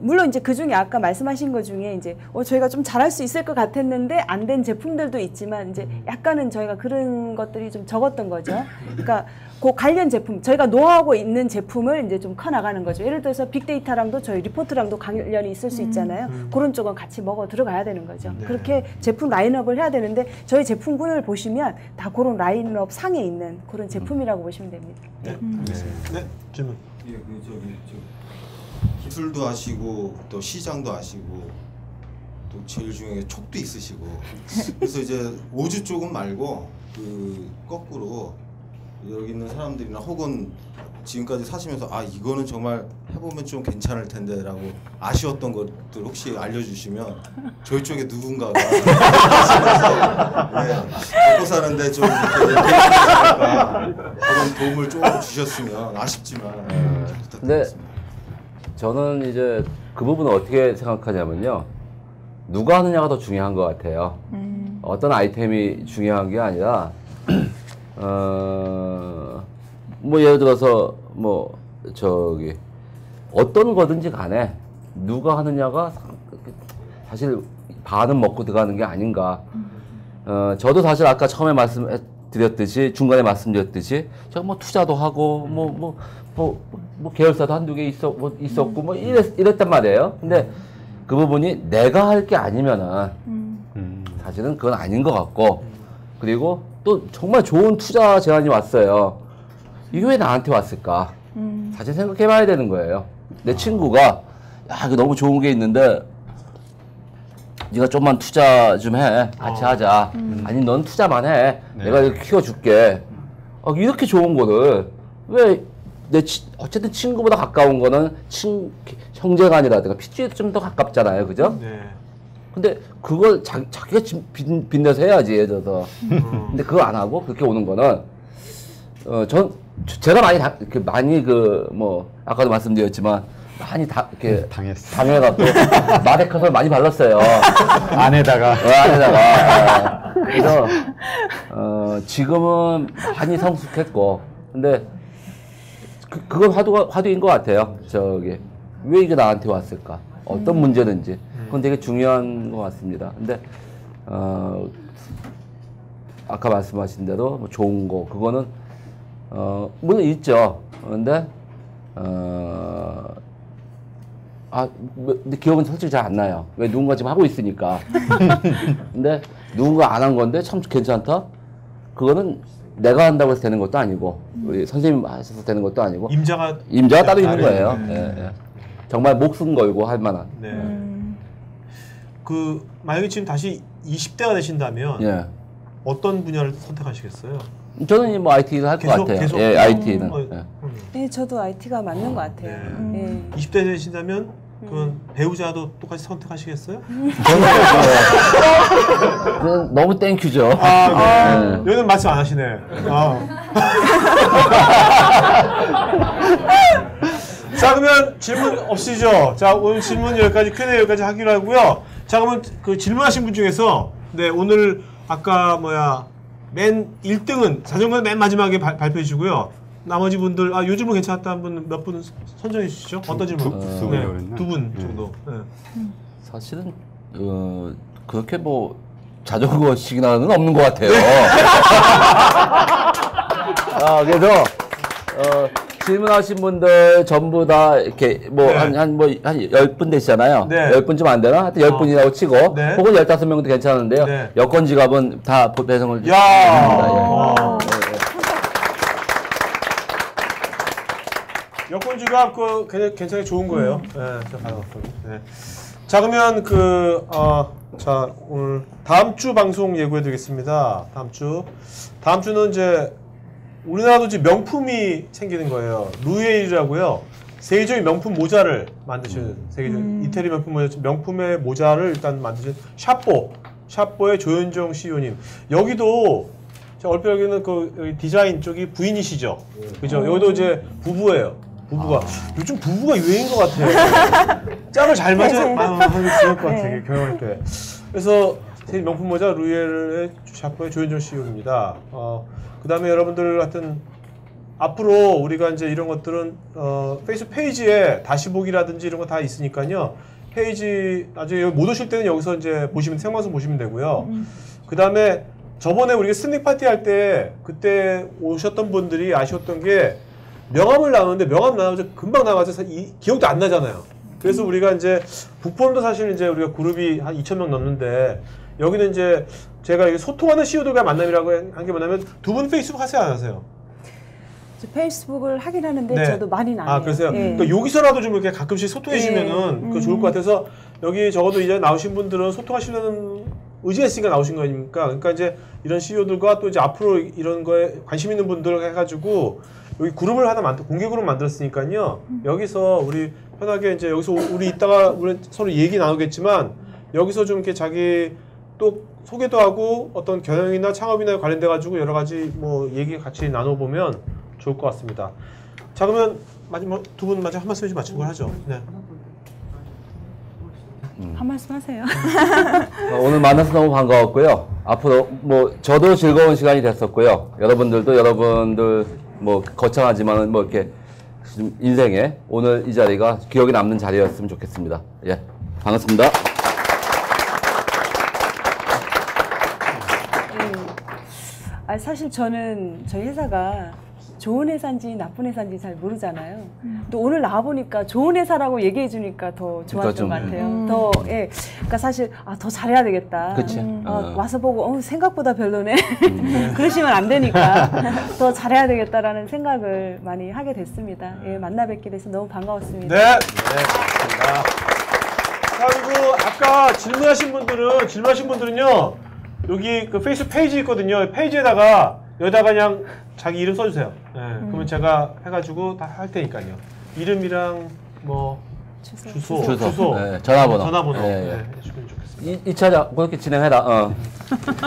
물론 이제 그 중에 아까 말씀하신 것 중에 이제 저희가 좀 잘할 수 있을 것 같았는데 안 된 제품들도 있지만 이제 약간은 저희가 그런 것들이 좀 적었던 거죠. 그러니까 그 관련 제품, 저희가 노하우하고 있는 제품을 이제 좀 커 나가는 거죠. 예를 들어서 빅데이터랑도 저희 리포트랑도 관련이 있을 수 있잖아요. 그런 쪽은 같이 먹어 들어가야 되는 거죠. 그렇게 제품 라인업을 해야 되는데 저희 제품군을 보시면 다 그런 라인업 상에 있는 그런 제품이라고 보시면 됩니다. 네, 질문. 예, 기술도 아시고 또 시장도 아시고 또 제일 중요한 게 촉도 있으시고 그래서 이제 오주 쪽은 말고 그 거꾸로 여기 있는 사람들이나 혹은 지금까지 사시면서 아 이거는 정말 해보면 좀 괜찮을 텐데라고 아쉬웠던 것들 혹시 알려주시면 저희 쪽에 누군가가 먹고 사는데 좀 그런 도움을 좀 주셨으면 아쉽지만 근데 저는 이제 그 부분을 어떻게 생각하냐면요. 누가 하느냐가 더 중요한 것 같아요. 어떤 아이템이 중요한 게 아니라 뭐 예를 들어서 뭐 저기 어떤 거든지 간에 누가 하느냐가 사실 반은 먹고 들어가는 게 아닌가. 저도 사실 아까 처음에 말씀드렸듯이 중간에 말씀드렸듯이 제가 뭐 투자도 하고 뭐 계열사도 한두 개 있었고 뭐 이랬단 말이에요. 근데 그 부분이 내가 할 게 아니면은 사실은 그건 아닌 것 같고, 그리고 또 정말 좋은 투자 제안이 왔어요. 이게 왜 나한테 왔을까? 사실 생각해 봐야 되는 거예요. 내 친구가 야 이거 너무 좋은 게 있는데 네가 좀만 투자 좀 해. 같이 하자. 아니 넌 투자만 해. 내가 이거 키워줄게. 이렇게 좋은 거를 왜 어쨌든 친구보다 가까운 거는 형제간이라든가 핏줄이 좀 더 가깝잖아요. 그죠? 네. 근데 그걸 자기가 빚내서 해야지, 예를 들어서. 근데 그거 안 하고 그렇게 오는 거는, 제가 많이 아까도 말씀드렸지만, 많이 이렇게 당해갖고, 마데카솔 많이 발랐어요. 안에다가. 그래서, 지금은 많이 성숙했고, 근데, 그건 화두인 것 같아요. 왜 이게 나한테 왔을까? 어떤 문제든지. 그건 되게 중요한 것 같습니다. 근데, 아까 말씀하신 대로 뭐 좋은 거, 그거는, 물론 있죠. 근데, 근데 기억은 솔직히 잘 안 나요. 왜 누군가 지금 하고 있으니까. 근데 누군가 안 한 건데 참 괜찮다? 그거는 내가 한다고 해서 되는 것도 아니고, 우리 선생님 하셔서 되는 것도 아니고, 임자가 따로 있는 거예요. 예. 정말 목숨 걸고 할 만한. 네. 만약에 지금 다시 20대가 되신다면, 어떤 분야를 선택하시겠어요? 저는 뭐 IT를 할 것 같아요. 예, IT는. 네, 저도 IT가 맞는 것 같아요. 네. 20대 되신다면 그 배우자도 똑같이 선택하시겠어요? 저는 너무 땡큐죠. 여기는 말씀 안 하시네. 자, 그러면 질문 없으시죠? 자, 오늘 질문 여기까지, Q&A 여기까지 하기로 하고요. 자, 그러면 그 질문하신 분 중에서 오늘 아까 맨 1등은 자전거는 맨 마지막에 발표해 주시고요. 나머지 분들 요즘은 괜찮았다는 분 몇 분 선정해 주시죠. 어떤 질문? 두 분 정도. 사실은 그렇게 뭐 자전거 시기나는 없는 것 같아요. 그래서 질문하신 분들 전부 다 이렇게 한 10분 되시잖아요. 10분 좀 안 되나? 하여튼 10분이라고 치고, 혹은 15명도 괜찮은데요. 여권 지갑은 다 배송을 드립니다. 여권 지갑 굉장히 좋은 거예요. 제가 받아봤거든요. 자, 그러면 자, 오늘 다음 주 방송 예고해 드리겠습니다. 다음 주는 이제 우리나라도 이제 명품이 생기는 거예요. 루에일이라고요. 세계적인 명품 모자를 만드신 세계적인 이태리 명품의 모자를 일단 만드신 샤뽀의 조현정 CEO님. 여기도 제가 얼핏 여기는 여기 디자인 쪽이 부인이시죠. 그죠? 여기도 이제 부부예요. 요즘 부부가 유행인 것 같아요. 짝을 잘 맞으면 좋을 것 같아요. 경영할 때. 그래서 세계 명품 모자 루에일의 샤뽀의 조현정 CEO입니다. 그 다음에 여러분들 같은 앞으로 우리가 이제 이런 것들은 페이스북 페이지에 다시 보기라든지 이런 거 다 있으니까요. 페이지 나중에 못 오실 때는 여기서 이제 생방송 보시면 되고요. 그 다음에 저번에 우리가 스탠딩 파티 할 때 그때 오셨던 분들이 아쉬웠던 게 명함을 나누는데 명함 나눠서 금방 나가서 기억도 안 나잖아요. 그래서 우리가 이제 북폼도 사실 이제 우리가 그룹이 한 2,000명 넘는데 여기는 이제 제가 이게 소통하는 CEO들과 만남이라고 한 게 뭐냐면 두 분 페이스북 하세요, 안 하세요? 저 페이스북을 하긴 하는데 저도 많이는 안 해요. 그래서요. 그러니까 여기서라도 좀 이렇게 가끔씩 소통해 주시면은 좋을 것 같아서 여기 적어도 이제 나오신 분들은 소통하시려는 의지가 있으니까 나오신 거 아닙니까? 그러니까 이제 이런 CEO들과 또 이제 앞으로 이런 거에 관심 있는 분들 해가지고 여기 그룹을 하나 공개 그룹 만들었으니까요. 여기서 우리 편하게 이제 여기서 우리 이따가 우리 서로 얘기 나누겠지만 여기서 좀 이렇게 자기 또 소개도 하고 어떤 경영이나 창업이나 관련돼 가지고 여러 가지 뭐 얘기 같이 나눠보면 좋을 것 같습니다. 자 그러면 마지막 두 분 마지막 한 말씀 해주시고 마치는 걸 하죠. 네. 한 말씀 하세요. 오늘 만나서 너무 반가웠고요. 앞으로 뭐 저도 즐거운 시간이 됐었고요. 여러분들도 여러분들 뭐 거창하지만 뭐 이렇게 인생에 오늘 이 자리가 기억에 남는 자리였으면 좋겠습니다. 예, 반갑습니다. 사실 저는 저희 회사가 좋은 회사인지 나쁜 회사인지 잘 모르잖아요. 또 오늘 나와보니까 좋은 회사라고 얘기해 주니까 더 좋았던 것 같아요. 더, 예. 그러니까 사실, 더 잘해야 되겠다. 그치. 와서 보고, 생각보다 별로네. 그러시면 안 되니까 더 잘해야 되겠다라는 생각을 많이 하게 됐습니다. 예, 만나 뵙게 돼서 너무 반가웠습니다. 네. 반갑습니다. 자, 그리고 아까 질문하신 분들은요, 여기 그 페이스북 페이지 있거든요. 페이지에다가 여기다가 그냥 자기 이름 써주세요. 네, 그러면 제가 해가지고 다 할 테니까요. 이름이랑 뭐 주소, 네, 전화번호. 네, 해주시면 좋겠습니다. 이 차례 그렇게 진행해라.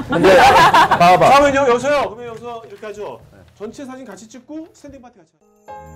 근데 봐봐. 다음은요 여기서요. 그러면 여기서 이렇게 하죠. 전체 사진 같이 찍고 스탠딩 파티 같이 하죠.